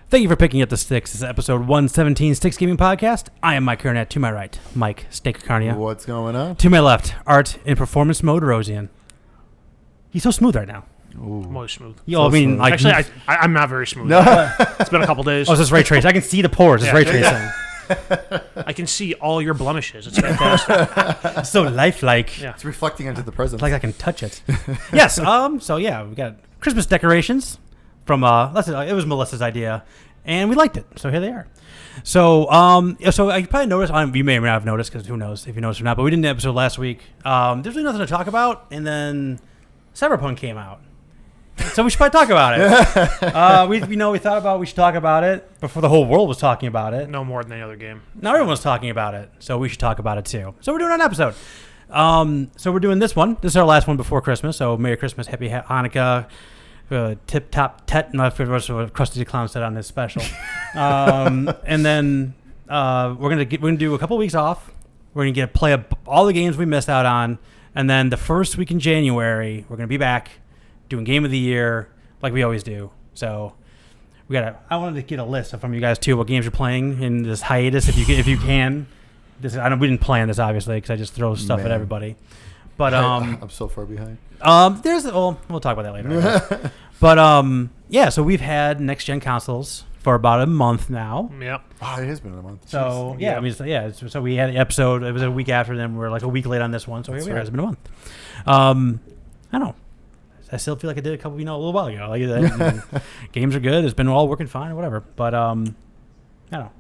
Thank you for picking up the Sticks. This is episode 117 Sticks Gaming Podcast. I am Mike Kernett. To my right, Mike Stakercarnia. What's going on? To my left, Art in performance mode, Rosian. He's so smooth right now. Ooh. I'm always smooth. I mean, like, actually, I'm not very smooth. No. It's been a couple days. Oh, it's just ray tracing. I can see the pores. It's ray tracing. I can see all your blemishes. It's fantastic. So lifelike. Yeah. It's reflecting onto the present. It's like I can touch it. Yes. So yeah, we got Christmas decorations from it was Melissa's idea, and we liked it. So here they are. So so I probably noticed. You may or may not have noticed, because who knows if you noticed or not. But we did an episode last week. There's really nothing to talk about, and then Cyberpunk came out. So we should probably talk about it. We thought we should talk about it before the whole world was talking about it. No more than any other game. Now everyone's talking about it, so we should talk about it too. So we're doing an episode. So we're doing this one. This is our last one before Christmas. So Merry Christmas, Happy Hanukkah, Tip Top Tet, and I forget what Krusty the Clown said on this special. And then we're gonna do a couple weeks off. We're gonna play all the games we missed out on, and then the first week in January we're gonna be back doing Game of the Year like we always do. So I wanted to get a list from you guys too, what games you're playing in this hiatus, if you can. We didn't plan this obviously because I just throw stuff at everybody. But I'm so far behind. we'll talk about that later. But yeah, so we've had next gen consoles for about a month now. Yep. Oh, it has been a month. So Jeez. yeah, so we had the episode. It was a week after, then we're like a week late on this one. So here we are. It's been a month. I don't know. I still feel like I did a little while ago. Like games are good. It's been all working fine or whatever. But I don't know.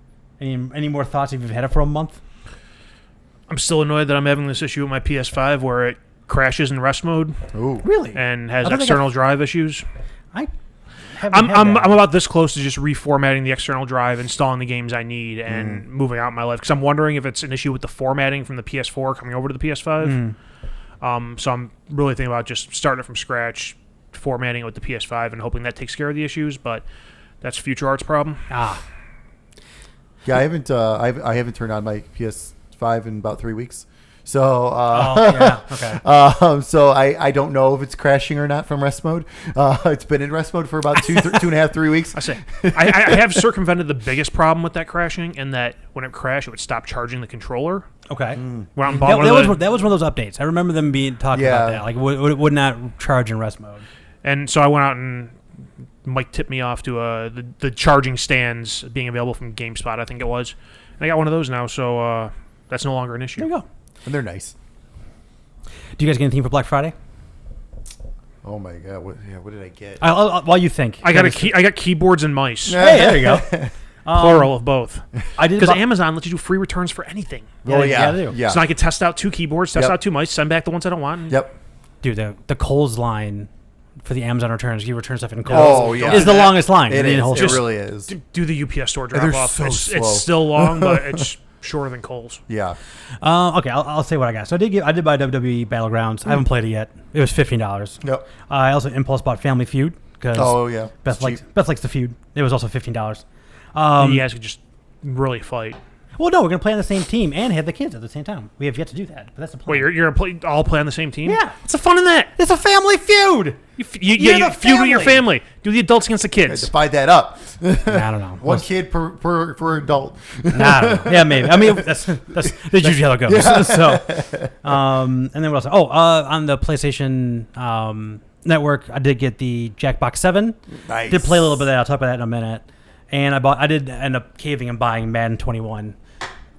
Any more thoughts if you've had it for a month? I'm still annoyed that I'm having this issue with my PS5 where it crashes in rest mode. Ooh. Really? And has external drive issues. I'm I'm about this close to just reformatting the external drive, installing the games I need, and moving out in my life. Because I'm wondering if it's an issue with the formatting from the PS4 coming over to the PS5. So I'm really thinking about just starting it from scratch, formatting it with the PS5, and hoping that takes care of the issues. But that's Future Art's problem. Yeah, I haven't turned on my PS5 in about 3 weeks. So okay. So I don't know if it's crashing or not from rest mode. It's been in rest mode for about 2.5-3 weeks. I say I have circumvented the biggest problem with that crashing, in that when it crashed, it would stop charging the controller. Okay. Went out and bought That was one of those updates. I remember them talking about that. Like it would not charge in rest mode. And so I went out and Mike tipped me off to the charging stands being available from GameSpot, I think it was. And I got one of those now, so that's no longer an issue. There you go. And they're nice. Do you guys get anything for Black Friday? Oh my god! What did I get? While you think, I got keyboards and mice. Hey, there you go. Plural of both. I did because Amazon lets you do free returns for anything. Yeah, they do. Yeah. So I could test out 2 keyboards, test out 2 mice, send back the ones I don't want. Yep. Dude, the Kohl's line for the Amazon returns, you return stuff in Kohl's. Oh yeah, is the longest line. It is. It really is. Do the UPS store drop off. So slow. It's still long, but it's shorter than Kohl's. Yeah. Okay, I'll say what I got. So I did buy WWE Battlegrounds. I haven't played it yet. It was $15. Yep. I also impulse bought Family Feud because Beth likes the feud. It was also $15. You guys could just really fight. Well, no, we're gonna play on the same team and have the kids at the same time. We have yet to do that, but that's the plan. Wait, you're gonna all play on the same team? Yeah. What's the fun in that? It's a family feud. You feud with your family. Do the adults against the kids. Divide that up. I don't know. One kid per adult. I don't know. Yeah, maybe. I mean, that's usually how it goes. Yeah. So, and then what else? On the PlayStation Network, I did get the Jackbox 7. Nice. Did play a little bit of that. I'll talk about that in a minute. And I did end up caving and buying Madden 21.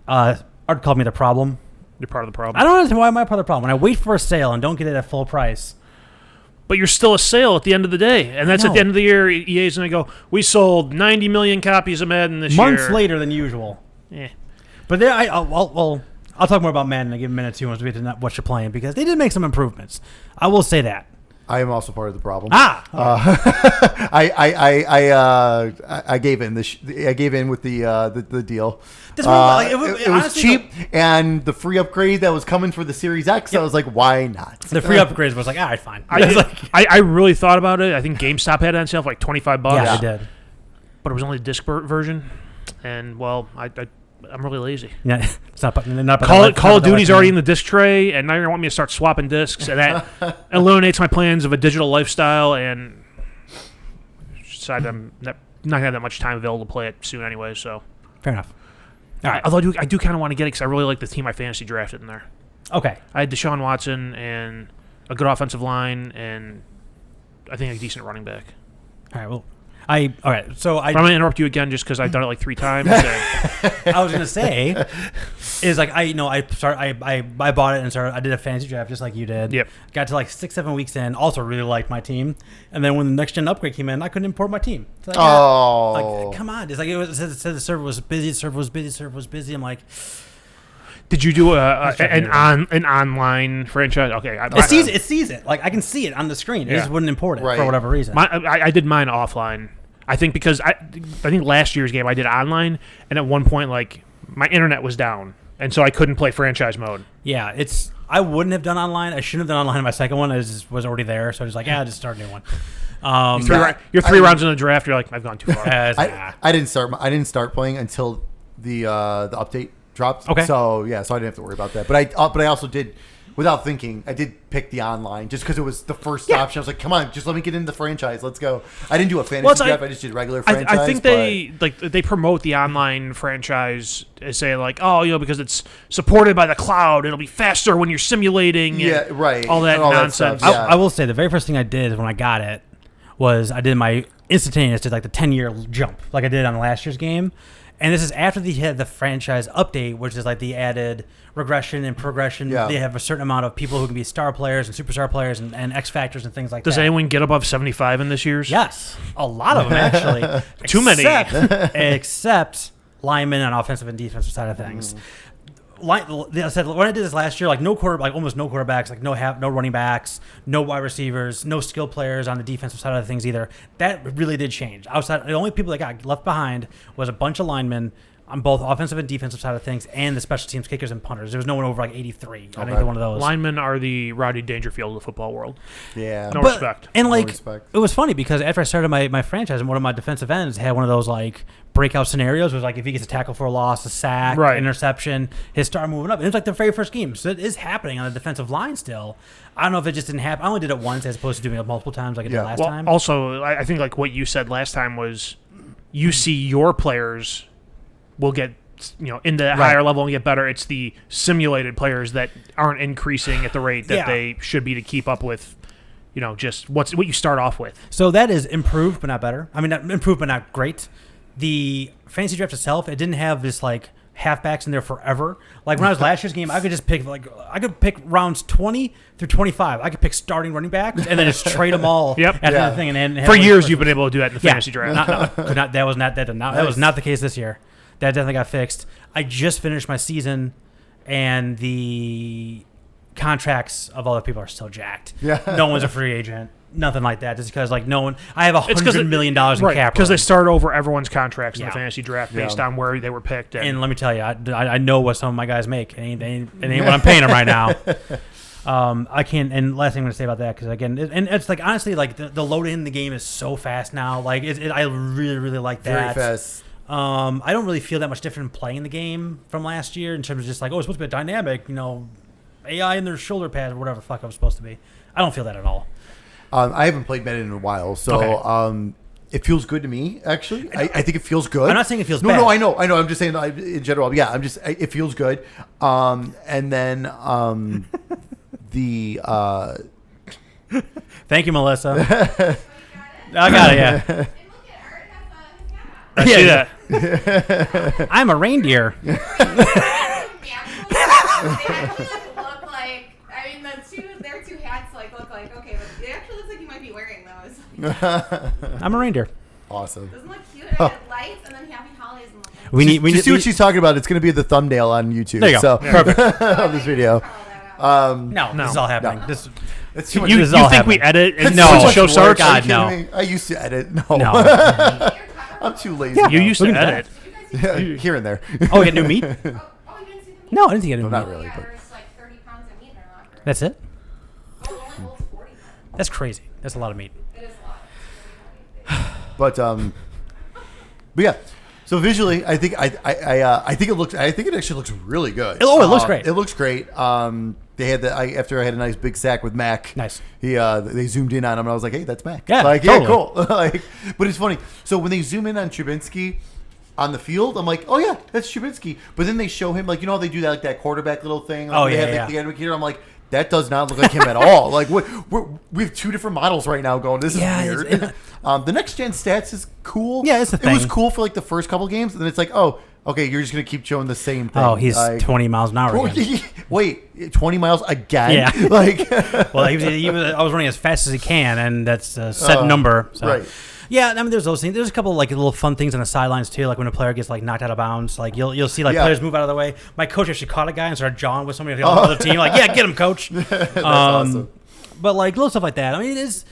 Art called me the problem. You're part of the problem. I don't understand why am I part of the problem. When I wait for a sale and don't get it at full price. But you're still a sale at the end of the day. And that's at the end of the year, EA's going to go, we sold 90 million copies of Madden this year. Months later than usual. Yeah. But there, I'll talk more about Madden in a minute too once we get to what you're playing, because they did make some improvements. I will say that. I am also part of the problem. I gave in. I gave in with the deal. It was cheap, and the free upgrade that was coming for the Series X. I was like, why not? The free upgrades was like, all right, fine. I really thought about it. I think GameStop had it on sale for like $25. Yeah, they did. But it was only the disc version, and well, I'm really lazy. Yeah, it's not. Call of Duty's already in the disc tray, and now you're gonna want me to start swapping discs, and that eliminates my plans of a digital lifestyle. And decided I'm not gonna have that much time available to play it soon anyway. So Fair enough. All right. Although I do kind of want to get it because I really like the team I fantasy drafted in there. Okay. I had Deshaun Watson and a good offensive line and I think a decent running back. All right. Well, all right. So I'm gonna interrupt you again just because I've done it like 3 times. I was gonna say is like I bought it and started. I did a fantasy draft just like you did. Yep. Got to like 6-7 weeks in. Also really liked my team, and then when the next gen upgrade came in, I couldn't import my team. It's like, like come on! It's like it said the server was busy. The server was busy. I'm like. Did you do an online franchise? Okay, it sees it. Like I can see it on the screen. It just wouldn't import it for whatever reason. I did mine offline. I think because I think last year's game I did online, and at one point like my internet was down, and so I couldn't play franchise mode. Yeah, I wouldn't have done online. I shouldn't have done online in my second one. It was already there, so I was like, just start a new one. You're 3 rounds in the draft. You're like, I've gone too far. I didn't start playing until the update dropped. Okay. So I didn't have to worry about that. But I also did, without thinking, I did pick the online just because it was the first option. I was like, come on, just let me get into the franchise. Let's go. I didn't do a fantasy draft. I just did regular franchise. I think they promote the online franchise as say like, because it's supported by the cloud. It'll be faster when you're simulating. And all that nonsense. That stuff, I will say the very first thing I did when I got it was I did my instantaneous, did like the 10-year jump like I did on last year's game. And this is after they had the franchise update, which is like the added regression and progression. Yeah. They have a certain amount of people who can be star players and superstar players and X factors and things like that. Does anyone get above 75 in this year's? Yes. A lot of them, actually. Too many. Except linemen on offensive and defensive side of things. I said when I did this last year, like almost no quarterbacks, like no running backs, no wide receivers, no skill players on the defensive side of things either. That really did change. Outside, the only people that got left behind was a bunch of linemen on both offensive and defensive side of things, and the special teams kickers and punters. There was no one over like 83 on either one of those. Linemen are the Rodney Dangerfield of the football world. Yeah, respect. And no respect. It was funny because after I started my franchise, and one of my defensive ends had one of those like breakout scenarios. It was like if he gets a tackle for a loss, a sack, interception, his star moving up. And it was like the very first game, so it is happening on the defensive line still. I don't know if it just didn't happen. I only did it once as opposed to doing it multiple times like I did last time. Also, I think like what you said last time was you see your players will get into the higher level and get better. It's the simulated players that aren't increasing at the rate that they should be to keep up with, just what you start off with. So that is improved but not better. I mean, not improved but not great. The fantasy draft itself, it didn't have this like halfbacks in there forever. Like when I was last year's game, I could just pick rounds 20 through 25. I could pick starting running backs and then just trade them all. After the thing. And for years, you've been able to do that in the fantasy draft. That was not the case this year. That definitely got fixed. I just finished my season, and the contracts of all the people are still jacked. Yeah. No one's a free agent. Nothing like that. Just because like no one. I have $100 million in cap. Because they start over everyone's contracts in the fantasy draft based on where they were picked. And let me tell you, I know what some of my guys make. It ain't what I'm paying them right now. I can't. And last thing I'm gonna say about that, because again, it's like honestly, like the load in the game is so fast now. Like I really really like that. Very fast. I don't really feel that much different playing the game from last year in terms of just like, it's supposed to be a dynamic, AI in their shoulder pads or whatever the fuck it was supposed to be. I don't feel that at all. I haven't played Madden in a while, so it feels good to me, actually. I think it feels good. I'm not saying it feels bad. No, I know. I'm just saying in general. Yeah, it feels good. And then the... Thank you, Melissa. I got it, yeah. I see that. I'm a reindeer. They actually look like. I mean, their two hats look like okay, but it actually looks like you might be wearing those. I'm a reindeer. Awesome. Doesn't look cute. And lights, and then happy holidays. And we need to see what she's talking about. It's going to be the thumbnail on YouTube. There you go. So, perfect of this video. No, this is all happening. No. This you think happening. we edit and no show starts? God, no. I used to edit. No. I'm too lazy. You used to edit. Here and there. Oh, we get new meat? you didn't see the meat? No, I didn't see new meat. Not really. Yeah, But. there's like 30 pounds of meat in our locker. That's it? Oh, it only holds 40 pounds. That's crazy. That's a lot of meat. It is a lot. But yeah. So visually, I think it actually looks really good. It looks great. It looks great. They had after I had a nice big sack with Mac. Nice. They zoomed in on him, and I was like, "Hey, that's Mac." Yeah, yeah, totally. cool. But it's funny. So when they zoom in on Trubinsky on the field, I'm like, "Oh yeah, that's Trubinsky." But then they show him like how they do that like that quarterback little thing. Like, they have the indicator. I'm like, that does not look like him at all. Like we have two different models right now going. This is weird. The next gen stats is cool. Yeah, it's a thing. It was cool for like the first couple games, and then it's like, oh, okay, you're just gonna keep showing the same thing. Oh, he's 20 miles an hour again. Wait, 20 miles again? Yeah. Like, well, I was running as fast as he can, and that's a set number. So. Right. Yeah, I mean, there's those things. There's a couple like little fun things on the sidelines too, like when a player gets like knocked out of bounds. Like you'll see like players move out of the way. My coach actually caught a guy and started jawing with somebody on the other team. Like, yeah, get him, coach. That's awesome. But like little stuff like that. I mean, it is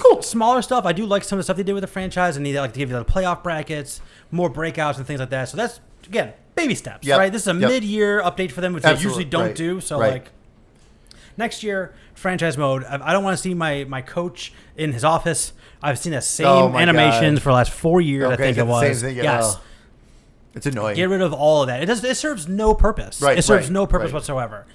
cool. Smaller stuff. I do like some of the stuff they did with the franchise, and they like to give you the playoff brackets, more breakouts and things like that. So that's again baby steps, right? This is a mid-year update for them, which they usually don't do. So like next year, franchise mode. I don't want to see my coach in his office. I've seen the same animations for the last 4 years. I think it was. Same thing, yes. It's annoying. Get rid of all of that. It serves no purpose. Right. It serves no purpose whatsoever.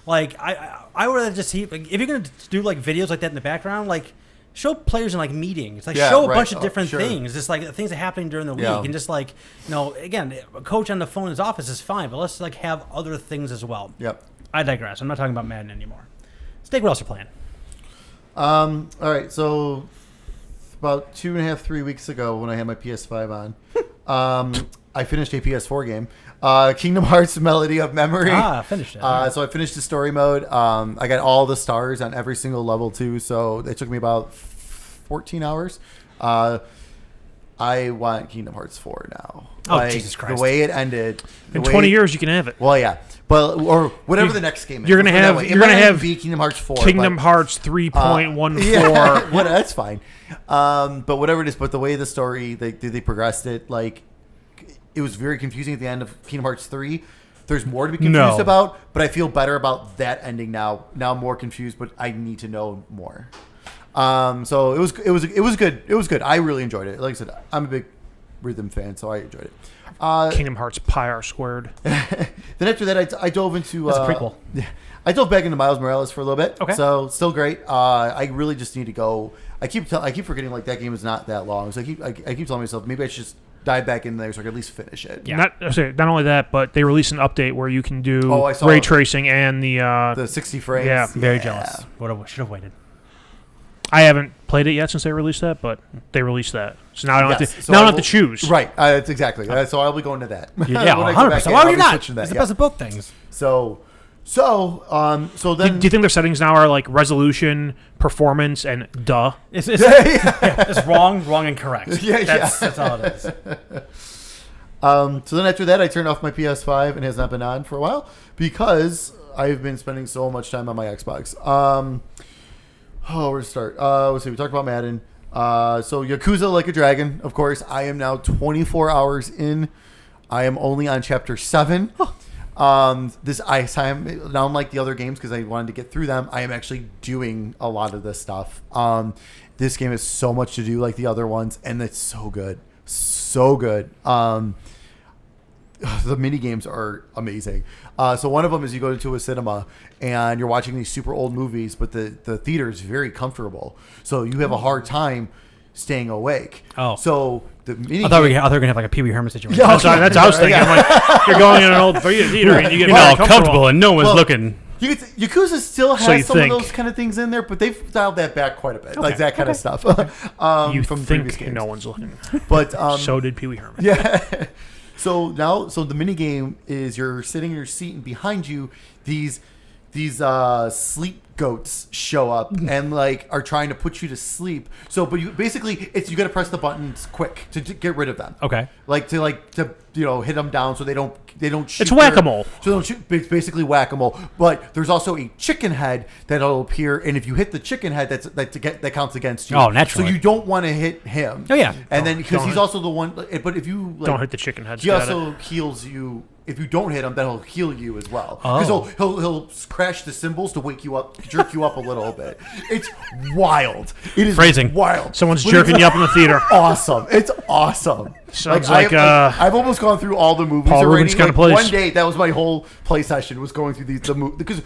Like I would rather just see like, if you're gonna do like videos like that in the background, like show players in like meetings, like show a bunch of different things, just like things that are happening during the week, and just like again, a coach on the phone in his office is fine, but let's like have other things as well. Yep. I digress. I'm not talking about Madden anymore. Steak, what else are you playing? All right, so about 2.5, 3 weeks ago when I had my PS5 on, I finished a PS4 game, Kingdom Hearts Melody of Memory. Finished it. So I finished the story mode. I got all the stars on every single level too, so it took me about 14 hours. I want Kingdom Hearts 4 now. Oh, Jesus Christ. The way it ended. In 20 years, you can have it. Well, yeah. But or whatever the next game is. You're gonna have Kingdom Hearts 4. Kingdom Hearts 3.14. Yeah, that's fine. But whatever it is, but the way the story they progressed it, like it was very confusing at the end of Kingdom Hearts 3. There's more to be confused about, but I feel better about that ending now. Now I'm more confused, but I need to know more. So it was good. It was good. I really enjoyed it. Like I said, I'm a big rhythm fan, so I enjoyed it. Kingdom Hearts Pi R squared. Then after that, I dove into That's a prequel. I dove back into Miles Morales for a little bit. Okay. So still great. I really just need to go. I keep forgetting like that game is not that long. So I keep telling myself maybe I should just dive back in there so I can at least finish it. Yeah. Not only that, but they released an update where you can do I ray tracing and the 60 frames. Yeah. Very jealous. Should have waited. I haven't played it yet since they released that, but they released that. So now I don't have to choose. Right. That's exactly. So I'll be going to that. Yeah, 100%. Why would you not? It's the best of both things. So then... Do you think their settings now are like resolution, performance, and duh? It's wrong, and correct. That's all it is. So then after that, I turned off my PS5 and it has not been on for a while because I've been spending so much time on my Xbox. Where to start? Let's see. We talked about Madden. So Yakuza Like a Dragon, of course. I am now 24 hours in. I am only on chapter 7. This time, now unlike the other games because I wanted to get through them, I am actually doing a lot of this stuff. This game has so much to do like the other ones, and it's so good. So good. The mini games are amazing. So one of them is you go to a cinema and you're watching these super old movies, but the theater is very comfortable, so you have a hard time staying awake. Oh, so the mini. I thought we were gonna have like a Pee Wee Herman situation. Yeah, that's what I was thinking. I'm like, you're going in an old theater and you get all comfortable and no one's looking. Yakuza still has some of those kind of things in there, but they've dialed that back quite a bit, like that kind of stuff. You from think previous games. No one's looking, but so did Pee Wee Herman. Yeah. So the mini game is you're sitting in your seat and behind you these sleep goats show up and like are trying to put you to sleep. So, but you basically you got to press the buttons quick to get rid of them. Okay. To hit them down so they don't shoot. It's whack-a-mole. So they don't shoot. It's basically whack-a-mole. But there's also a chicken head that'll appear, and if you hit the chicken head, that counts against you. Oh, naturally. So you don't want to hit him. Oh yeah. And then because he's also the one. But if you don't hit the chicken head. He also heals you if you don't hit him, then he'll heal you as well. Because he'll crash the cymbals to wake you up, jerk you up a little bit. It's wild. It is Phrasing. wild. Someone's jerking you up in the theater. Awesome. It's awesome. Sounds I've almost gone through all the movies Paul already. Rubens kind of place. One day, that was my whole play session, was going through the movies. Because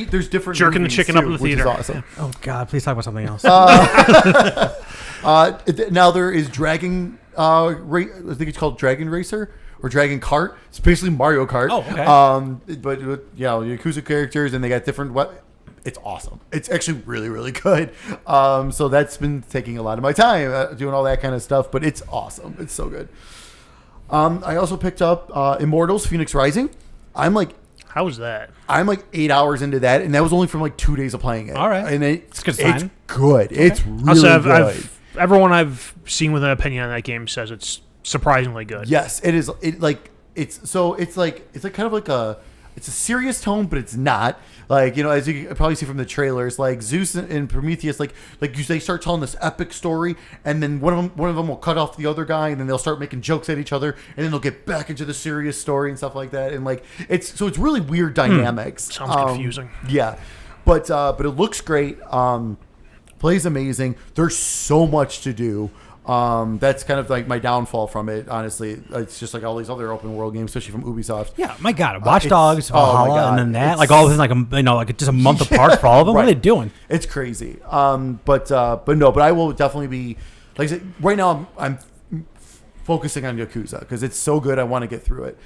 there's different Jerking the movies chicken too, up in the which is theater. awesome. Oh God, please talk about something else. Now there is Dragon. I think it's called Dragon Racer or Dragon Kart. It's basically Mario Kart. Oh, okay. But Yakuza characters, and they got different. It's awesome. It's actually really, really good. So that's been taking a lot of my time doing all that kind of stuff. But it's awesome. It's so good. I also picked up Immortals: Phoenix Rising. How was that? I'm like 8 hours into that, and that was only from like 2 days of playing it. All right. And It's a good sign. It's good. Okay. It's really Also, good. Everyone I've seen with an opinion on that game says it's surprisingly good. Yes, it is. It's kind of like it's a serious tone, but it's not. As you can probably see from the trailers, like Zeus and Prometheus, they start telling this epic story, and then one of them will cut off the other guy, and then they'll start making jokes at each other, and then they'll get back into the serious story and stuff like that. And it's really weird dynamics. Sounds confusing. Yeah, but it looks great. Plays amazing. There's so much to do. That's kind of like my downfall from it, honestly. It's just like all these other open world games, especially from Ubisoft. Yeah, my God, Watch Dogs, oh my Valhalla, God, and then that, all within just a month apart for all of them. Right. What are they doing? It's crazy. But I will definitely be, like I said, right now I'm focusing on Yakuza because it's so good. I want to get through it.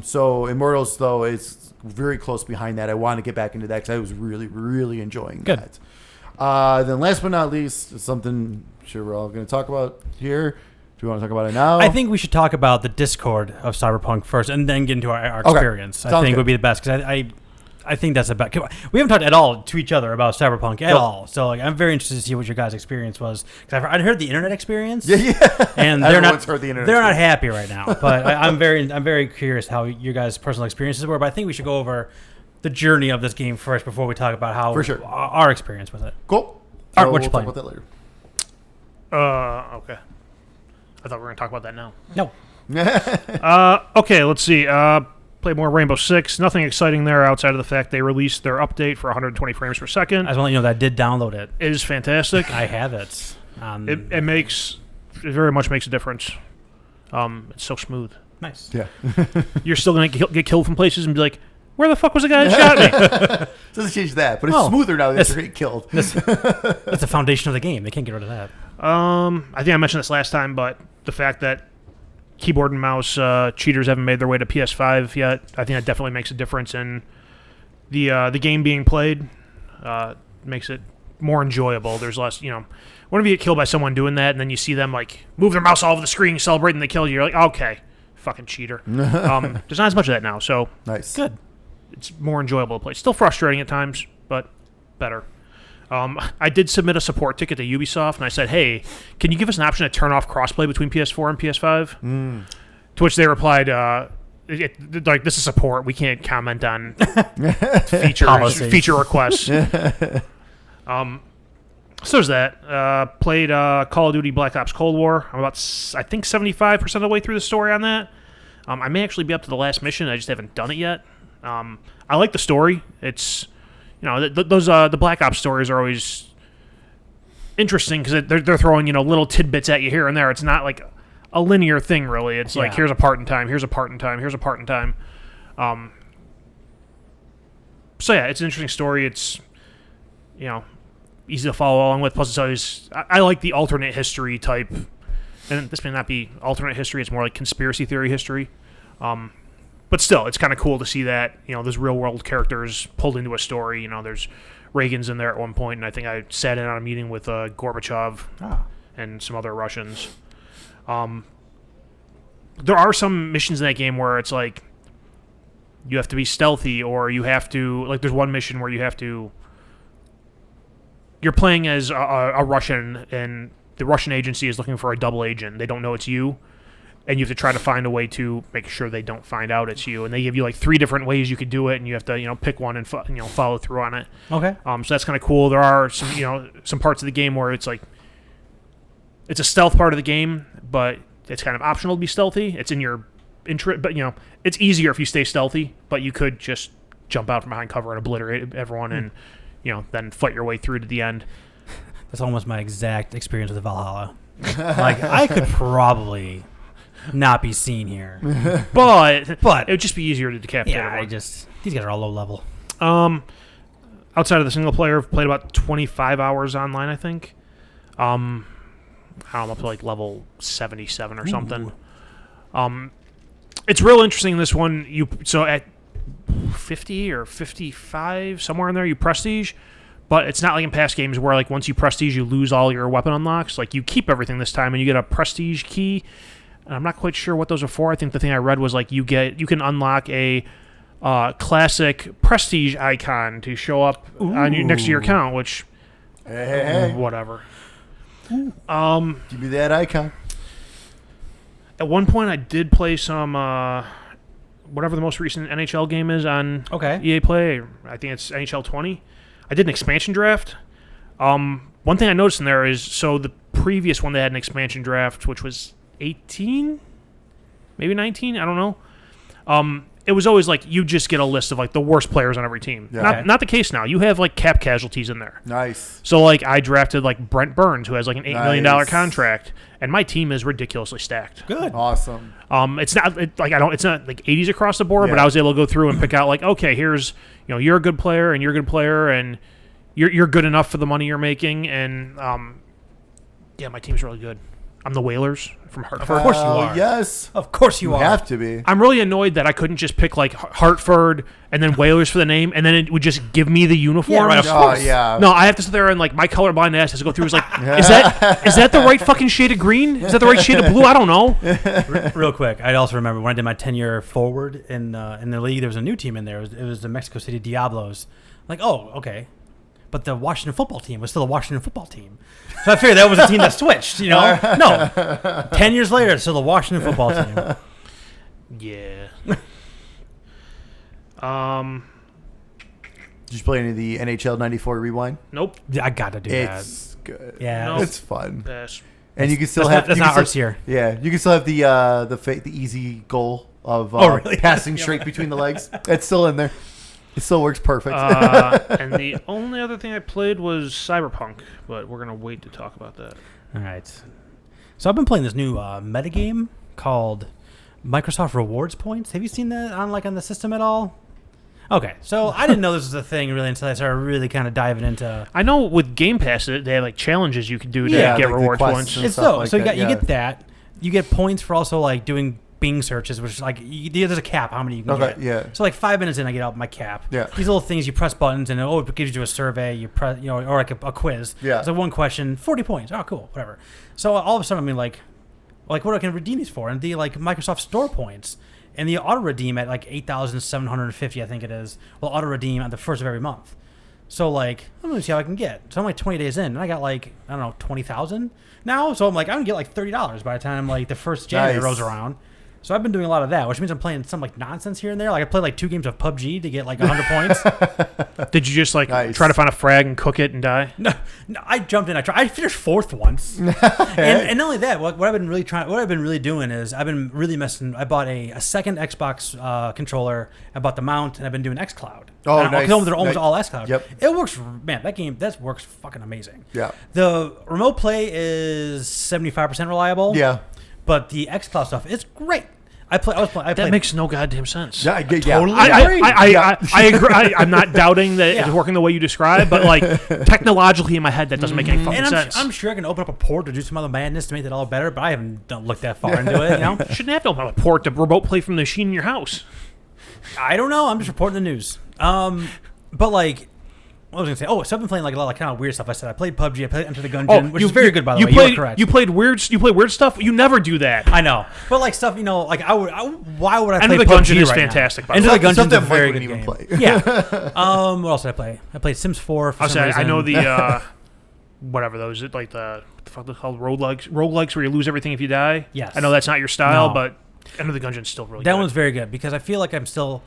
So Immortals though is very close behind that. I want to get back into that because I was really, really enjoying that. Then last but not least, something I'm sure we're all going to talk about here. Do we want to talk about it now? I think we should talk about the Discord of Cyberpunk first, and then get into our experience. I Sounds think good. would be the best because I think that's about. We haven't talked at all to each other about Cyberpunk at all. So I'm very interested to see what your guys' experience was because I heard the internet experience. Yeah. And they're not heard the internet they're not experience. happy right now. But I'm very curious how your guys' personal experiences were. But I think we should go over the journey of this game first before we talk about how For sure. our experience with it. Cool. All right, So what you we'll playing? talk about that later. Okay. I thought we were going to talk about that now. No. Okay, let's see. Play more Rainbow Six. Nothing exciting there outside of the fact they released their update for 120 frames per second. I just want to let you know that I did download it. It is fantastic. I have it. It very much makes a difference. It's so smooth. Nice. Yeah. You're still going to get killed from places and be like, where the fuck was the guy that shot me? Doesn't change that, but it's Well, smoother now that that's- you're getting killed. That's the foundation of the game. They can't get rid of that. I think I mentioned this last time, but the fact that keyboard and mouse cheaters haven't made their way to PS5 yet, I think that definitely makes a difference in the game being played. Makes it more enjoyable. There's less, whenever you get killed by someone doing that, and then you see them move their mouse all over the screen, celebrating the kill, you're like, okay, fucking cheater. There's not as much of that now, so Nice. Good. it's more enjoyable to play. Still frustrating at times, but better. I did submit a support ticket to Ubisoft, and I said, hey, can you give us an option to turn off crossplay between PS4 and PS5? To which they replied, this is support. We can't comment on Policies. feature requests. So there's that. Played Call of Duty Black Ops Cold War. I'm about, I think, 75% of the way through the story on that. I may actually be up to the last mission. I just haven't done it yet. I like the story. It's... those the Black Ops stories are always interesting because they're throwing little tidbits at you here and there. It's not like a linear thing really. It's like here's a part in time, here's a part in time, here's a part in time. So yeah, it's an interesting story. It's easy to follow along with. Plus, it's always I like the alternate history type, and this may not be alternate history. It's more like conspiracy theory history. But still, it's kind of cool to see that, there's real-world characters pulled into a story. There's Reagan's in there at one point, and I think I sat in on a meeting with Gorbachev and some other Russians. There are some missions in that game where it's like you have to be stealthy, or you have to... there's one mission where you're playing as a Russian, and the Russian agency is looking for a double agent. They don't know it's you. And you have to try to find a way to make sure they don't find out it's you. And they give you 3 different ways you could do it, and you have to pick one and follow through on it. Okay. So that's kind of cool. There are some parts of the game where it's it's a stealth part of the game, but it's kind of optional to be stealthy. It's in your but it's easier if you stay stealthy. But you could just jump out from behind cover and obliterate everyone, and then fight your way through to the end. That's almost my exact experience with the Valhalla. Like, I could probably not be seen here, but it would just be easier to decapitate. Yeah, everyone. these guys are all low level. Outside of the single player, I've played about 25 hours online, I think. I'm up to like level 77 or something. It's real interesting, this one. So at 50 or 55, somewhere in there, you prestige. But it's not like in past games where, like, once you prestige, you lose all your weapon unlocks. Like, you keep everything this time, and you get a prestige key. And I'm not quite sure what those are for. I think the thing I read was, like, you can unlock a classic prestige icon to show up next to your account, which, Hey. whatever. Give me that icon. At one point, I did play some whatever the most recent NHL game is on EA Play. I think it's NHL 20. I did an expansion draft. One thing I noticed in there is, so the previous one they had an expansion draft, which was 18, maybe 19, I don't know. It was always like you just get a list of like the worst players on every team. Yeah. Not the case now. You have like cap casualties in there. Nice. So like I drafted like Brent Burns, who has like an $8 million Nice. contract, and my team is ridiculously stacked. Good. Awesome. It's not it's not like 80s across the board, but Yeah. I was able to go through and pick out like, okay, here's you're a good player and you're a good player and you're good enough for the money you're making, and my team's really good. I'm the Whalers from Hartford. Of course you are. Yes. Of course you You are. have to be. I'm really annoyed that I couldn't just pick like Hartford and then Whalers for the name, and then it would just give me the uniform. Yeah, right, of Oh, course. yeah. No, I have to sit there and like my colorblind ass has to go through. Is like, is that the right fucking shade of green? Is that the right shade of blue? I don't know. Real quick, I also remember when I did my 10-year forward in the league, there was a new team in there. It was the Mexico City Diablos. Like, oh, okay. But the Washington football team was still a Washington football team. So I figured that was a team that switched, No. 10 years later, it's still the Washington football team. Yeah. Did you play any of the NHL 94 Rewind? Nope. Yeah, I got to do It's good. Yeah. Nope. It's fun. Pass. And you can still That's have not, you that's can not still- arts here. Yeah, you can still have the easy goal of really? passing straight between the legs. It's still in there. It still works perfect. And the only other thing I played was Cyberpunk, but we're gonna wait to talk about that. All right. So I've been playing this new metagame called Microsoft Rewards Points. Have you seen that on the system at all? Okay, so I didn't know this was a thing really until I started really kind of diving into. I know with Game Pass they have like challenges you can do to Yeah, get like the rewards quests points. and It's stuff so like so you that, got you get that. You get points for also like doing Bing searches, which is like there's a cap how many you can Okay, get. yeah. So like 5 minutes in, I get out my cap. Yeah. These little things you press buttons and it gives you a survey. You press or like a quiz. Yeah. So one question, 40 points. Oh, cool, whatever. So all of a sudden, I mean like what I can redeem these for, and the like Microsoft Store points. And the auto redeem at like 8,750, I think it is, will auto redeem on the first of every month. So like, I'm gonna see how I can get. So I'm like 20 days in, and I got like 20,000 now. So I'm like, I'm gonna get like $30 by the time like the first January Nice. rolls around. So I've been doing a lot of that, which means I'm playing some like nonsense here and there. Like I played like 2 games of PUBG to get like 100 points. Did you just like Nice. try to find a frag and cook it and die? No, I jumped in. I finished 4th once, and not only that. What I've been really doing is I've been really messing. I bought a second Xbox controller. I bought the mount, and I've been doing XCloud. Oh, and nice. They're almost Nice. all XCloud. Yep. It works, man. That works fucking amazing. Yeah. The remote play is 75% reliable. Yeah. But the XCloud stuff is great. I That played. makes no goddamn sense. Yeah, yeah. Totally. I agree. agree. I'm not doubting that it's Yeah. working the way you describe, but like technologically in my head, that doesn't make any fucking And sense. I'm sure I can open up a port to do some other madness to make that all better, but I haven't looked that far into it. You shouldn't have to open up a port to remote play from the machine in your house. I don't know. I'm just reporting the news. But like, what was I gonna say? Oh, so I've been playing like a lot of kind of weird stuff. I said I played PUBG. I played Enter the Gungeon, which is very good by the way. Played, you were correct. You played weird stuff. You never do that. I know, but like stuff, like why would I Enter play the PUBG Gungeon is right fantastic, Now? by the Enter the way. Gungeon is a Stuff that very Mike good wouldn't game. even play. Yeah. What else did I play? I played Sims 4 for I some reason. I know the whatever those like the what the fuck they're called roguelikes where you lose everything if you die. Yes. I know that's not your style, No. but Enter the Gungeon's still really That good. one's very good because I feel like I'm still.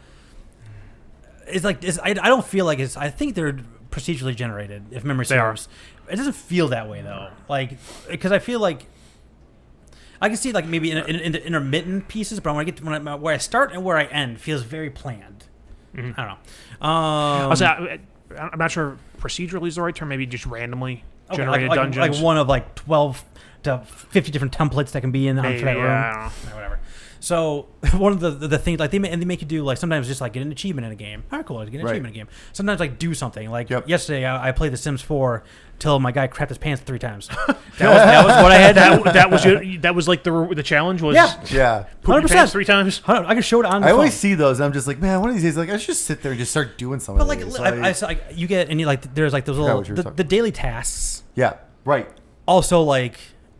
I don't feel like it's. I think they're procedurally generated, if memory They are. serves. It doesn't feel that way though. Like, because I feel like I can see like maybe in the intermittent pieces, but when I get to where I start and where I end feels very planned. Mm-hmm. I don't know. I'm not sure procedurally is the right term. Maybe just randomly Okay, generated like dungeons. like one of like 12 to 50 different templates that can be in Maybe, for that room. I don't know. Whatever. So one of the things like they make you do like sometimes just like get an achievement in a game. All right, cool. Get an achievement in a game. Sometimes like do something. Like yesterday, I played The Sims 4 till my guy crapped his pants 3 times. That was what I had. That was like the challenge was. Yeah. Poop your pants 3 times. I can show it on the I phone. always see those. And I'm just like, man, one of these days, like I should just sit there and just start doing something. But like, you get and you like there's like those little the daily tasks. Yeah. Right. Also like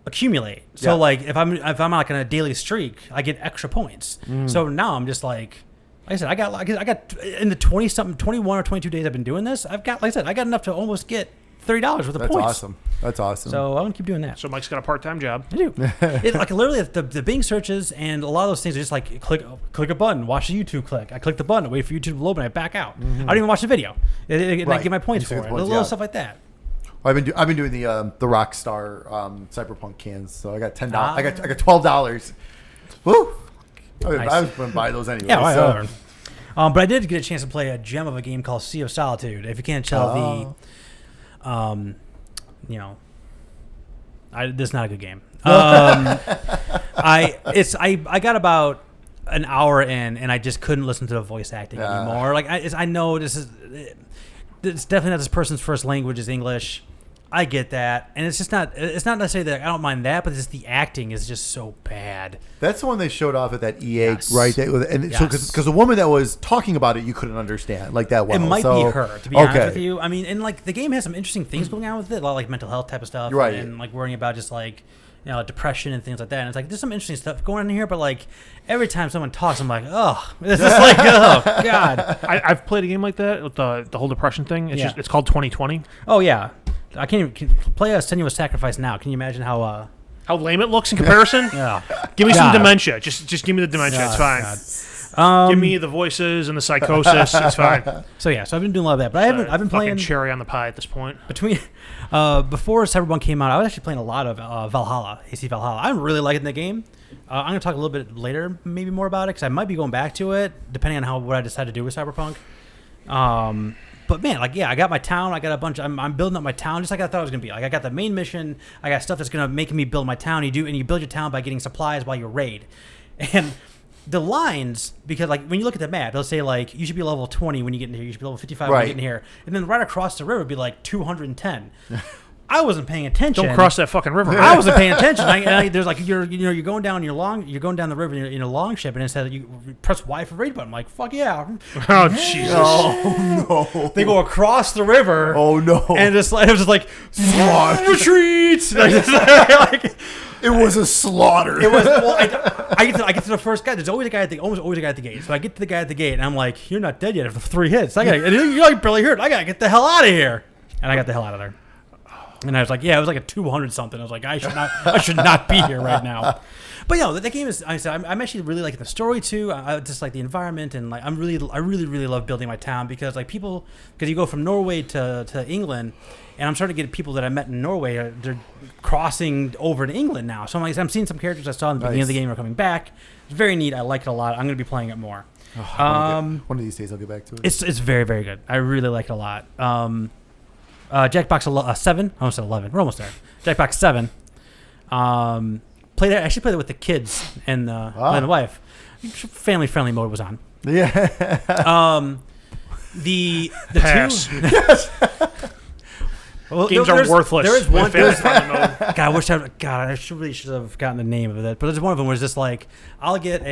accumulate. So Yeah. like if I'm like on a daily streak, I get extra points. So now I'm just like I said, I got in the 21 or 22 days I've been doing this, I got enough to almost get $30 worth of points. That's awesome. So I'm gonna keep doing that. So Mike's got a part-time job. I do. Like literally the Bing searches and a lot of those things are just like click a button, watch the YouTube click. I click the button, wait for YouTube to load, and I back out. I don't even watch the video. And I get my points for it. Little stuff like that. I've been doing the Rockstar Cyberpunk cans, so I got $10. I got $12. Woo! I was going to buy those anyway. Yeah, whatever. But I did get a chance to play a gem of a game called Sea of Solitude. If you can't tell, this is not a good game. I got about an hour in, and I just couldn't listen to the voice acting anymore. Like I know it's definitely not this person's first language is English. I get that, and it's not necessarily that I don't mind that, but it's the acting is just so bad. That's the one they showed off at that EA, right? So because the woman that was talking about it, you couldn't understand like that well. It might be her, to be honest with you. I mean, and like the game has some interesting things going on with it, a lot of like mental health type of stuff, right? And like worrying about just like depression and things like that. And it's like there's some interesting stuff going on here, but like every time someone talks, I'm like, oh, this is like, oh god. I've played a game like that with the whole depression thing. It's called 2020. Oh yeah. I can't even play a Senua's Sacrifice now. Can you imagine how lame it looks in comparison? Yeah. Give me some dementia. Just give me the dementia. It's fine. Give me the voices and the psychosis. It's fine. So I've been doing a lot of that, but I've been playing cherry on the pie at this point. Before Cyberpunk came out, I was actually playing a lot of Valhalla, AC Valhalla. I'm really liking the game. I'm going to talk a little bit later, maybe more about it, because I might be going back to it, depending on what I decide to do with Cyberpunk. But man, like I got my town. I got a bunch. I'm building up my town just like I thought it was gonna be. Like I got the main mission. I got stuff that's gonna make me build my town. You build your town by getting supplies while you raid, and the lines because like when you look at the map, they'll say like you should be level 20 when you get in here. You should be level 55 when you get in here, and then right across the river would be like 210. I wasn't paying attention. Don't cross that fucking river. I wasn't paying attention. There's like you're going down down the river in a long ship, and it says you press Y for raid button. I'm like fuck yeah. Oh Jesus. Oh no. They go across the river. Oh no. And it was just like retreat. It was a slaughter. It was. Well, I get to the first guy. There's always a guy at the gate. So I get to the guy at the gate, and I'm like, "You're not dead yet after 3 hits. You're like barely hurt. I gotta get the hell out of here." And I got the hell out of there. And I was like, it was like a 200 something. I was like, I should not be here right now. But the game is. I'm actually really liking the story too. I just like the environment, and like I really love building my town because you go from Norway to England, and I'm starting to get people that I met in Norway. They're crossing over to England now. So I'm seeing some characters I saw in the beginning of the game are coming back. It's very neat. I like it a lot. I'm going to be playing it more. One of these days I'll get back to it. It's very, very good. I really like it a lot. Jackbox 7. I almost said 11. We're almost there. Jackbox 7. Played it with the kids and the wife. Family friendly mode was on. Yeah. The Pass. two. Yes. Well, games are worthless. There is one. Family friendly mode. God, I really should have gotten the name of it. But there's one of them was just like I'll get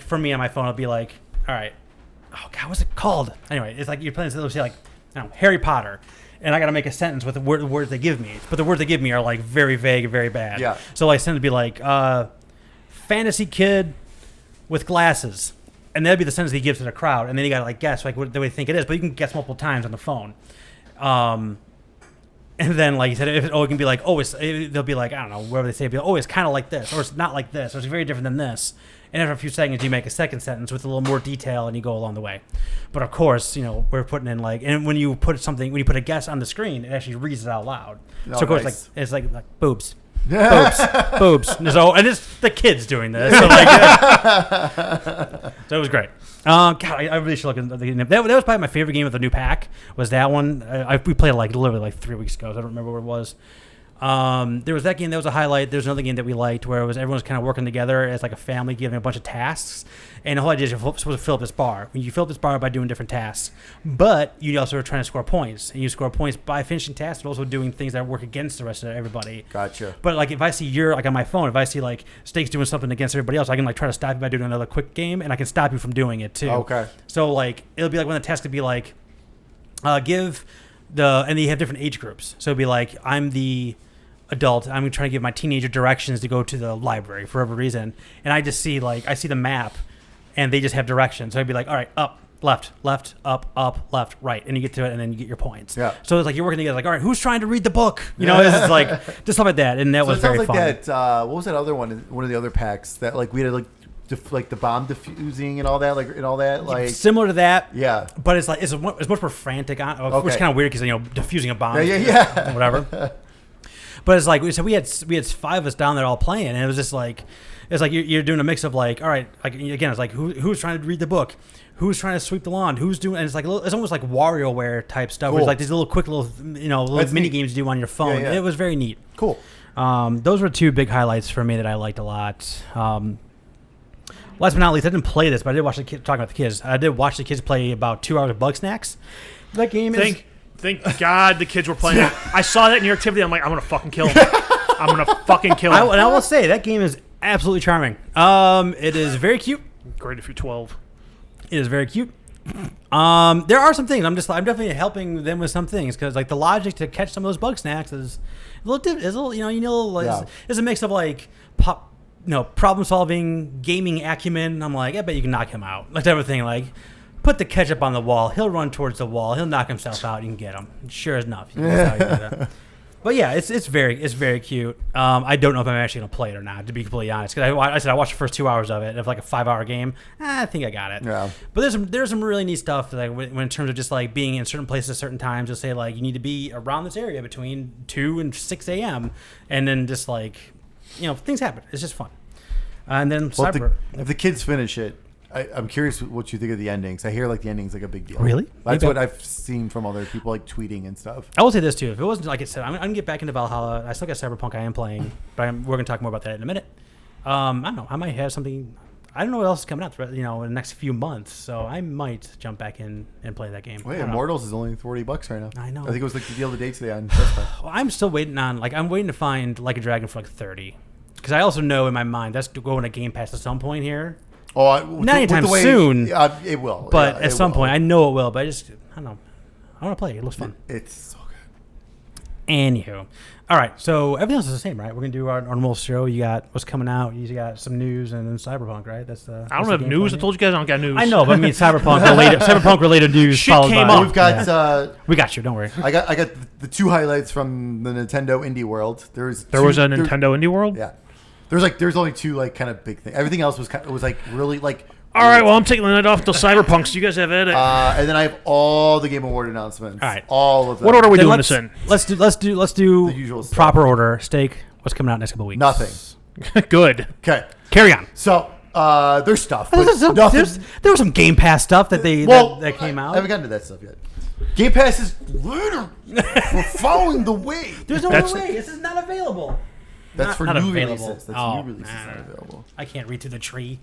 for me on my phone. I'll be like, all right. Oh God, what's it called? Anyway, it's like you're playing. Let's say like, I don't know, Harry Potter. And I got to make a sentence with the words they give me. But the words they give me are like very vague and very bad. Yeah. So I send it to be like, fantasy kid with glasses. And that'd be the sentence he gives to the crowd. And then you got to like guess like what they think it is. But you can guess multiple times on the phone. And then like you said, it can be like, they'll be like, I don't know, whatever they say. It's kind of like this. Or it's not like this. Or it's very different than this. And after a few seconds, you make a second sentence with a little more detail, and you go along the way. But of course, we're putting in like, and when you put a guess on the screen, it actually reads it out loud. So of course, nice. it's like boobs, boobs. So, and it's the kids doing this. So, like, so it was great. God, I really should look at the game. That was probably my favorite game of the new pack. Was that one? We played it like literally like 3 weeks ago. So I don't remember what it was. There was that game that was a highlight. There's another game that we liked where it was everyone's kind of working together as like a family, giving a bunch of tasks. And the whole idea is you're supposed to fill up this bar. You fill up this bar by doing different tasks, but you also are trying to score points. And you score points by finishing tasks, but also doing things that work against the rest of everybody. Gotcha. But like if I see like on my phone, if I see like Steak's doing something against everybody else, I can like try to stop you by doing another quick game, and I can stop you from doing it too. Okay. So like it'll be like one of the tasks would be like, and then you have different age groups. So it'd be like I'm the adult, I'm trying to give my teenager directions to go to the library for whatever reason, and I see the map, and they just have directions. So I'd be like, all right, up, left, up, left, right, and you get to it, and then you get your points. Yeah. So it's like you're working together, like, all right, who's trying to read the book? You know, it's like just stuff like that, and that was very fun. That what was that other one? One of the other packs that like we had like the bomb diffusing and all that, like similar to that. Yeah. But it's like it's much more frantic, which is kind of weird because diffusing a bomb. Yeah. Whatever. But it's like we had 5 of us down there all playing, and it was just like you're doing a mix of like, all right, like again, it's like who's trying to read the book, who's trying to sweep the lawn, who's doing, and it's like it's almost like WarioWare type stuff. Cool. Where it's like these quick little mini games you do on your phone. Yeah. It was very neat. Cool. Those were 2 big highlights for me that I liked a lot. Last but not least, I didn't play this, but I did watch the kids talking about the kids. I did watch the kids play about 2 hours of Bug Snacks. That game is. Thank God the kids were playing it. I saw that in your activity. I'm like, I'm going to fucking kill him. I'm going to fucking kill him. And I will say, that game is absolutely charming. It is very cute. Great if you're 12. It is very cute. There are some things. I'm definitely helping them with some things because like the logic to catch some of those Bug Snacks is a little it's a mix of like problem solving, gaming acumen. I'm like, I bet you can knock him out. Like everything, like put the ketchup on the wall. He'll run towards the wall. He'll knock himself out. You can get him. Sure enough, that's how you do that. But yeah, it's very cute. I don't know if I'm actually gonna play it or not, to be completely honest. Because I watched the first 2 hours of it. Of like a 5-hour game, I think I got it. Yeah. But there's some really neat stuff like when in terms of just like being in certain places at certain times. Just say like you need to be around this area between 2 and 6 a.m. and then just like things happen. It's just fun. And then if the kids finish it, I'm curious what you think of the endings. I hear like the ending's like a big deal. Really? That's what I've seen from other people like tweeting and stuff. I will say this too. If it wasn't like I said, I'm gonna get back into Valhalla. I still got Cyberpunk I am playing, but we're gonna talk more about that in a minute. I don't know. I might have something. I don't know what else is coming out in the next few months, so I might jump back in and play that game. Wait, Immortals is only $40 right now. I know. I think it was like the deal of the day today on Best Buy. Well, I'm still waiting on I'm waiting to find Like a Dragon for like 30, because I also know in my mind that's going to Game Pass at some point here. Oh, not anytime soon. It will. But at some point, I know it will. But I don't know. I want to play it. It looks fun. It's so good. Anywho. All right. So everything else is the same, right? We're going to do our normal show. You got what's coming out. You got some news and then Cyberpunk, right? I don't have news. I told you guys I don't got news. I know, but I mean Cyberpunk related news. Shit came up. We've got. We got you. Don't worry. I got the 2 highlights from the Nintendo Indie World. There was a Nintendo Indie World? Yeah. There's only 2 like kind of big things. Everything else was like really like. All right, well I'm taking the night off until Cyberpunk, so you guys have at it. And then I have all the Game Award announcements. All right, all of them. What order are we doing this in? Let's do the usual stuff. Proper order. Steak. What's coming out next couple weeks? Nothing. Good. Okay. Carry on. So there's stuff. But there was some Game Pass stuff that that came out. I haven't gotten to that stuff yet. Game Pass is later. We're following the way. There's no way. This is not available. That's for not new available. releases. That's new releases not available. I can't read through the tree.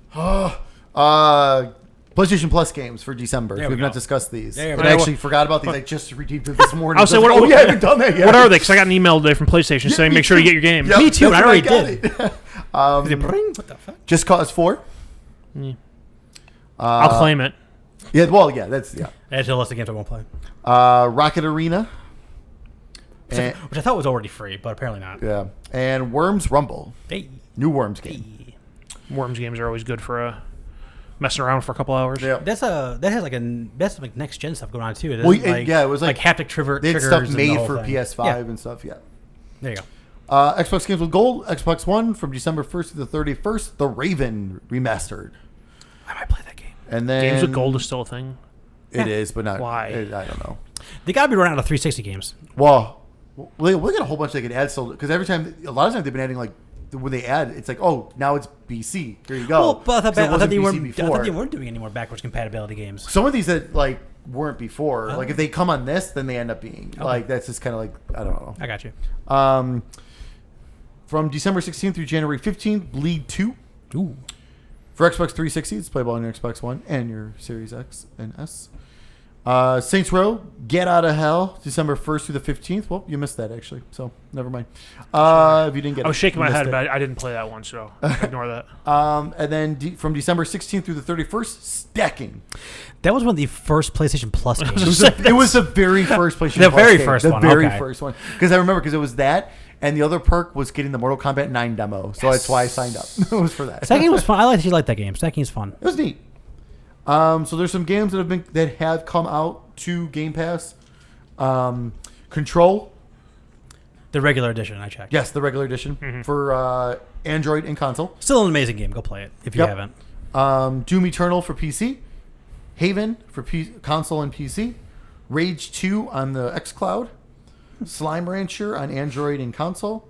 PlayStation Plus games for December. We've not discussed these. I actually forgot about these. I just redeemed them this morning. I was saying, I haven't done that yet. What are they? Because I got an email today from PlayStation saying make sure you get your game. Yep, me too. I already did. What the fuck? Just Cause 4. I'll claim it. Yeah. Well, yeah. That's yeah. That's a list of games I won't play. Rocket Arena. Which I thought was already free, but apparently not. Yeah. And Worms Rumble. Hey. New Worms game. Hey. Worms games are always good for messing around for a couple hours. Yeah. That's like next gen stuff going on too. Well, it was like haptic triggers. They had stuff made for thing. PS5 and stuff. Yeah. There you go. Xbox Games with Gold, Xbox One from December 1st to the 31st. The Raven remastered. I might play that game. And then Games with Gold is still a thing. It is, but not. Why? I don't know. They got to be running out of 360 games. Well, Well, we got a whole bunch they could add. So because every time, a lot of times they've been adding like when they add, it's like, oh, now it's BC. Here you go. Well, but I thought they before. weren't doing any more backwards compatibility games. Some of these that like weren't before. Like if they come on this, then they end up being like that's just kind of like I don't know. I got you. From December 16th through January 15th, Bleed 2. Ooh. For Xbox 360, it's playable on your Xbox One and your Series X and S. Saints Row, Get Out of Hell, December 1st through the 15th. Well, you missed that, actually, so never mind. If you didn't get it. I was shaking my head, it. but I didn't play that one, so ignore that. And then from December 16th through the 31st, Stacking. That was one of the first PlayStation Plus games. It was the very first PlayStation The Plus very game. first the one, very okay. first one. Because I remember, because it was that, and the other perk was getting the Mortal Kombat 9 demo. So that's why I signed up. It was for that. Stacking was fun. I actually like that game. Stacking is fun. It was neat. So there's some games that have come out to Game Pass. Control. The regular edition, I checked. Yes, the regular edition for Android and console. Still an amazing game. Go play it if you haven't. Doom Eternal for PC. Haven for console and PC. Rage 2 on the xCloud. Slime Rancher on Android and console.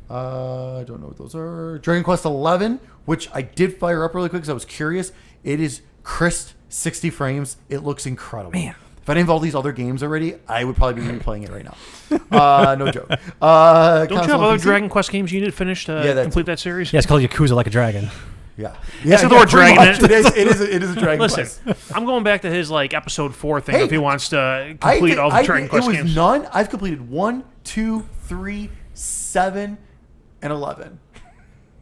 I don't know what those are. Dragon Quest 11, which I did fire up really quick because I was curious. It is crisp 60 frames. It looks incredible. Man. If I didn't have all these other games already, I would probably be replaying it right now. No joke. Don't you have other Dragon Quest games you need to finish to complete that series? Yeah, it's called Yakuza Like a Dragon. Yeah. That's the word dragon in it. It is a Dragon Listen, Quest. I'm going back to his like episode 4 thing Hey, if he wants to complete all the Dragon Quest games. It was none. I've completed 1, 2, 3, 7, and 11.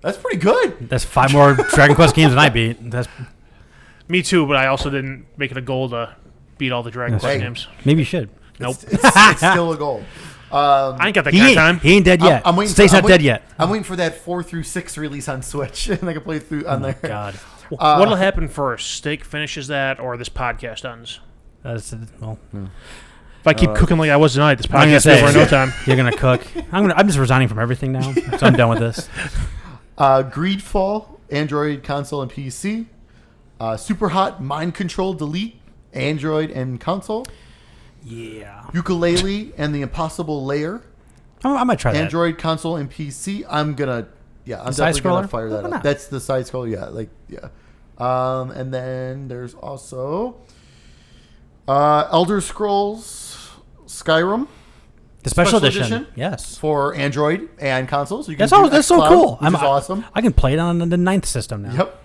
That's pretty good. That's 5 more Dragon Quest games than I beat. That's Me too, but I also didn't make it a goal to beat all the Dragon Quest games. maybe you should. Nope. It's still a goal. I ain't got that kind of time. He ain't dead yet. I'm waiting State's not dead yet. I'm waiting for that 4 through 6 release on Switch, and I can play through on there. God. What'll happen first? Steak finishes that, or this podcast ends? Well, If I keep cooking like I was tonight, this I'm gonna podcast is say, over in no time. You're gonna cook. I'm just resigning from everything now, so I'm done with this. Greedfall, Android, console, and PC. Super Hot Mind Control Delete, Android and console. Yeah. Ukulele and the Impossible Layer, I might try that. Android, console, and PC. I'm definitely side-scroller? gonna fire that Why up. not? That's the side scroll. Yeah. And then there's also Elder Scrolls Skyrim. The special edition. Yes. For Android and consoles. So you can That's so cool. Which is awesome. I can play it on the 9th system now. Yep.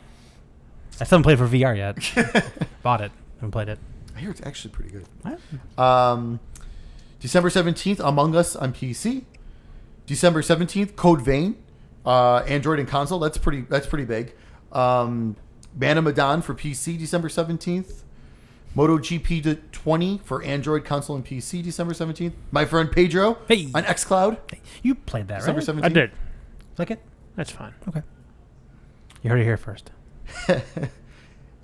I still haven't played it for VR yet. Bought it. Haven't played it. I hear it's actually pretty good. What? December 17th, Among Us on PC. December 17th, Code Vein, Android and console. That's pretty big. Man of Medan for PC, December 17th. MotoGP 20 for Android, console, and PC, December 17th. My friend Pedro on xCloud. You played that, December right? 17th. I did. Like it? That's fine. Okay. You heard it here first.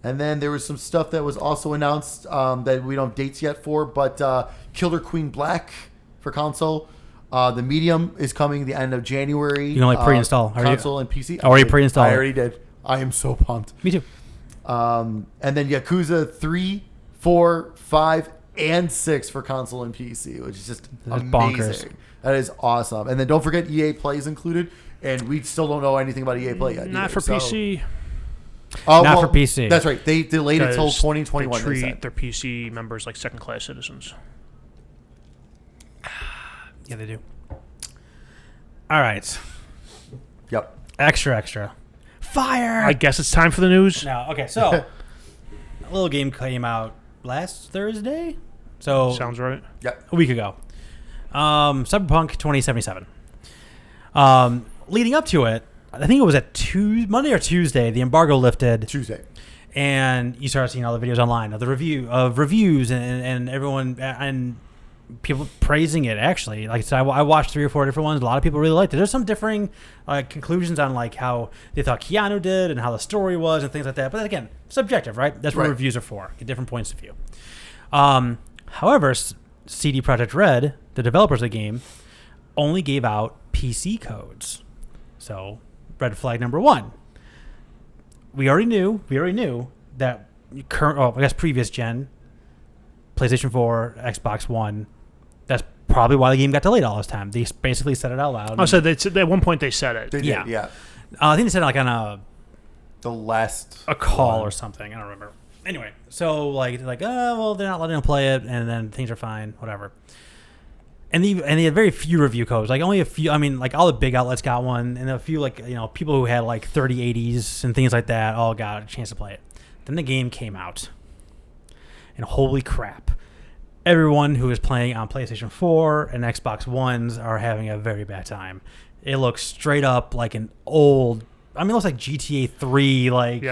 And then there was some stuff that was also announced that we don't have dates yet for, but Killer Queen Black for console. The Medium is coming the end of January. You can only pre-install. Console and PC. Already pre-installed. I already did. I am so pumped. Me too. And then Yakuza 3, 4, 5, and 6 for console and PC, which is just That's amazing. bonkers. That is awesome. And then don't forget EA Play is included, and we still don't know anything about EA Play yet. Not either, for PC. Not for PC. That's right. They delayed it till Because 2021. They they treat said. their PC members like second-class citizens. Yeah, they do. All right. Yep. Extra. Fire! I guess it's time for the news. No, okay, so a little game came out last Thursday. So Sounds right. Yep. a week ago. Cyberpunk 2077. Leading up to it, I think it was at Monday or Tuesday, the embargo lifted. Tuesday. And you started seeing all the videos online of the reviews and everyone and people praising it. Actually, like I said, I watched 3 or 4 different ones. A lot of people really liked it. There's some differing conclusions on like how they thought Keanu did and how the story was and things like that. But again, subjective, right? That's what Right. reviews are for. Get different points of view. However, CD Projekt Red, the developers of the game, only gave out PC codes. So red flag number 1. We already knew that previous gen, PlayStation 4, Xbox One, that's probably why the game got delayed all this time. They basically said it out loud. Oh, so at one point they said it. They did, yeah. I think they said it like on a call or something. I don't remember. Anyway, so like oh well, they're not letting them play it, and then things are fine, whatever. And they had very few review codes, like only a few. I mean, like all the big outlets got one, and a few like people who had like 3080s and things like that all got a chance to play it. Then the game came out, and holy crap, everyone who is playing on PlayStation 4 and Xbox Ones are having a very bad time. It looks straight up like an old. I mean, it looks like GTA 3, like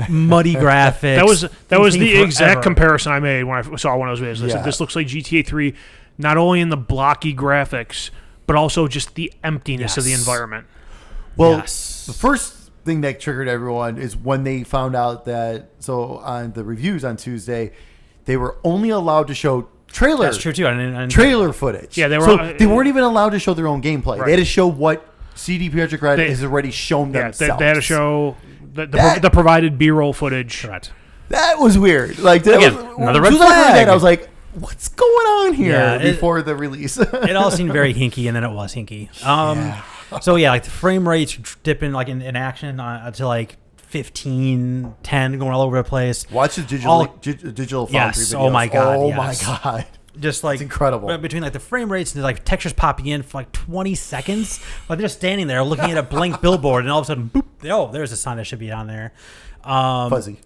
muddy graphics. That was the exact comparison I made when I saw one of those videos. I said, this looks like GTA 3, not only in the blocky graphics, but also just the emptiness of the environment. Well, the first thing that triggered everyone is when they found out that, so on the reviews on Tuesday, they were only allowed to show trailer. That's true, too. Trailer footage. Yeah, they were. So they weren't even allowed to show their own gameplay. Right. They had to show what CD Projekt Red has already shown themselves. They had to show the provided B-roll footage. Correct. That was weird. Like another red flag. I was like, what's going on here? Yeah, before the release. It all seemed very hinky, and then it was hinky. So yeah, like the frame rates dipping like in action to like 15, 10, going all over the place. Watch the digital foundry videos. Oh my god. Oh my god. Just like it's incredible. Between like the frame rates and like textures popping in for like 20 seconds, like they're just standing there looking at a blank billboard, and all of a sudden, boop! Oh, there's a sign that should be on there. Fuzzy,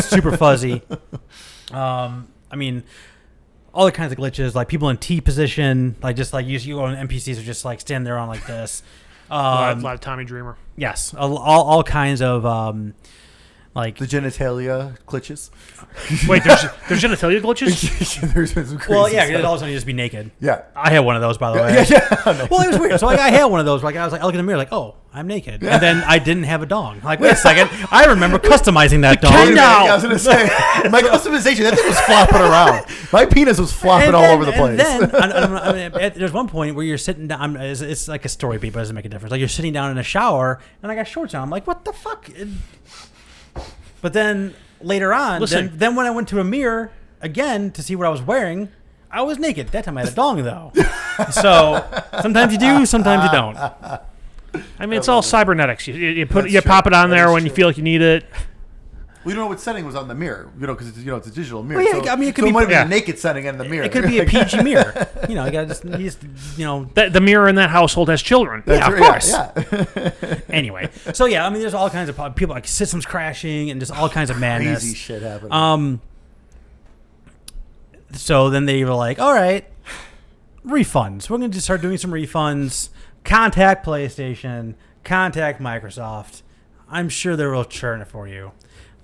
super fuzzy. I mean, all the kinds of glitches, like people in T position, like just like you go on NPCs are just like standing there on like this. A lot of Tommy Dreamer. Yes, all kinds of. Like the genitalia glitches. Wait, there's genitalia glitches? There's been some crazy all of a stuff. sudden you just be naked. Yeah. I had one of those, by the way. No. Well, it was weird. So I had one of those. Like I was like, I look in the mirror, like, oh, I'm naked, and then I didn't have a dong. Like, wait a second, I remember customizing that dong. I was gonna say my customization. That thing was flopping around. My penis was flopping all over the place. And then there's one point where you're sitting down. It's like a story beat, but it doesn't make a difference. Like you're sitting down in a shower, and I got shorts on. I'm like, what the fuck? But then later on, then when I went to a mirror again to see what I was wearing, I was naked. That time I had a dong, though. So sometimes you do, sometimes you don't. I mean, it's all cybernetics. You pop it on there when you feel like you need it. We don't know what setting was on the mirror, because it's a digital mirror. Well, yeah, I mean, it could be might be a naked setting in the mirror. It could be a PG mirror. You gotta just the mirror in that household has children. Yeah, of course. Yeah. Anyway, so yeah, I mean, there's all kinds of people, like systems crashing and just all kinds of madness. Crazy shit happening. So then they were like, all right, refunds. We're going to just start doing some refunds. Contact PlayStation. Contact Microsoft. I'm sure they will churn it for you.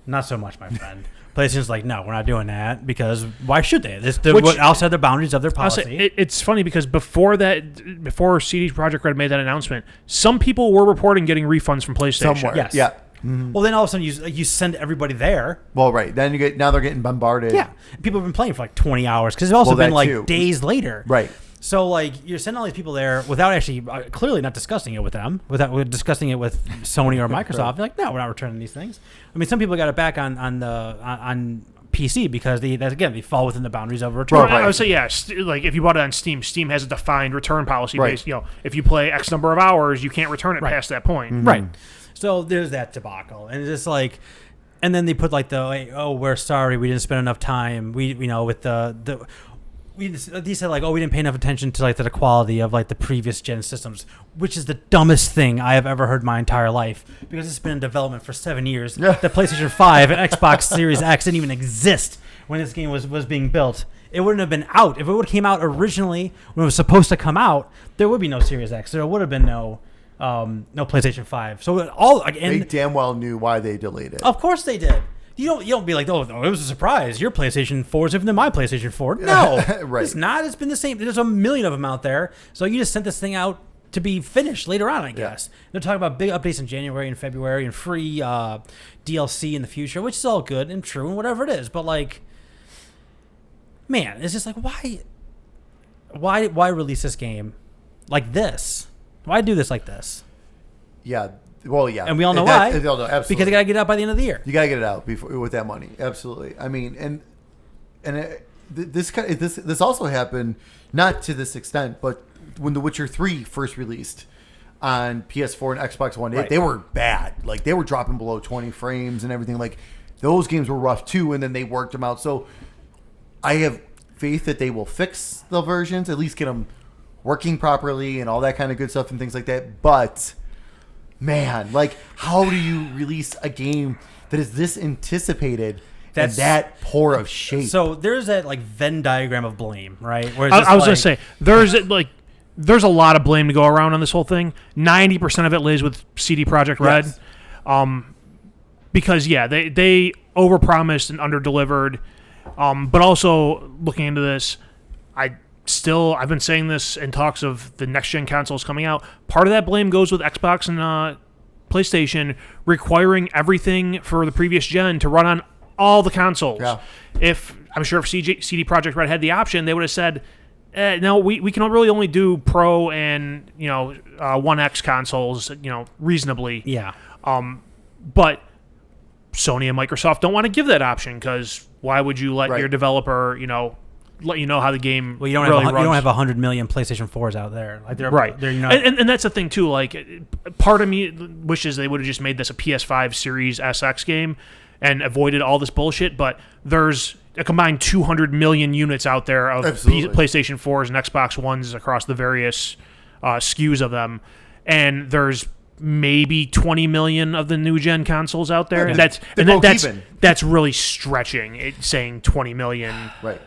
Not so much, my friend. PlayStation's like, no, we're not doing that, because why should they? They're outside the boundaries of their policy. It's funny because before CD Projekt Red made that announcement, some people were reporting getting refunds from PlayStation. Somewhere. Yes. Yeah. Mm-hmm. Well, then all of a sudden you send everybody there. Well, right. Then now they're getting bombarded. Yeah. People have been playing for like 20 hours because it's also been like days later. Right. So like you're sending all these people there without actually clearly not discussing it with them, without discussing it with Sony or Microsoft. Right. They're like, no, we're not returning these things. I mean, some people got it back on PC because they fall within the boundaries of return. Well, I would say like if you bought it on Steam has a defined return policy. Right. Based, if you play X number of hours, you can't return it past that point. Mm-hmm. Right. So there's that debacle, and it's just like, and then they put like we're sorry, we didn't spend enough time. They said like, we didn't pay enough attention to like the quality of like the previous gen systems, which is the dumbest thing I have ever heard in my entire life, because it's been in development for 7 years. Yeah. The PlayStation 5 and Xbox Series X didn't even exist when this game was being built. It wouldn't have been out. If it would have came out originally when it was supposed to come out, there would be no Series X. There would have been no PlayStation 5. So they damn well knew why they delayed it. Of course they did. You don't be like, oh, it was a surprise. Your PlayStation 4 is different than my PlayStation 4. No, right. It's not. It's been the same. There's a million of them out there. So you just sent this thing out to be finished later on, I guess. Yeah. They're talking about big updates in January and February and free DLC in the future, which is all good and true and whatever it is. But like, man, it's just like, why release this game like this? Why do this like this? Yeah. Well, yeah. And we all know why. Absolutely. Because they got to get it out by the end of the year. You got to get it out with that money. Absolutely. I mean, and this also happened, not to this extent, but when The Witcher 3 first released on PS4 and Xbox One, Right. they were bad. Like, they were dropping below 20 frames and everything. Like, those games were rough too, and then they worked them out. So I have faith that they will fix the versions, at least get them working properly and all that kind of good stuff and things like that. But man, like, how do you release a game that is this anticipated and that poor of shape? So there's that like Venn diagram of blame, right? Where I was going to say, there's a lot of blame to go around on this whole thing. 90% of it lays with CD Projekt Red. Yes. Because, yeah, they overpromised and underdelivered. But also, looking into this, I've been saying this in talks of the next-gen consoles coming out. Part of that blame goes with Xbox and PlayStation requiring everything for the previous gen to run on all the consoles. Yeah. I'm sure if CD Projekt Red had the option, they would have said, no, we can really only do Pro and, One X consoles, reasonably. Yeah. But Sony and Microsoft don't want to give that option because why would you let Right. your developer, let you know how the game Well, you don't really have runs? 100 million PlayStation 4s out there. Like Right. They're not, and that's the thing too. Like, part of me wishes they would have just made this a PS5 Series SX game and avoided all this bullshit. But there's a combined 200 million units out there of PlayStation 4s and Xbox Ones across the various SKUs of them, and there's maybe 20 million of the new gen consoles out there, Yeah, and that's really stretching it, saying 20 million. Right.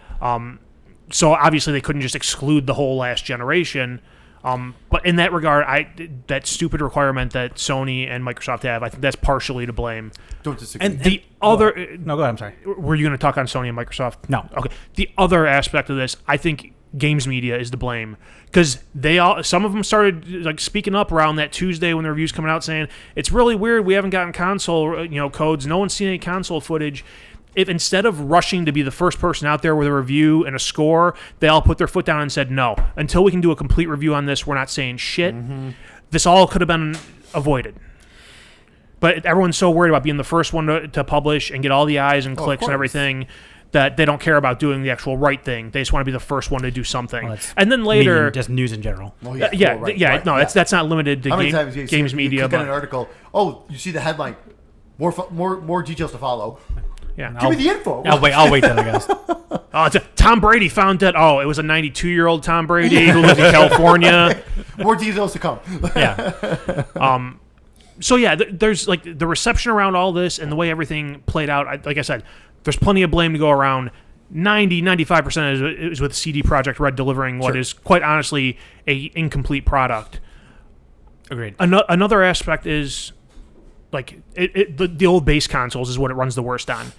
So obviously they couldn't just exclude the whole last generation. But in that regard, that stupid requirement that Sony and Microsoft have, I think that's partially to blame. Don't disagree. And the other... No, go ahead. I'm sorry. Were you going to talk on Sony and Microsoft? No. Okay. The other aspect of this, I think games media is to blame. Because some of them started like speaking up around that Tuesday when the reviews coming out saying, it's really weird, we haven't gotten console codes, no one's seen any console footage. If instead of rushing to be the first person out there with a review and a score, they all put their foot down and said, no, until we can do a complete review on this, we're not saying shit. Mm-hmm. This all could have been avoided. But everyone's so worried about being the first one to publish and get all the eyes and clicks and everything that they don't care about doing the actual right thing. They just want to be the first one to do something. Well, and then later... just news in general. Well, right. That's not limited to games media. You click on an article. Oh, you see the headline. More details to follow. Yeah. Give me the info. I'll wait then, I guess. Tom Brady found that. Oh, it was a 92-year-old Tom Brady who lives in California. More details to come. Yeah. So yeah, there's like the reception around all this and the way everything played out. Like I said, there's plenty of blame to go around. 95% is with CD Projekt Red delivering what is quite honestly a incomplete product. Agreed. Another aspect is like the old base consoles is what it runs the worst on.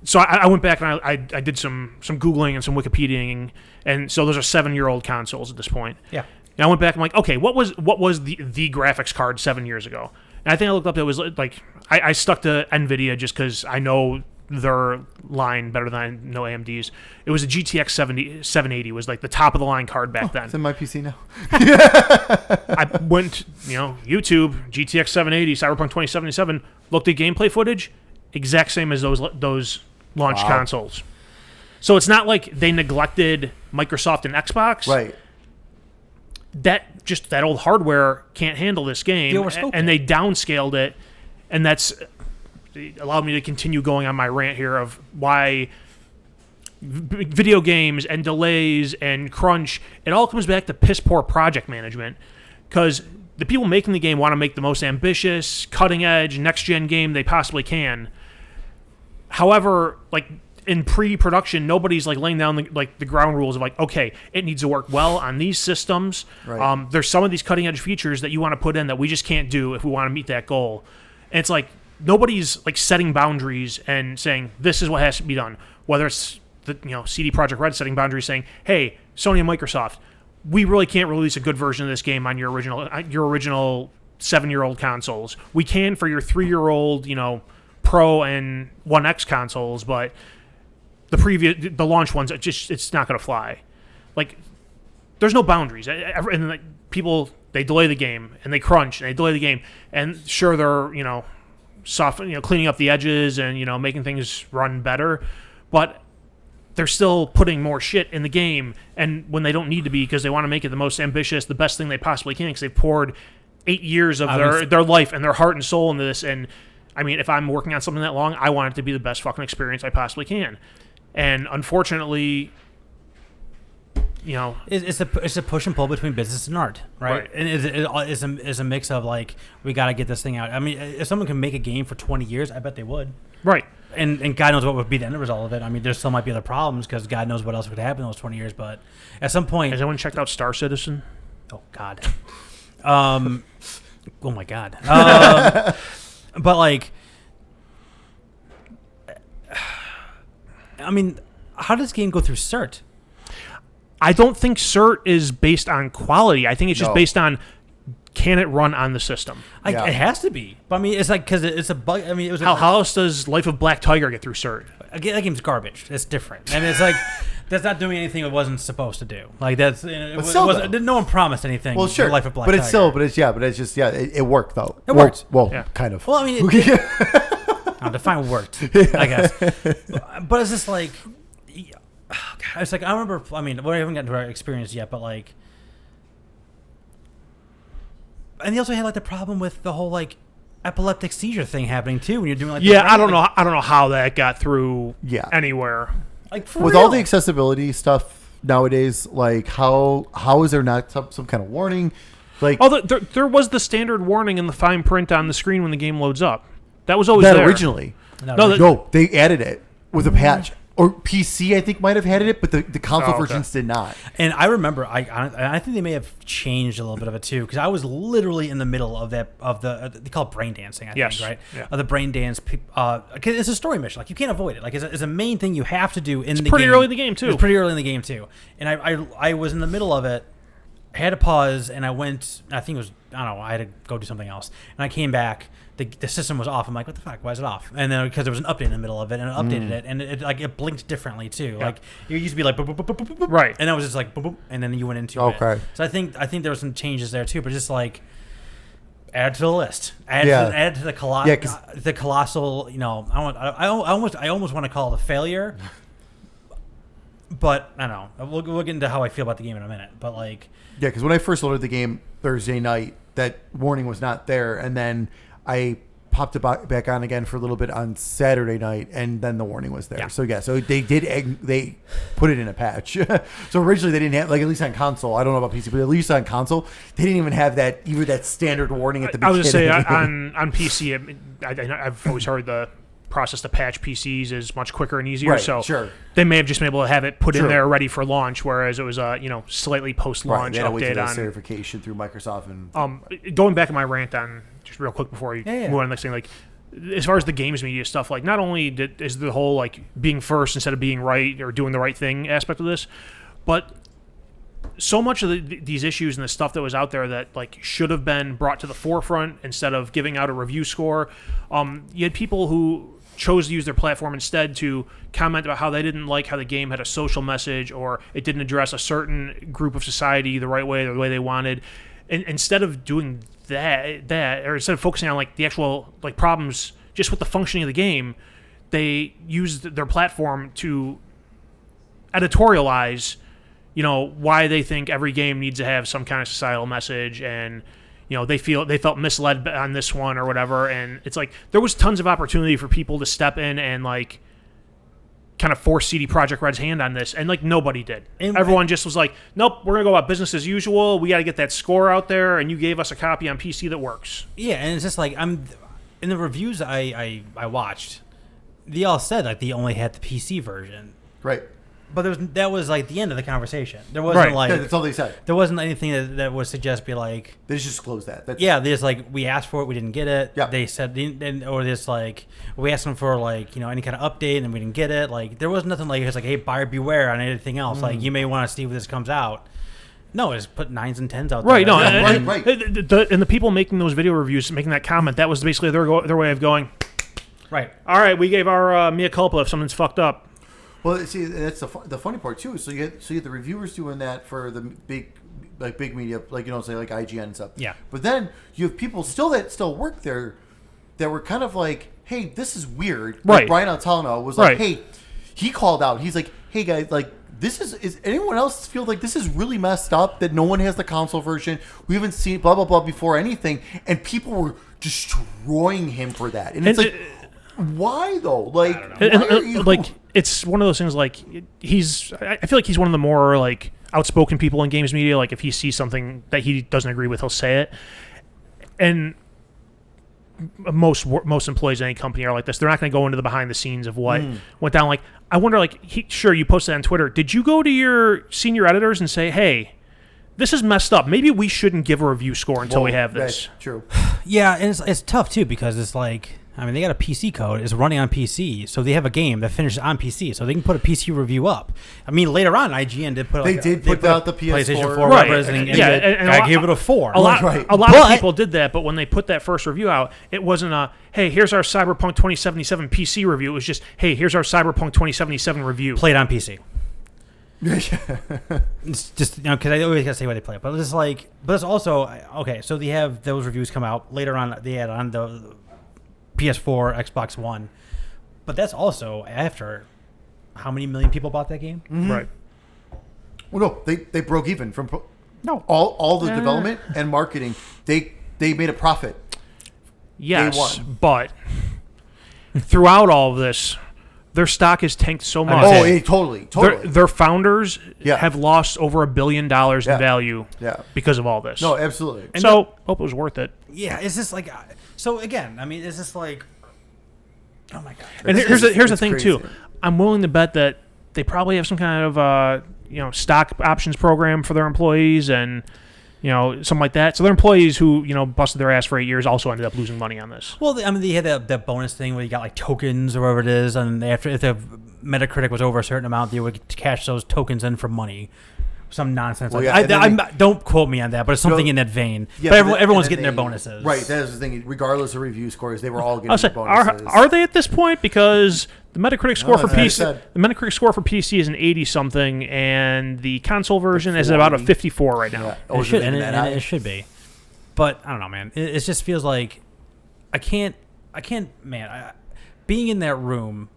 So I went back and I did some Googling and some Wikipediaing, and so those are 7-year-old consoles at this point. Yeah. And I went back and I'm like, okay, what was the graphics card 7 years ago? And I think I looked up, it was like I stuck to NVIDIA just because I know their line better than I know AMD's. It was a GTX 780 was like the top of the line card back then. It's in my PC now. I went, YouTube, GTX 780, Cyberpunk 2077, looked at gameplay footage, exact same as those launch consoles. So it's not like they neglected Microsoft and Xbox. Right. That old hardware can't handle this game, and they downscaled it, and that's allowed me to continue going on my rant here of why video games and delays and crunch, it all comes back to piss poor project management, because the people making the game want to make the most ambitious, cutting edge, next gen game they possibly can. However, like in pre-production, nobody's like laying down the ground rules of like, okay, it needs to work well on these systems. Right. There's some of these cutting edge features that you want to put in that we just can't do if we want to meet that goal. And it's like nobody's like setting boundaries and saying this is what has to be done. Whether it's the CD Projekt Red setting boundaries saying, hey, Sony and Microsoft, we really can't release a good version of this game on your original 7-year-old consoles. We can for your 3-year-old, Pro and One X consoles, but the launch ones, it's not going to fly. Like, there's no boundaries, and like people, they delay the game and they crunch and they delay the game, and sure they're soft, cleaning up the edges and making things run better, but they're still putting more shit in the game, and when they don't need to be, because they want to make it the most ambitious, the best thing they possibly can, because they've poured 8 years of their life and their heart and soul into this. And I mean, if I'm working on something that long, I want it to be the best fucking experience I possibly can. And unfortunately, it's a push and pull between business and art, right? And it's a mix of like, we got to get this thing out. I mean, if someone can make a game for 20 years, I bet they would. Right. And God knows what would be the end result of it. I mean, there still might be other problems because God knows what else would happen in those 20 years. But at some point, has anyone checked out Star Citizen? Oh God. Oh my God. But like, I mean, how does this game go through CERT? I don't think CERT is based on quality. I think it's just based on, can it run on the system? It has to be. But I mean, it's like, because it's a bug. I mean, it was how else does Life of Black Tiger get through CERT? That game's garbage. It's different, and it's like that's not doing anything it wasn't supposed to do. Like that's no one promised anything. Well, sure, for Life of Black but Tiger. it's still, it worked though. It worked. Well, kind of. Well, I mean, I'll define worked, I guess. But it's just like, it's like I remember. I mean, we haven't gotten to our experience yet, but like, and they also had like the problem with the whole like epileptic seizure thing happening too when you're doing like I don't know how that got through anywhere. Like with all the accessibility stuff nowadays, like how is there not some kind of warning? Like there was the standard warning in the fine print on the screen when the game loads up. That was always there originally. No, they added it with a patch. Or PC, I think, might have had it, but the console versions did not. And I remember, I think they may have changed a little bit of it too, because I was literally in the middle of the they call it brain dancing, I think, right? Yeah. Of the brain dance, cause it's a story mission, like you can't avoid it. Like it's a main thing you have to do in the game. It's pretty early in the game too. It's pretty early in the game too. And I was in the middle of it, had to pause, and I went. I think it was, I don't know, I had to go do something else, and I came back. The system was off. I'm like, what the fuck? Why is it off? And then because there was an update in the middle of it, and it updated it, and it blinked differently too. Yeah. Like it used to be like boop, boop, boop, boop, boop, right, and it was just like boop, boop, and then you went into it. So I think there were some changes there too, but just like add to the list, add to the colossal. I almost want to call it a failure, but I don't know. We'll get into how I feel about the game in a minute. But like, because when I first loaded the game Thursday night, that warning was not there, and then I popped it back on again for a little bit on Saturday night, and then the warning was there. Yeah. So they put it in a patch. So originally they didn't have, like, at least on console. I don't know about PC, but at least on console they didn't even have that standard warning at the beginning. I was going to say on PC, I've always heard the process to patch PCs is much quicker and easier. Right, so sure. They may have just been able to have it put in there ready for launch, whereas it was slightly post-launch update on certification through Microsoft. And going back in my rant on just real quick before you move on to the next thing, like as far as the games media stuff, like not only is the whole like being first instead of being right or doing the right thing aspect of this, but so much of these issues and the stuff that was out there that like should have been brought to the forefront instead of giving out a review score. You had people who chose to use their platform instead to comment about how they didn't like how the game had a social message or it didn't address a certain group of society the right way or the way they wanted. And instead of doing that, or instead of focusing on like the actual like problems just with the functioning of the game, they used their platform to editorialize, why they think every game needs to have some kind of societal message, and they felt misled on this one or whatever. And it's like there was tons of opportunity for people to step in and like kind of force CD Projekt Red's hand on this, and like nobody did. And everyone just was like, nope, we're gonna go about business as usual. We got to get that score out there, and you gave us a copy on PC that works. Yeah, and it's just like in the reviews I watched, they all said like they only had the PC version, right? But that was like the end of the conversation. There wasn't like that's all they said. There wasn't anything that would suggest be like they just closed that. They just like we asked for it, we didn't get it. Yeah. They said or this like we asked them for like any kind of update and we didn't get it. Like there was nothing like it's like hey, buyer beware on anything else. Like you may want to see when this comes out. No, it's put 9s and 10s out there. Right. No. Right. And the people making those video reviews, making that comment, that was basically their way of going. Right. All right. We gave our mea culpa if something's fucked up. Well, see, that's the funny part too. So you get the reviewers doing that for the big media, like say like IGN and stuff. Yeah. But then you have people that still work there that were kind of like, hey, this is weird. Right. Like Brian Altano was like, hey, he called out. He's like, hey guys, like, this is anyone else feel like this is really messed up that no one has the console version? We haven't seen blah blah blah before anything, and people were destroying him for that. And it's like, why though? Like, why are you? Like, it's one of those things. Like, I feel like he's one of the more like outspoken people in games media. Like, if he sees something that he doesn't agree with, he'll say it. And most employees in any company are like this. They're not going to go into the behind the scenes of what went down. Like, I wonder, like, sure, you posted on Twitter. Did you go to your senior editors and say, hey, this is messed up. Maybe we shouldn't give a review score until we have this. That's true. Yeah, and it's tough, too, because it's like, I mean, they got a PC code. It's running on PC, so they have a game that finishes on PC, so they can put a PC review up. I mean, later on, IGN did put put out the PS4. PlayStation 4 right. and I gave it a 4. A lot Right. of people did that, but when they put that first review out, it wasn't a, hey, here's our Cyberpunk 2077 PC review. It was just, hey, here's our Cyberpunk 2077 review. Played on PC. It's just, because I always got to say why they play it. But it's like, but it's also, okay, so they have those reviews come out. Later on, they had on the PS4, Xbox One. But that's also after how many million people bought that game? Mm-hmm. Right. Well, no, they broke even from No. all the development and marketing. They made a profit. Yes, Day one. but throughout all of this, their stock has tanked so much. Oh, totally. Their founders Yeah. have lost over $1 billion in value because of all this. No, absolutely. And so, hope it was worth it. Yeah, it's just like, so again, I mean, it's just like, oh my God. And here's the thing, crazy. too. I'm willing to bet that they probably have some kind of stock options program for their employees and something like that. So their employees who busted their ass for 8 years also ended up losing money on this. Well, I mean, they had that bonus thing where you got like tokens or whatever it is, and after if the Metacritic was over a certain amount, they would cash those tokens in for money. Some nonsense. Well, like yeah, don't quote me on that, but it's something in that vein. Yeah, but everyone's getting their bonuses. Right, that is the thing. Regardless of review scores, they were all getting I'll say, bonuses. are they at this point? Because the Metacritic score for that's what I PC, said. the Metacritic score for PC is an 80 something, and the console version is about a 54 right now. Yeah. And Oh, it should, and it should be. But I don't know, man. It just feels like I can't, man. Being in that room,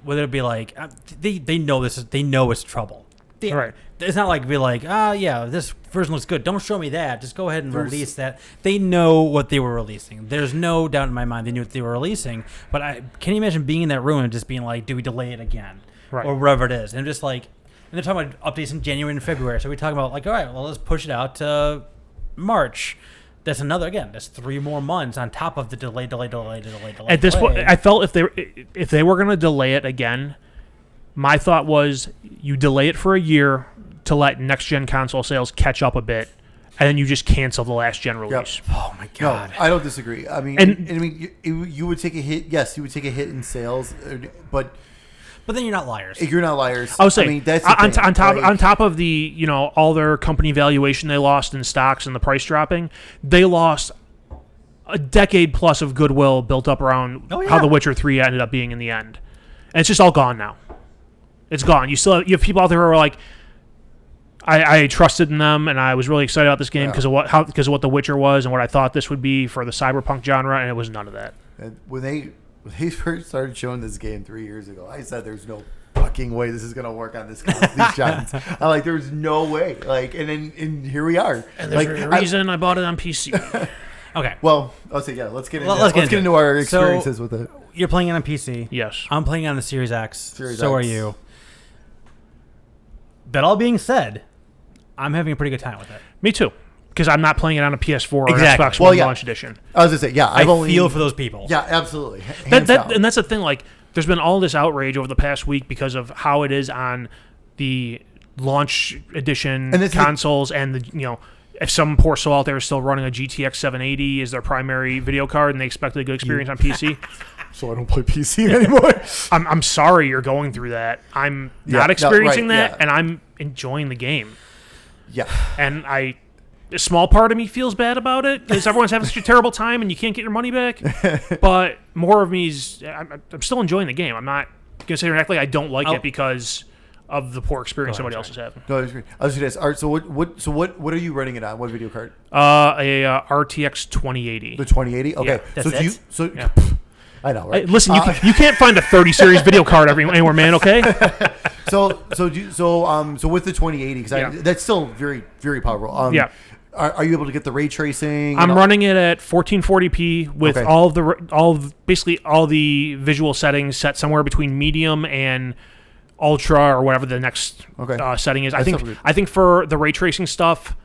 whether it be like they know it's trouble. Right. It's not like be like, yeah, this version looks good. Don't show me that. Just go ahead and release that. They know what they were releasing. There's no doubt in my mind they knew what they were releasing. But can you imagine being in that room and just being like, do we delay it again? Right. Or whatever it is. And just like, and they're talking about updates in January and February. So we're talking about like, all right, well, let's push it out to March. That's 3 more months on top of the delay. At this point, I felt if they were going to delay it again, my thought was you delay it for a year to let next-gen console sales catch up a bit, and then you just cancel the last-gen release. Oh, my God. No, I don't disagree. I mean, you would take a hit. Yes, you would take a hit in sales, but then you're not liars. you're not liars. I would say, I mean, that's the thing, on top of the all their company valuation they lost in stocks and the price dropping, they lost a decade plus of goodwill built up around how The Witcher 3 ended up being in the end, and it's just all gone now. It's gone. You have people out there who are like, I trusted in them, and I was really excited about this game because of what The Witcher was and what I thought this would be for the cyberpunk genre, and it was none of that. And when they first started showing this game 3 years ago, I said, "There's no fucking way this is gonna work on this these giants." I'm like, "There's no way!" Like, and here we are. And there's a reason I bought it on PC. Okay. Well, I'll say let's get into let's get into our experiences with it. You're playing it on PC. Yes. I'm playing it on the Series X. Series so are X. you. That all being said, I'm having a pretty good time with it. Me too. Because I'm not playing it on a PS4 or Exactly. an Xbox Well, One yeah. launch edition. I was gonna say, I feel for those people. Yeah, absolutely. Hands down. And that's the thing. Like, there's been all this outrage over the past week because of how it is on the launch edition And this is- consoles, and the if some poor soul out there is still running a GTX 780 as their primary video card and they expect a good experience on PC. So I don't play PC anymore. I'm sorry you're going through that. I'm Yeah, not no, experiencing right, that, yeah. and I'm enjoying the game. Yeah. And a small part of me feels bad about it because everyone's having such a terrible time and you can't get your money back. But more of me's I'm still enjoying the game. I'm not going to sit here and act like I don't like it because of the poor experience somebody else is having. No, I was going to ask. All right, so what are you running it on? What video card? A RTX 2080. The 2080. Okay. Yeah, that's it? I know, right? Hey, listen, you can't find a 30 series video card anywhere, man. Okay. So with the 2080, because that's still very, very powerful. Yeah. Are you able to get the ray tracing? I'm running it at 1440p with basically all the visual settings set somewhere between medium and ultra or whatever the next setting is. I think for the ray tracing stuff,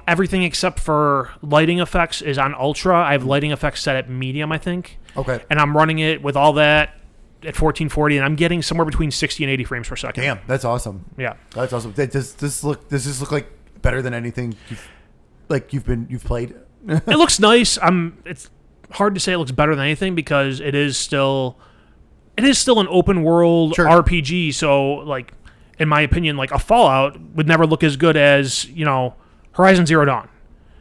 everything except for lighting effects is on ultra. I have lighting effects set at medium, I think. Okay. And I'm running it with all that at 1440, and I'm getting somewhere between 60 and 80 frames per second. Damn, that's awesome. Yeah, that's awesome. Does this look like better than anything you've played? It looks nice. It's hard to say it looks better than anything because it is still an open world RPG. So, like, in my opinion, like a Fallout would never look as good as Horizon Zero Dawn.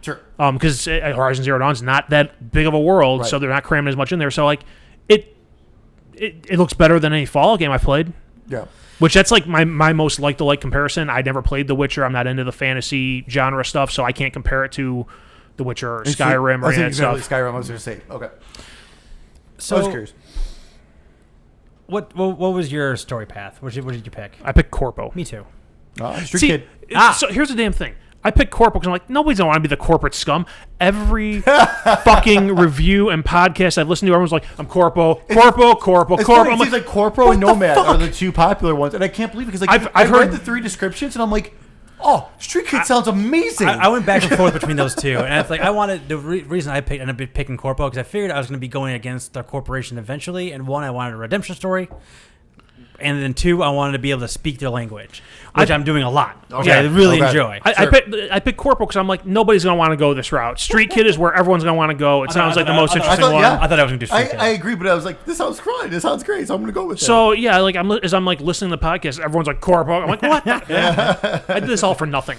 Sure. Because Horizon Zero Dawn's not that big of a world, so they're not cramming as much in there. So, like, it looks better than any Fallout game I've played. Yeah. Which that's like my most like-to-like comparison. I never played The Witcher. I'm not into the fantasy genre stuff, so I can't compare it to The Witcher or Skyrim or any of that stuff. Skyrim, I was going to say. Okay. So, I was curious. What was your story path? What did you pick? I picked Corpo. Me too. Street Kid. So here's the damn thing. I picked Corpo because I'm like, nobody's gonna want to be the corporate scum. Every fucking review and podcast I've listened to, everyone's like, I'm Corpo. It seems like Corpo and Nomad are the two popular ones, and I can't believe it because I've heard the three descriptions, and I'm like, oh, Street Kid sounds amazing. I went back and forth between those two, and it's like I wanted the reason I ended up picking Corpo because I figured I was going to be going against the corporation eventually, and one, I wanted a redemption story. And then two, I wanted to be able to speak their language, which I'm doing a lot. Okay. I really enjoy. I picked Corporal because I'm like, nobody's going to want to go this route. Street Kid is where everyone's going to want to go. It sounds like the most interesting one. I thought I was going to do Street Kid. I agree, but I was like, this sounds great. This sounds great, so I'm going to go with it. So, yeah, like as I'm like listening to the podcast, everyone's like, Corporal. I'm like, what? I did this all for nothing.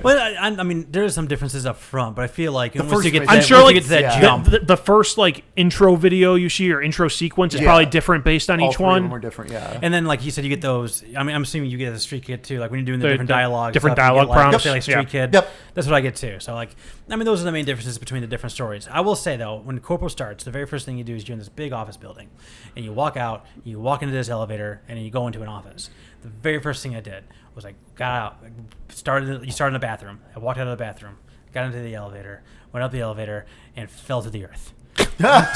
Well, I mean, there's some differences up front, but I feel like once you get to that jump. The first like intro video you see or intro sequence is probably different based on each one. All three of them are different, yeah. And then, like you said, you get those. I mean, I'm assuming you get the Street Kid too. Like when you're doing the different dialogue, different dialogue prompts. Say like Street Kid. Yep. That's what I get too. So like, I mean, those are the main differences between the different stories. I will say though, when Corpo starts, the very first thing you do is you're in this big office building, and you walk out, you walk into this elevator, and then you go into an office. The very first thing I did was I got out, started in the bathroom. I walked out of the bathroom, got into the elevator, went up the elevator, and fell to the earth.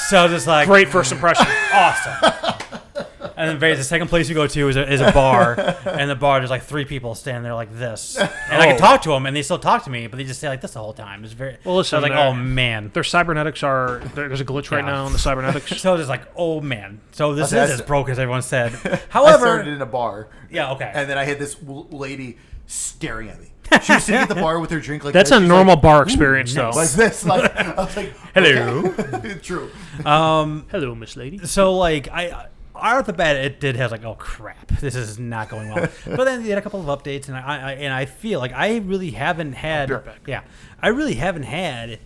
So just like great first impression. Awesome. And then the second place you go to is a bar, and the bar there's like three people standing there like this, and I can talk to them, and they still talk to me, but they just say like this the whole time. It's very well. Listen, so I was like, oh man, their cybernetics there's a glitch right now in the cybernetics. So it's like, oh man, so this is as broke as everyone said. However, I started in a bar. Yeah, okay. And then I had this lady staring at me. She was sitting at the bar with her drink like that's this. a normal bar experience though. Like this, like I was like, hello. Okay. True. Hello, Miss Lady. So like I off the bat, it did have like, oh crap, this is not going well. But then they had a couple of updates, and I feel like I really haven't had I really haven't had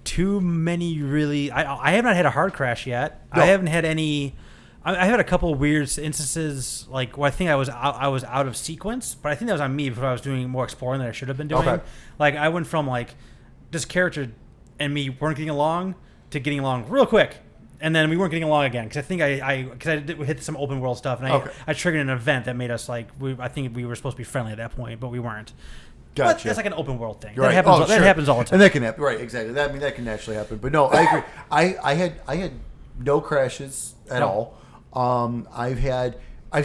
too many really. I have not had a hard crash yet. No. I haven't had any. I had a couple of weird instances, like where I think I was out of sequence, but I think that was on me because I was doing more exploring than I should have been doing. Okay. Like I went from like this character and me weren't getting along to getting along real quick. And then we weren't getting along again because I think we hit some open world stuff, and I triggered an event that made us like I think we were supposed to be friendly at that point, but we weren't. Gotcha. But that's like an open world thing. Right. That happens all the time. And that can happen, right? Exactly. That can naturally happen. But no, I agree. I had no crashes at all. I've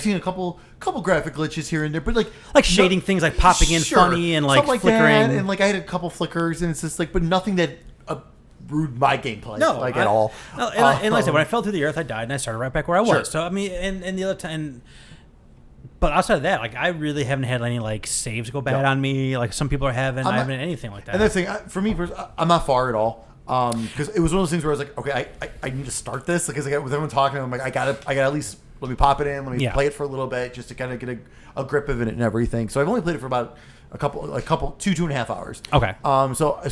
seen a couple graphic glitches here and there, but like shading things, like popping in funny and like flickering, and like I had a couple flickers, and it's just like, but nothing that ruined my gameplay, at all. No, and like I said, when I fell to the earth, I died, and I started right back where I was. Sure. So I mean, and the other time, but outside of that, like I really haven't had any like saves go bad on me, like some people are having. I haven't had anything like that. And that's the thing for me, I'm not far at all. Because it was one of those things where I was like, okay, I need to start this because with everyone talking, I'm like, I gotta at least let me pop it in, let me play it for a little bit just to kind of get a grip of it and everything. So I've only played it for about a couple 2.5 hours. Okay.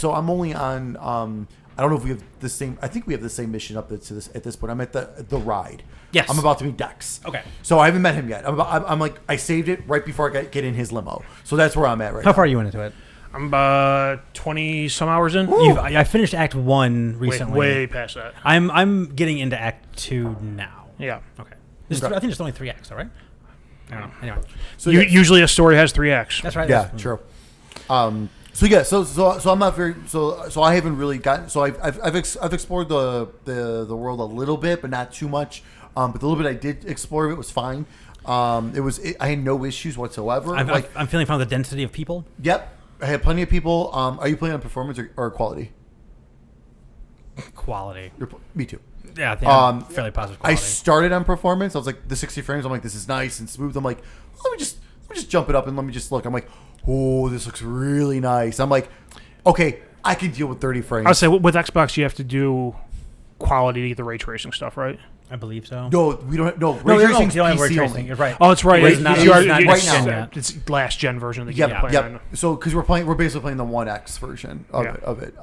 So I'm only on I don't know if we have the same. I think we have the same mission up at this point. I'm at the ride. Yes. I'm about to meet Dex. Okay. So I haven't met him yet. I'm like I saved it right before I get in his limo. So that's where I'm at right now. How far are you into it? I'm 20 some hours in. I finished Act 1 recently. Way past that. I'm getting into Act 2 now. Yeah. Okay. I think there's only 3 acts, all right? I don't know. Anyway, So Usually a story has 3 acts. that's right. yeah, That's- true. So yeah, so I'm not very so I haven't really gotten so I've explored the world a little bit, but not too much. But the little bit I did explore of it was fine. I had no issues whatsoever. I'm feeling from the density of people. Yep, I had plenty of people. Are you playing on performance or quality? Quality. Me too. Yeah, I think I'm fairly positive I quality. started on performance. I was like the 60 frames. I'm like, this is nice and smooth. I'm like, let me just jump it up and let me just look. I'm like, oh, this looks really nice. I'm like, okay, I can deal with 30 frames. I would say with Xbox you have to do quality to get the ray tracing stuff, right? I believe so. No, we don't. No, No, ray no, tracing's you don't have ray PC tracing. only. You're right. Oh, it's right. It is not- it is not right right now. now. It's last gen version of the game. Yep, yep. So because we're basically playing the 1X version of it.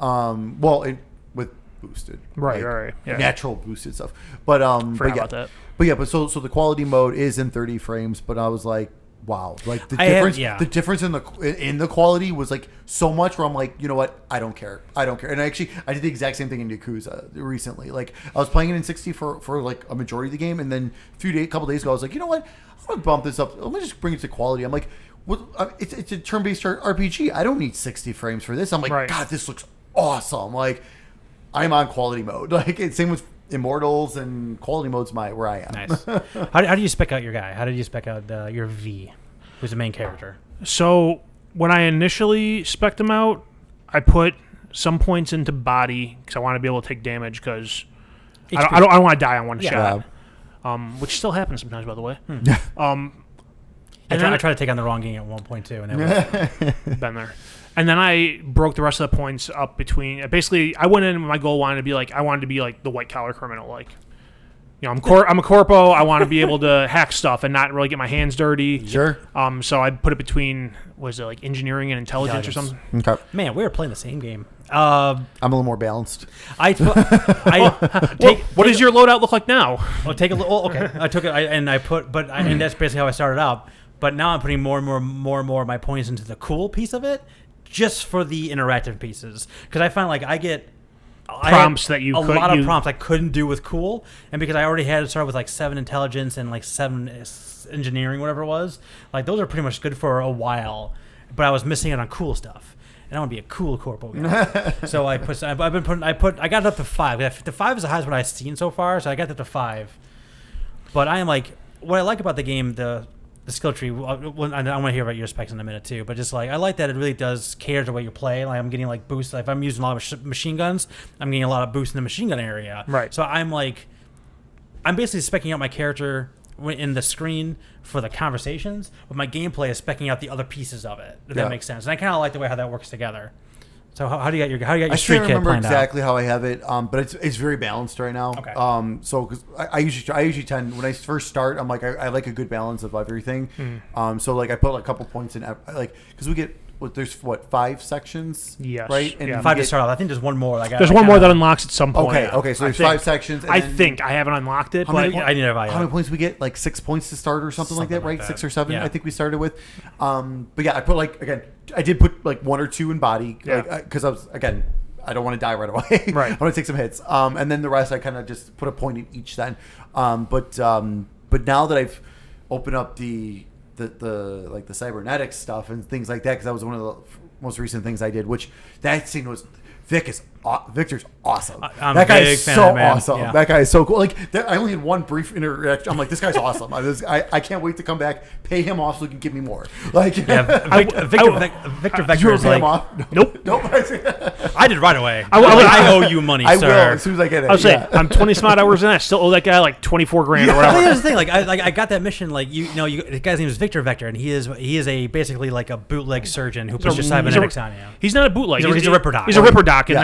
With boosted, Right, like, right. Yeah. natural boosted stuff. But Forgot about that. But yeah, so the quality mode is in 30 frames. But I was like, wow, like the difference in the quality was like so much. Where I'm like, you know what, I don't care. And I did the exact same thing in Yakuza recently. Like I was playing it in 60 for like a majority of the game, and then a couple days ago, I was like, you know what, I'm gonna bump this up. Let me just bring it to quality. I'm like, it's a turn-based RPG. I don't need 60 frames for this. I'm like, God, this looks awesome. Like I'm on quality mode. Like same with Immortals, and quality mode's where I am. Nice. How do you spec out your guy? How did you spec out your V, who's the main character? So when I initially spec'd him out, I put some points into body because I want to be able to take damage because I don't want to die on one shot. Which still happens sometimes, by the way. I tried to take on the wrong game at 1.2, and it was been there. And then I broke the rest of the points up between. Basically, I went in and my goal wanted to be like the white collar criminal. Like, you know, I'm a corpo. I want to be able to hack stuff and not really get my hands dirty. Sure. So I put it between was it like engineering and intelligence or something? Okay. Man, we were playing the same game. I'm a little more balanced. What does your loadout look like now? Well, take a little. Okay, I took it and that's basically how I started out. But now I'm putting more and more of my points into the cool piece of it, just for the interactive pieces. Because I find like I get prompts that you a lot of prompts I couldn't do with cool, and because I already had to start with like 7 intelligence and like 7 engineering, whatever it was. Like those are pretty much good for a while, but I was missing it on cool stuff. And I want to be a cool corpo guy. So I got it up to 5. The 5 is the highest one I've seen so far, so I got it up to 5. But I am like, what I like about the game, the skill tree. I want to hear about your specs in a minute too, but just like I like that it really does cater to what you're playing. Like I'm getting like boosts. Like if I'm using a lot of machine guns, I'm getting a lot of boosts in the machine gun area. Right. So I'm basically specking out my character in the screen for the conversations, but my gameplay is specking out the other pieces of it. If that makes sense. And I kind of like the way how that works together. So how do you get your street kit planned out? I can't remember exactly how I have it, but it's very balanced right now. Okay. So because I usually tend when I first start, I'm like I like a good balance of everything. So like I put like a couple points in like because we get there's 5 sections. Yes. Right. And 5 to start off. I think there's one more. There's one more that unlocks at some point. Okay. So there's 5 sections. And I think I haven't unlocked it. How But many points we get? Like 6 points to start or something like that, right? 6 or 7. Yeah. I think we started with. But yeah, I put I did put like 1 or 2 in body because I was I don't want to die right away. Right. I want to take some hits. And then the rest I kind of just put a point in each then. But now that I've opened up the cybernetics stuff and things like that, because that was one of the most recent things I did, which that scene was Victor's awesome. I'm that guy big is fan so of him, awesome. yeah. That guy is so cool. Like I only had one brief interaction. I'm like, this guy's awesome. I can't wait to come back, pay him off so he can give me more. Like Victor Vector is like, nope. I did right away. I owe you money, I sir. will as soon as I get it. I was saying I'm 20 some odd hours in. I still owe that guy like 24 grand or whatever. Here's the thing, I got that mission. Like the guy's name is Victor Vector, and he is basically like a bootleg surgeon who pushes cybernetics on you. He's not a bootleg. He's a Ripper Doc. He's a Ripper Doc, and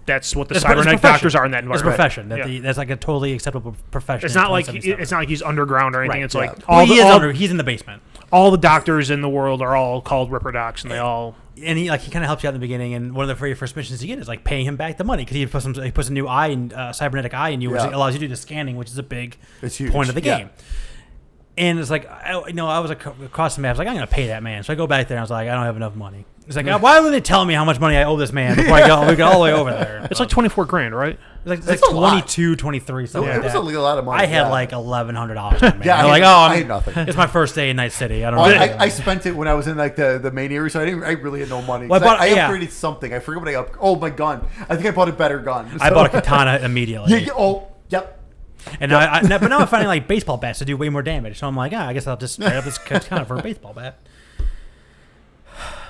that's what the cybernetic doctors are in that It's a environment. profession. That's like a totally acceptable profession. It's not like he's underground or anything. Right. It's like he's in the basement. All the doctors in the world are all called Ripper Docs, and they all. And he kind of helps you out in the beginning. And one of the very first missions you get is like paying him back the money because he puts a new eye, cybernetic eye in you, which allows you to do the scanning, which is a big point of the game. And it's like, I was across the map. I was like, I'm going to pay that man. So I go back there and I was like, I don't have enough money. It's like, why would they tell me how much money I owe this man before I go all the way over there? It's like 24 grand, right? It's like 22, 23, something It like was that. a lot of money. I had like $1,100 on me. Yeah, I'm like, I had nothing. It's my first day in Night City. I don't Well, know. I spent it when I was in like the main area, so I really had no money. Well, I upgraded something. I forget what I Oh, my gun. I think I bought a better gun. I bought a katana immediately. Yep. And but now I'm finding like baseball bats to do way more damage. So I'm like, I guess I'll just straight up this katana for a baseball bat.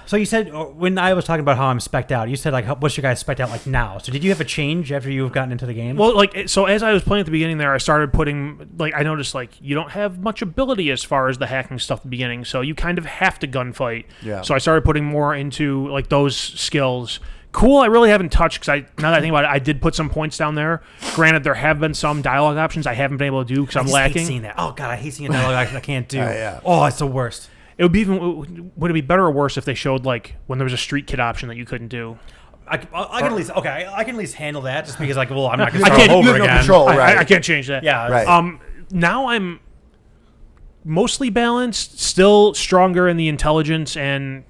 So you said when I was talking about how I'm spec'd out, you said like, what's your guys spec'd out like now? So did you have a change after you've gotten into the game? Well, like, so as I was playing at the beginning there, I started putting, like, I noticed, like, you don't have much ability as far as the hacking stuff at the beginning, so you kind of have to gunfight. Yeah. So I started putting more into, like, those skills. Cool, I really haven't touched, because now that I think about it, I did put some points down there. Granted, there have been some dialogue options I haven't been able to do because I'm lacking. I hate seeing that. Oh, God, I hate seeing a dialogue option I can't do. Yeah. Oh, it's the worst. It would be would it be better or worse if they showed, like, when there was a street kid option that you couldn't do? I can at least I can at least handle that just because like, well, I'm not going I to can't- start you over have no again. control. Right. I can't change that. Yeah, Right. Now I'm mostly balanced, still stronger in the intelligence and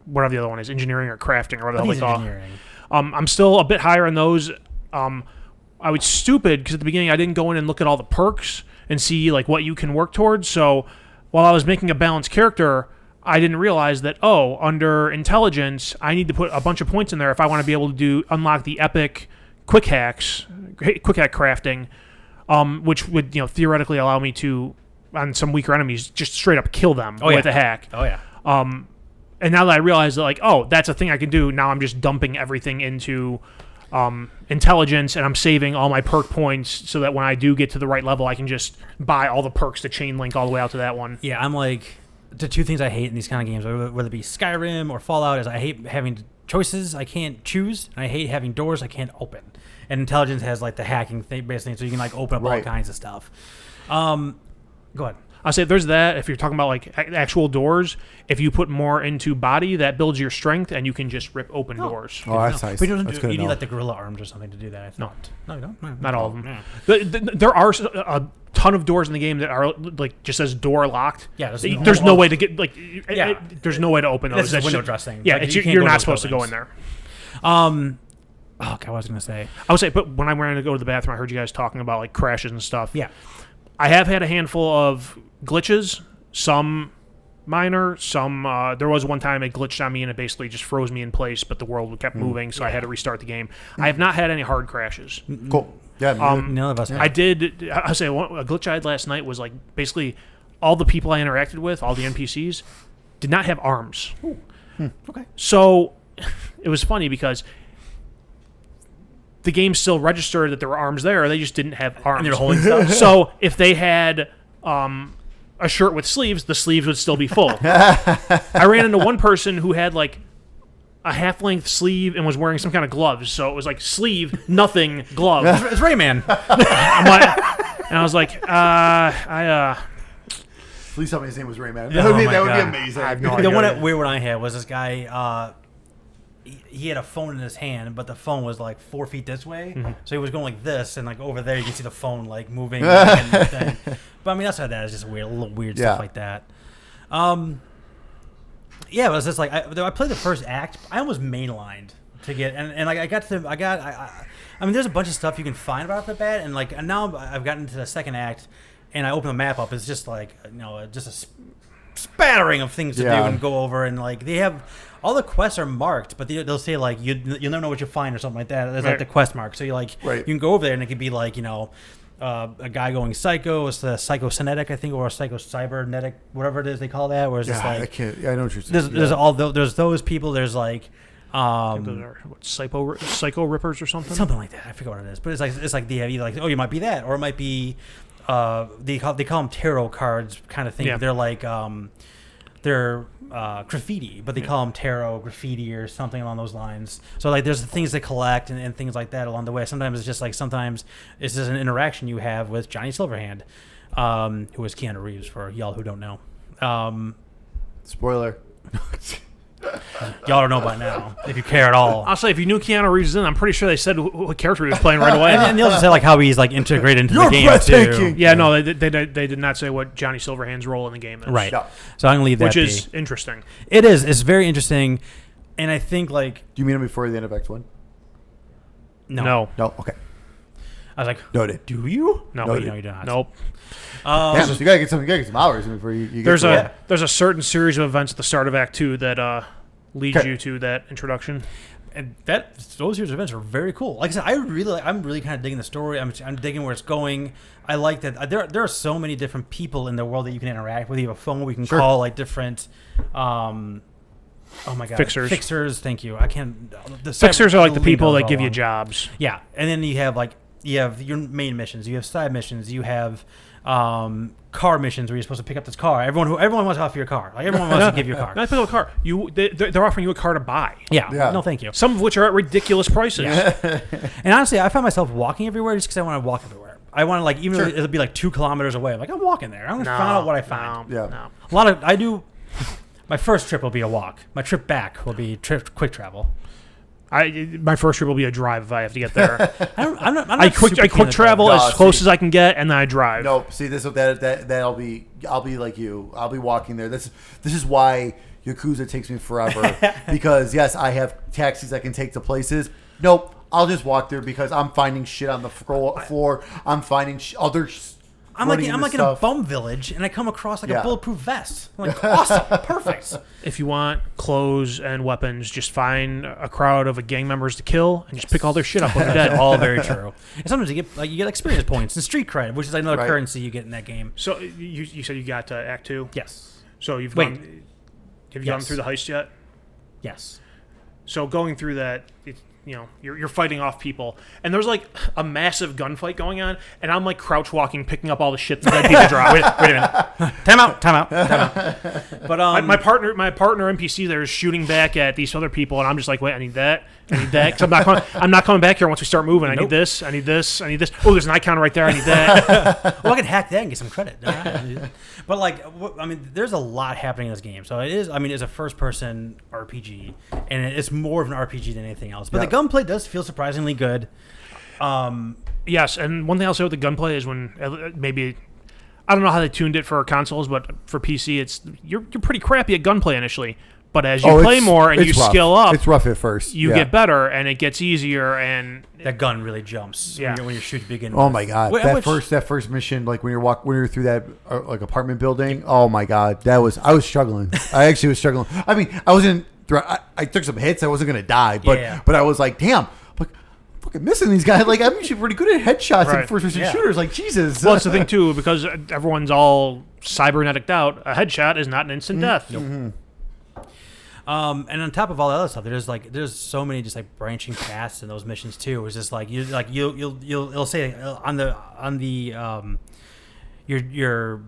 whatever the other one is, engineering or crafting or whatever the hell they call it. Engineering. I'm still a bit higher in those. I was stupid because at the beginning I didn't go in and look at all the perks and see like what you can work towards. So while I was making a balanced character, I didn't realize that, under intelligence, I need to put a bunch of points in there if I want to be able to unlock the epic quick hack crafting, which would theoretically allow me to, on some weaker enemies, just straight up kill them with a hack. Oh yeah. And now that I realize that, like, that's a thing I can do, now I'm just dumping everything into intelligence, and I'm saving all my perk points so that when I do get to the right level, I can just buy all the perks to chain link all the way out to that one. Yeah, I'm like, the two things I hate in these kind of games, whether it be Skyrim or Fallout, is I hate having choices I can't choose, and I hate having doors I can't open. And intelligence has like the hacking thing, basically, so you can like open up all kinds of stuff. Go ahead. I'll say there's that. If you're talking about like actual doors, if you put more into body, that builds your strength, and you can just rip open doors. Oh, that's nice. But you, That's good you to need know. like the gorilla arms or something to do that. I thought. No, you don't. No, Not all of them. Yeah. There are a ton of doors in the game that are like just says door locked. Yeah, there's no way to get like. Yeah. There's no way to open those. This is a window dressing. Yeah, Like, you can't you're go not those supposed to go in buildings. there. Oh God, what was I gonna say? I would say, but when I went to go to the bathroom, I heard you guys talking about like crashes and stuff. Yeah. I have had a handful of glitches. Some minor, some there was one time it glitched on me and it basically just froze me in place, but the world kept moving, so I had to restart the game. I have not had any hard crashes. Cool. Yeah. None of us. I did. I say a glitch I had last night was like basically all the people I interacted with, all the NPCs, did not have arms. Okay. So it was funny because the game still registered that there were arms there. They just didn't have arms. And they're holding stuff. So if they had a shirt with sleeves, the sleeves would still be full. I ran into one person who had like a half-length sleeve and was wearing some kind of gloves. So it was like sleeve, nothing, glove. It's Rayman. I'm like, and I was like, Please tell me his name was Rayman. Oh That would my be God. amazing. I have no The idea. weird one I had was this guy. He had a phone in his hand, but the phone was like 4 feet this way, so he was going like this, and like over there you can see the phone like moving. And thing. But I mean, outside that, it's just weird, a little weird stuff like that. Yeah, it was just like I played the first act. I almost mainlined to get, and like I mean, there's a bunch of stuff you can find right off the bat, and like now I've gotten to the second act, and I open the map up. It's just like just a spattering of things to do and go over, and like they have all the quests are marked, but they'll say like you'll never know what you'll find or something like that. There's like the quest mark, so you like you can go over there and it could be like a guy going psycho, it's the psychokinetic I think, or cybernetic, whatever it is they call that. Where it's just like I can't. Yeah, I know what you're saying. there's those people. There's like Those are, what, psycho rippers or something? something like that. I forget what it is, but it's like they have either like you might be that, or it might be they call them tarot cards kind of thing. Yeah. They're like they're graffiti, but they call them tarot graffiti or something along those lines. So like there's things to collect and things like that along the way. Sometimes it's just an interaction you have with Johnny Silverhand, who is Keanu Reeves for y'all who don't know. Spoiler. y'all don't know by now, if you care at all. I'll say, if you knew Keanu Reeves is in, I'm pretty sure they said what character he was playing right away. And they also said like how he's like integrated into You're the game breathtaking. too. Yeah, no, they did not say what Johnny Silverhand's role in the game is. Right. No. So I'm gonna leave that. Which is be. interesting. It is. It's very interesting, and I think like Do you mean him before the end of Act 1? No. No. Okay. I was like, Noted. do you? No. Wait, no, you don't. Nope. Yeah, so you gotta get some hours before you get There's to it. a certain series of events at the start of Act 2 that leads Okay. you to that introduction. And those series of events are very cool. Like I said, I'm really kind of digging the story. I'm digging where it's going. I like that there are so many different people in the world that you can interact with. You have a phone we can Sure. call like different. Oh my god, Fixers. Fixers. Thank you. I can't. Fixers are like the people that lingo's give all you wrong. jobs. Yeah, and then you have your main missions. You have side missions. You have car missions where you're supposed to pick up this car. Everyone wants to offer you a car. Like everyone wants to give you a car. Not pick up a car. They're offering you a car to buy. Yeah. Yeah. No, thank you. Some of which are at ridiculous prices. Yeah. And honestly, I find myself walking everywhere just because I want to walk everywhere. I want to like even Sure. though it'll be like 2 kilometers away. I'm like, I'm walking there. I'm gonna find out what I find. Yeah. No. I do. My first trip will be a walk. My trip back will be quick travel. My first trip will be a drive if I have to get there. I'm not I quick super keen on travel No, as close see. as I can get, and then I drive. Nope. See, that'll be. I'll be like you. I'll be walking there. This is why Yakuza takes me forever because yes, I have taxis I can take to places. Nope. I'll just walk there because I'm finding shit on the floor. I'm finding other. I'm like in a bum village, and I come across like Yeah. a bulletproof vest. I'm like, awesome, perfect. If you want clothes and weapons, just find a crowd of gang members to kill and just pick all their shit up when they're dead. All very true. And sometimes you get experience points and street cred, which is another Right. currency you get in that game. So you said you got to Act 2? Yes. So have you Wait. gone Yes. through the heist yet? Yes. So going through that, you're fighting off people, and there's like a massive gunfight going on, and I'm like crouch walking, picking up all the shit that dead people drop. Wait a minute. Time out. But My partner NPC there is shooting back at these other people, and I'm just like, wait, I need that, because I'm not coming back here once we start moving. I Nope. need this. Oh, there's an icon right there. I need that. well, I can hack that and get some credit. But there's a lot happening in this game. So it is. It's a first-person RPG, and it's more of an RPG than anything else. But Yeah. the gunplay does feel surprisingly good. Yes, and one thing I'll say with the gunplay is when maybe I don't know how they tuned it for consoles, but for PC, it's you're pretty crappy at gunplay initially. But as you play more and you it's rough. skill up, It's rough at first. you Yeah. get better and it gets easier. And That gun really jumps Yeah. when you're shooting to begin Oh with. my god! Which- That first mission, like when you're through that like apartment building. Oh my god, I was struggling. I actually was struggling. I mean, I wasn't. I took some hits. I wasn't gonna die, but Yeah. but I was like, damn, I'm fucking missing these guys. Like I'm usually pretty good at headshots Right. and first person Yeah. shooters. Like Jesus. well, that's the thing too, because everyone's all cybernetic out. A headshot is not an instant death. And on top of all the other stuff, there's so many just like branching paths in those missions too. It's just like it'll say on the your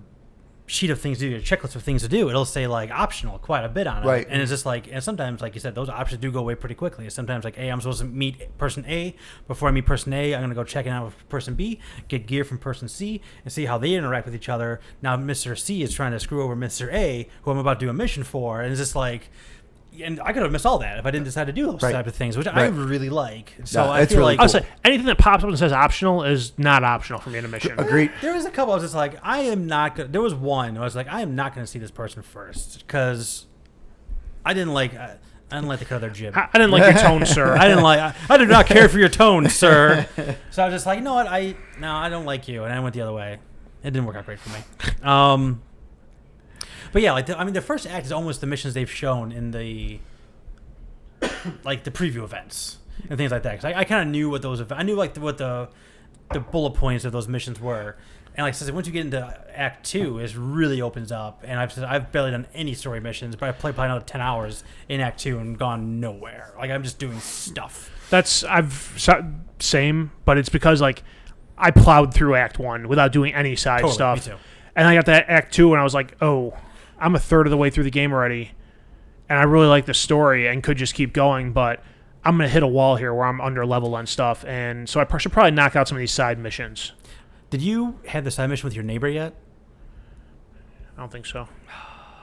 sheet of things to do, your checklist of things to do, it'll say like optional quite a bit on it. Right. And it's just like, and sometimes like you said, those options do go away pretty quickly. Sometimes like, hey, I'm supposed to meet person A. Before I meet person A, I'm gonna go check it out with person B, get gear from person C, and see how they interact with each other. Now Mr. C is trying to screw over Mr. A, who I'm about to do a mission for, and it's just like. And I could have missed all that if I didn't decide to do those Right. type of things, which I Right. really like. So Yeah, I it's feel really like I would say anything that pops up and says optional is not optional for me in a mission. Agreed. there was a couple. I was just like, I am not gonna. There was one. I was like, I am not going to see this person first because I didn't like the cut of their jib. I didn't like your tone, sir. I didn't like. I did not care for your tone, sir. So I was just like, you know what? I don't like you, and I went the other way. It didn't work out great for me. But yeah, like the first act is almost the missions they've shown in the like the preview events and things like that. Because I kind of knew what those. I knew like what the bullet points of those missions were. And like I said, once you get into Act 2, it really opens up. And I've barely done any story missions, but I've played probably another 10 hours in Act 2 and gone nowhere. Like I'm just doing stuff. Same, but it's because like I plowed through Act 1 without doing any side Totally, stuff. me too. And I got that Act 2 and I was like, oh, I'm a third of the way through the game already. And I really like the story and could just keep going, but I'm going to hit a wall here where I'm under level on stuff. And so I should probably knock out some of these side missions. Did you have the side mission with your neighbor yet? I don't think so.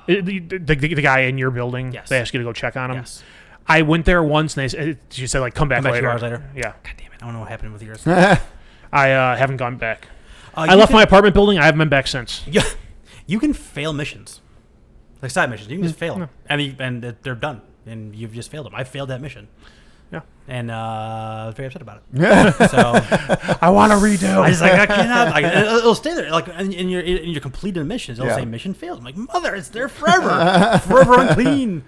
The guy in your building, Yes. they ask you to go check on him. Yes. I went there once, and she said like come back later. 2 hours later. Yeah. God damn it! I don't know what happened with yours. I haven't gone back. I You left can- my apartment building. I haven't been back since. Yeah, you can fail missions, like side missions. You can just fail them, and they're done, and you've just failed them. I failed that mission. Yeah. And I was very upset about it. Yeah. So I want to redo. I just like I cannot. It'll stay there. Like in your completed missions, it'll Yeah. say mission failed. I'm like, mother, it's there forever, forever unclean.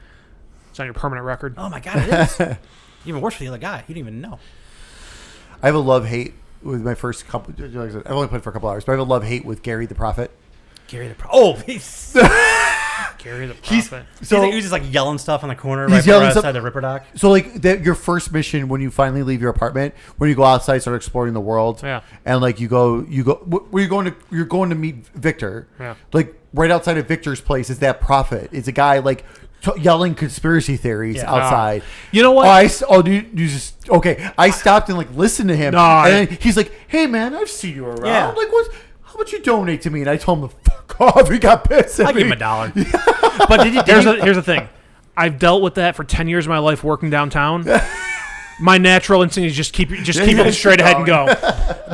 It's on your permanent record. Oh my god, it is. Even worse for the other guy. He didn't even know. I have a love-hate with my first couple. Like I said, I've only played for a couple hours, but I have a love-hate with Gary the Prophet. Gary the he's Gary the Prophet. So he was just like yelling stuff in the corner He's right yelling outside stuff- the Ripper Dock. So like your first mission when you finally leave your apartment, when you go outside, start exploring the world, Yeah. and like you go, where you're going to meet Victor, Yeah. like right outside of Victor's place is that prophet. It's a guy like yelling conspiracy theories Yeah. outside. You know what? You just okay. I stopped and like listened to him, No, and then he's like, "Hey man, I've seen you around. Yeah. Like what? How about you donate to me?" And I told him to fuck off. He got pissed at I me. give him $1. But Here's the thing. I've dealt with that for 10 years of my life working downtown. My natural instinct is just keep it straight ahead and go.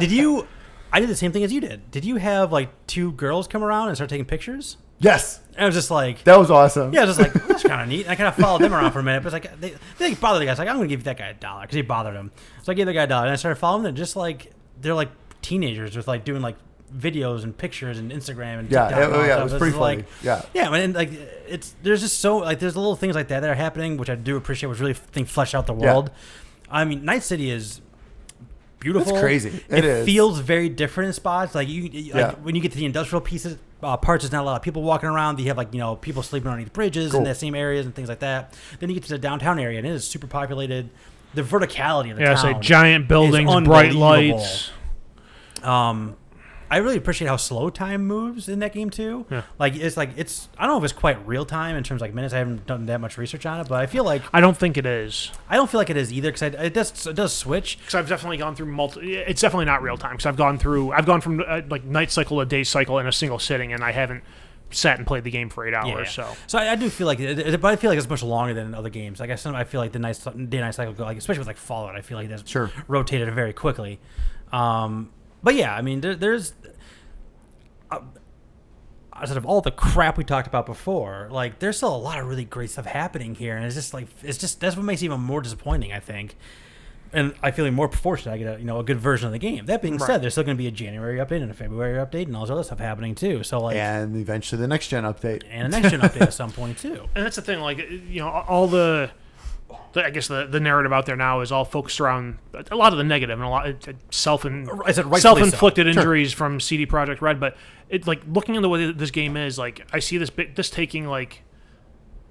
did you? I did the same thing as you did. Did you have like 2 girls come around and start taking pictures? Yes, And I was just like, that was awesome. yeah, I was just like, that's kind of neat. And I kind of followed them around for a minute, but it's like they bothered the guy. It's like, I'm gonna give that guy $1 because he bothered him. So I gave the guy $1, and I started following them. Just like they're like teenagers with like doing like videos and pictures and Instagram and Yeah, TikTok and all that it stuff. was It's pretty just funny. like, Yeah. and like there's just so like there's little things like that are happening, which I do appreciate, which really flesh out the world. I mean, Night City is beautiful. It's crazy. It is. Feels very different in spots. Like Yeah. when you get to the industrial pieces parts, there's not a lot of people walking around. You have like people sleeping underneath bridges in the same areas and things like that. Then you get to the downtown area, and it is super populated. The verticality of the Yeah, town. so giant buildings, bright unbelievable. lights. I really appreciate how slow time moves in that game too. Yeah. Like it's I don't know if it's quite real time in terms of like minutes. I haven't done that much research on it, but I feel like I don't think it is. I don't feel like it is either because it does switch. Because I've definitely gone through it's definitely not real time. Because I've gone from like night cycle to day cycle in a single sitting, and I haven't sat and played the game for 8 hours. Yeah. So I do feel like but I feel like it's much longer than other games. Like I feel like the day-night cycle go, like especially with like Fallout. I feel like that's rotated very quickly. But yeah, I mean there's sort of all the crap we talked about before. Like there's still a lot of really great stuff happening here, and it's just that's what makes it even more disappointing, I think. And I feel like more fortunate I get a good version of the game. That being said, there's still going to be a January update and a February update and all this other stuff happening too. So like, and eventually the next gen update and a next gen update at some point too. and that's the thing. Like all the I guess the narrative out there now is all focused around a lot of the negative and a lot self-inflicted injuries from CD Projekt Red. But it like looking at the way this game is, like I see this taking like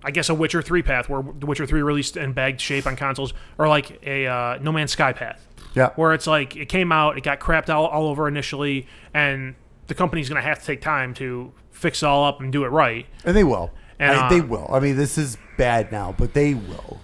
I guess a Witcher 3 path where The Witcher 3 released in bagged shape on consoles, or like a No Man's Sky path. Yeah. Where it's like it came out, it got crapped all over initially, and the company's going to have to take time to fix it all up and do it right. And they will. And, they will. I mean, this is bad now, but they will.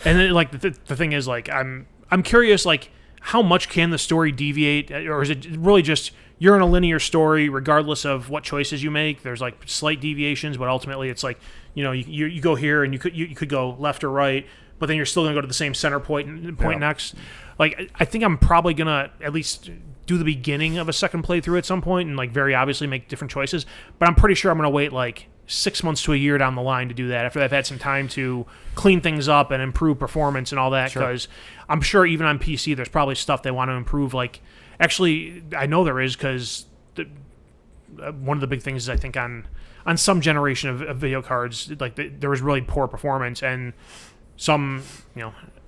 And then, like the thing is, like I'm curious, like how much can the story deviate, or is it really just you're in a linear story regardless of what choices you make? There's like slight deviations, but ultimately it's like you go here and you could go left or right, but then you're still gonna go to the same center point next. Like I think I'm probably gonna at least do the beginning of a second playthrough at some point and like very obviously make different choices. But I'm pretty sure I'm gonna wait like 6 months to a year down the line to do that after I've had some time to clean things up and improve performance and all that, because I'm sure even on PC there's probably stuff they want to improve. Like actually I know there is, because one of the big things is I think on some generation of video cards, like there was really poor performance, and some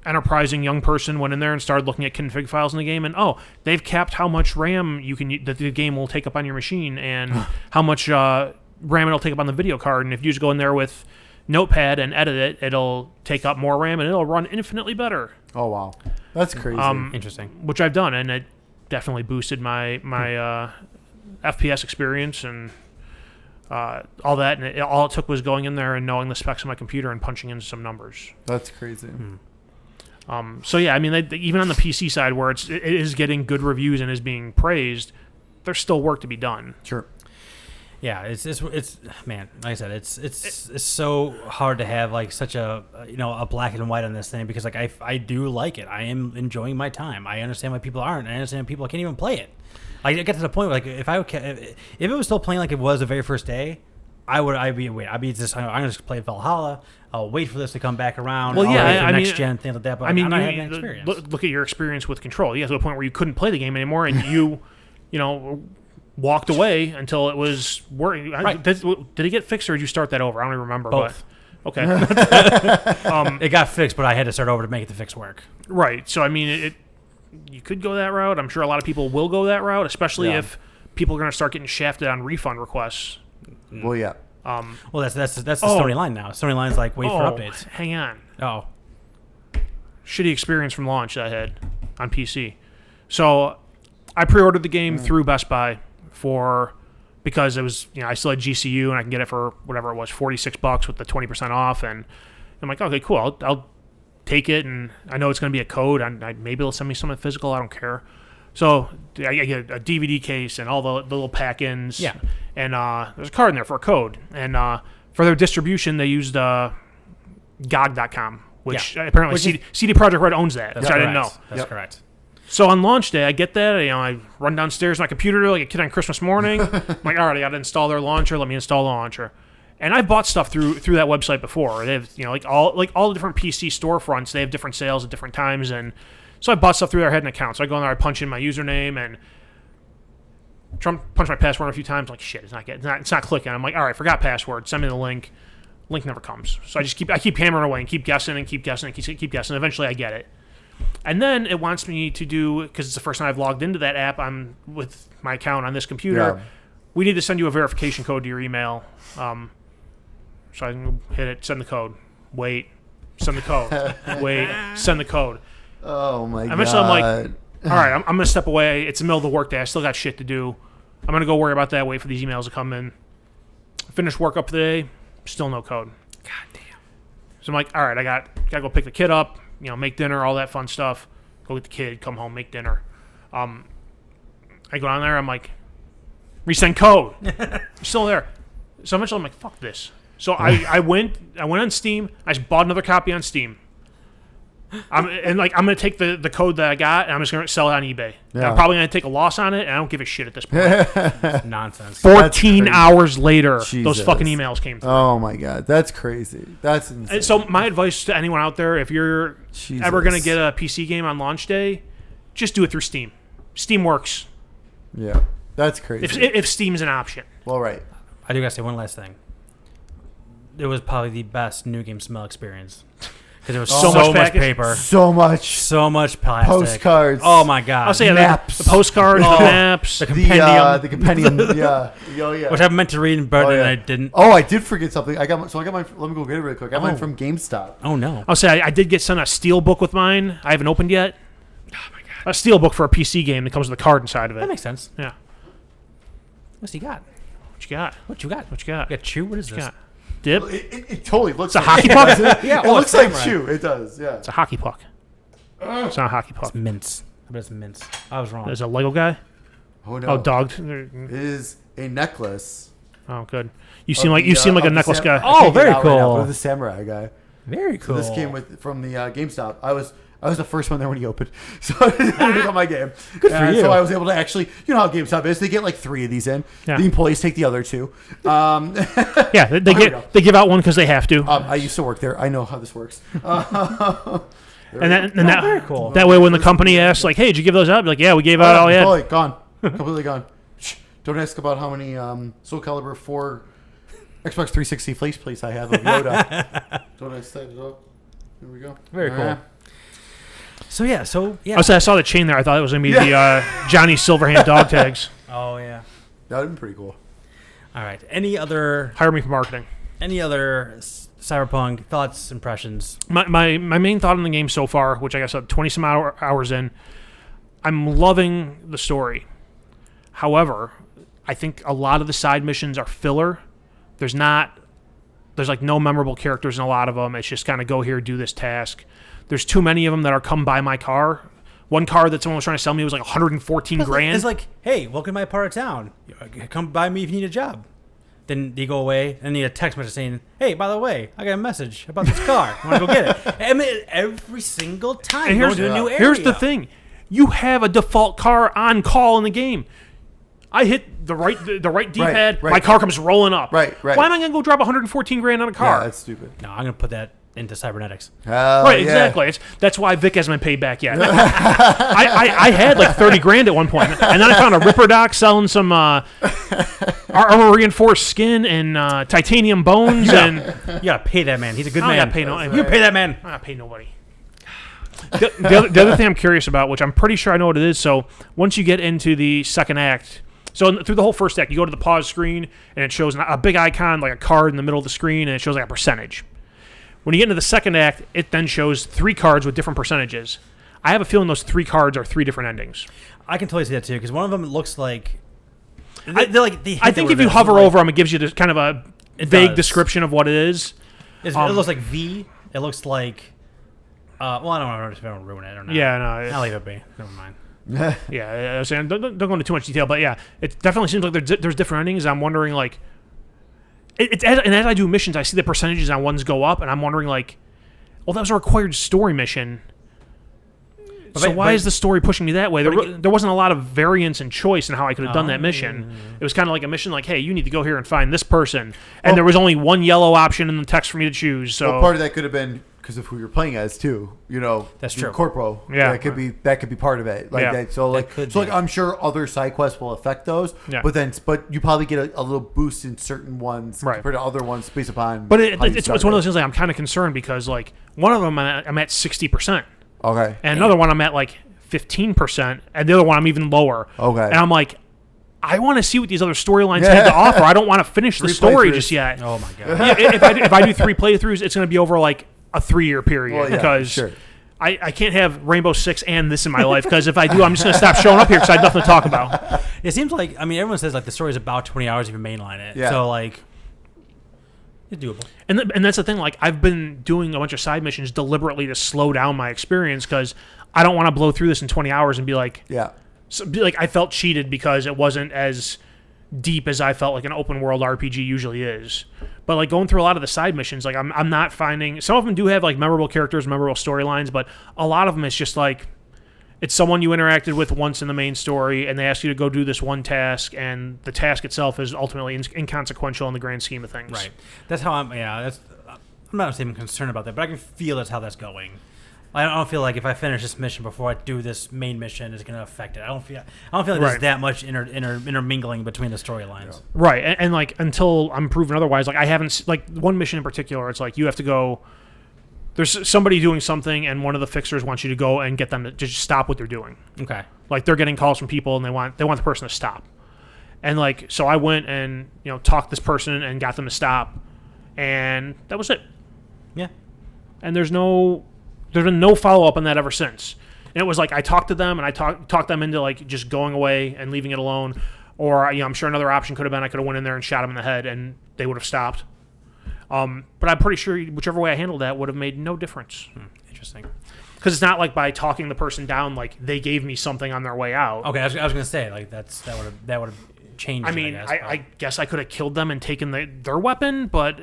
enterprising young person went in there and started looking at config files in the game, and they've capped how much RAM that the game will take up on your machine and how much RAM it'll take up on the video card, and if you just go in there with Notepad and edit it, it'll take up more RAM and it'll run infinitely better. Oh wow, that's crazy. Interesting. Which I've done, and it definitely boosted my FPS experience and all that. And all it took was going in there and knowing the specs of my computer and punching in some numbers. That's crazy. So yeah, I mean, even on the PC side, where it is getting good reviews and is being praised, there's still work to be done. Sure. Yeah, it's man, like I said, it's so hard to have like such a a black and white on this thing because like I do like it. I am enjoying my time. I understand why people aren't. I understand people can't even play it. I get to the point where like if it was still playing like it was the very first day, I'd be just I'm gonna just play Valhalla. I'll wait for this to come back around. Well, yeah, next gen things like that. But I'm not having that experience. Look at your experience with Control. You got to a point where you couldn't play the game anymore, and you walked away until it was working. Right. Did it get fixed, or did you start that over? I don't even remember. Both. But, okay. It got fixed, but I had to start over to make the fix work. Right. So I mean, you could go that route. I'm sure a lot of people will go that route, especially if people are going to start getting shafted on refund requests. Well, yeah. Well, that's the Sony line now. Sony line's like wait for updates. Hang on. Oh, shitty experience from launch that I had on PC. So I pre-ordered the game through Best Buy because it was I still had GCU and I can get it for whatever it was, $46 with the 20% off, and I'm like, okay, cool, I'll take it, and I know it's going to be a code. Maybe they'll send me something physical. I don't care. So I get a DVD case and all the little pack-ins. Yeah. And there's a card in there for a code. And for their distribution, they used GOG.com, which apparently CD Projekt Red owns that, which I didn't know. That's correct. So on launch day, I get that. I run downstairs to my computer like a kid on Christmas morning. I'm like, all right, I got to install their launcher. Let me install the launcher. And I bought stuff through that website before. They have like all the different PC storefronts. They have different sales at different times, and so I bought stuff through there. I had an account, so I go in there, I punch in my username, and punch my password a few times. Like shit, it's not clicking. I'm like, all right, forgot password. Send me the link. Link never comes. So I keep hammering away and keep guessing and keep guessing and keep guessing. Eventually, I get it. And then it wants me to do, because it's the first time I've logged into that app. I'm with my account on this computer. Yeah. We need to send you a verification code to your email. So I can hit it, send the code, wait, send the code, wait, send the code. Oh my god. Eventually I'm like, all right, I'm going to step away. It's the middle of the workday. I still got shit to do. I'm going to go worry about that, wait for these emails to come in. Finish work up today, still no code. God damn. So I'm like, all right, I got to go pick the kid up, make dinner, all that fun stuff. Go get the kid, come home, make dinner. I go down there, I'm like, resend code. Still there. So eventually I'm like, fuck this. So I went on Steam. I just bought another copy on Steam. I'm going to take the code that I got, and I'm just going to sell it on eBay. Yeah. I'm probably going to take a loss on it, and I don't give a shit at this point. Nonsense. 14 hours later, those Jesus. fucking emails came through. Oh my god, that's crazy. That's insane. And so my advice to anyone out there, if you're Jesus. ever going to get a PC game on launch day, just do it through Steam. Steam works. Yeah, that's crazy. If Steam's an option. Well, right. I do gotta say one last thing. It was probably the best new game smell experience because there was so much paper, so much plastic, postcards. Oh my god! I'll say maps. the postcards, the maps, the compendium, the compendium. Yeah. Oh yeah. Which I meant to read, but I didn't. Oh, I did forget something. I got mine. Let me go get it really quick. I got mine from GameStop. Oh no! I'll say I did get sent a steel book with mine. I haven't opened yet. Oh my god! A steel book for a PC game that comes with a card inside of it. That makes sense. Yeah. What's he got? What you got? What you got? What you got? You got chew? What is this? Got? Dip? It totally looks. It's a like hockey puck. Yeah, it looks like samurai. chew. It does. Yeah. It's a hockey puck. It's not a hockey puck. It's mince. I bet it's mince. I was wrong. There's a Lego guy. Oh no. Oh, dog. It is a necklace. Oh, good. You seem like a necklace guy. Oh, very cool. With the samurai guy. Very cool. So this came from the GameStop. I was the first one there when he opened, so I didn't pick up my game. Good for you. So I was able to actually, how GameStop is. They get like 3 of these in. Yeah. The employees take the other 2. Yeah, they give out one because they have to. I used to work there. I know how this works. Very cool. That way, when the company asks, like, "Hey, did you give those out?" Be like, "Yeah, we gave out all you had." Totally gone. Completely gone. Shh. Don't ask about how many Soul Calibur 4 Xbox 360 faceplates I have of Yoda. Don't ask that. Here we go. Very cool. Right. So yeah. I saw the chain there. I thought it was gonna be the Johnny Silverhand dog tags. Oh yeah. That would be pretty cool. All right. Any other Hire me for marketing. Cyberpunk thoughts, impressions? My main thought on the game so far, which I guess I'm 20 some hours in, I'm loving the story. However, I think a lot of the side missions are filler. There's like no memorable characters in a lot of them. It's just kind of go here, do this task. There's too many of them that are come by my car. One car that someone was trying to sell me was like 114 grand. It's like, hey, welcome to my part of town. Come by me if you need a job. Then you go away, and you get a text message saying, "Hey, by the way, I got a message about this car. You want to go get it?" I mean, every single time. And Going to a new area. here's the thing: you have a default car on call in the game. I hit the right D-pad, right. my car comes rolling up. Right. Why am I going to go drop 114 grand on a car? Yeah, that's stupid. No, I'm going to put that into cybernetics. Right, exactly. That's why Vic hasn't been paid back yet. I had like 30 grand at one point, and then I found a Ripper Doc selling some armor reinforced skin and titanium bones. And You got to pay that man. He's a good I man. don't gotta pay no. You pay that man. I gotta pay nobody. The other thing I'm curious about, which I'm pretty sure I know what it is. So once you get into the second act. So through the whole first act, you go to the pause screen, and it shows a big icon, like a card in the middle of the screen, and it shows like a percentage. When you get into the second act, it then shows 3 cards with different percentages. I have a feeling those 3 cards are 3 different endings. I can totally see that too, because one of them looks like. I think if you hover over them, it gives you this kind of a vague description of what it is. It looks like V. It looks like. Well, I don't know if I don't ruin it or not. Yeah, no. I'll leave it be. Never mind. Yeah, I was saying, don't go into too much detail, but yeah, it definitely seems like there's different endings. I'm wondering, like, and as I do missions, I see the percentages on ones go up, and I'm wondering, like, well, that was a required story mission. So why is the story pushing me that way? There wasn't a lot of variance and choice in how I could have done that mission. It was kind of like a mission like, hey, you need to go here and find this person. And there was only one yellow option in the text for me to choose. So part of that could have been because of who you're playing as too. You know, that's true. Corpo. Yeah, that could be part of it. Like that. So like I'm sure other side quests will affect those. Yeah. But you probably get a little boost in certain ones compared to other ones based upon. But it's one of those things. Like, I'm kind of concerned because like one of them I'm at 60%. Okay. And another one I'm at like 15%, and the other one I'm even lower. Okay. And I'm like, I want to see what these other storylines have to offer. I don't want to finish the story just yet. Oh my god. If I do 3 playthroughs, it's going to be over like a 3-year period because I can't have Rainbow Six and this in my life because if I do, I'm just going to stop showing up here because I have nothing to talk about. It seems like everyone says like the story is about 20 hours if you mainline it. Yeah. So like. It's doable. And that's the thing. Like I've been doing a bunch of side missions deliberately to slow down my experience because I don't want to blow through this in 20 hours and be like, I felt cheated because it wasn't as deep as I felt like an open world RPG usually is. But like going through a lot of the side missions, like I'm not finding. Some of them do have like memorable characters, memorable storylines, but a lot of them it's just like it's someone you interacted with once in the main story, and they ask you to go do this one task, and the task itself is ultimately inconsequential in the grand scheme of things. Right. That's how I'm. Yeah. I'm not even concerned about that, but I can feel that's how that's going. I don't feel like if I finish this mission before I do this main mission, it's going to affect it. I don't feel like there's that much intermingling between the storylines. Right, and like until I'm proven otherwise, like I haven't like one mission in particular. It's like you have to go. There's somebody doing something, and one of the fixers wants you to go and get them to just stop what they're doing. Okay. Like they're getting calls from people, and they want the person to stop. And like, so I went and talked this person and got them to stop, and that was it. Yeah. And there's been no follow up on that ever since. And it was like I talked to them, and I talked them into like just going away and leaving it alone, or I'm sure another option could have been I could have went in there and shot them in the head, and they would have stopped. But I'm pretty sure whichever way I handled that would have made no difference. Interesting. Because it's not like by talking the person down, like they gave me something on their way out. Okay, I was going to say like that would have changed. I mean, I guess I could have killed them and taken their weapon, but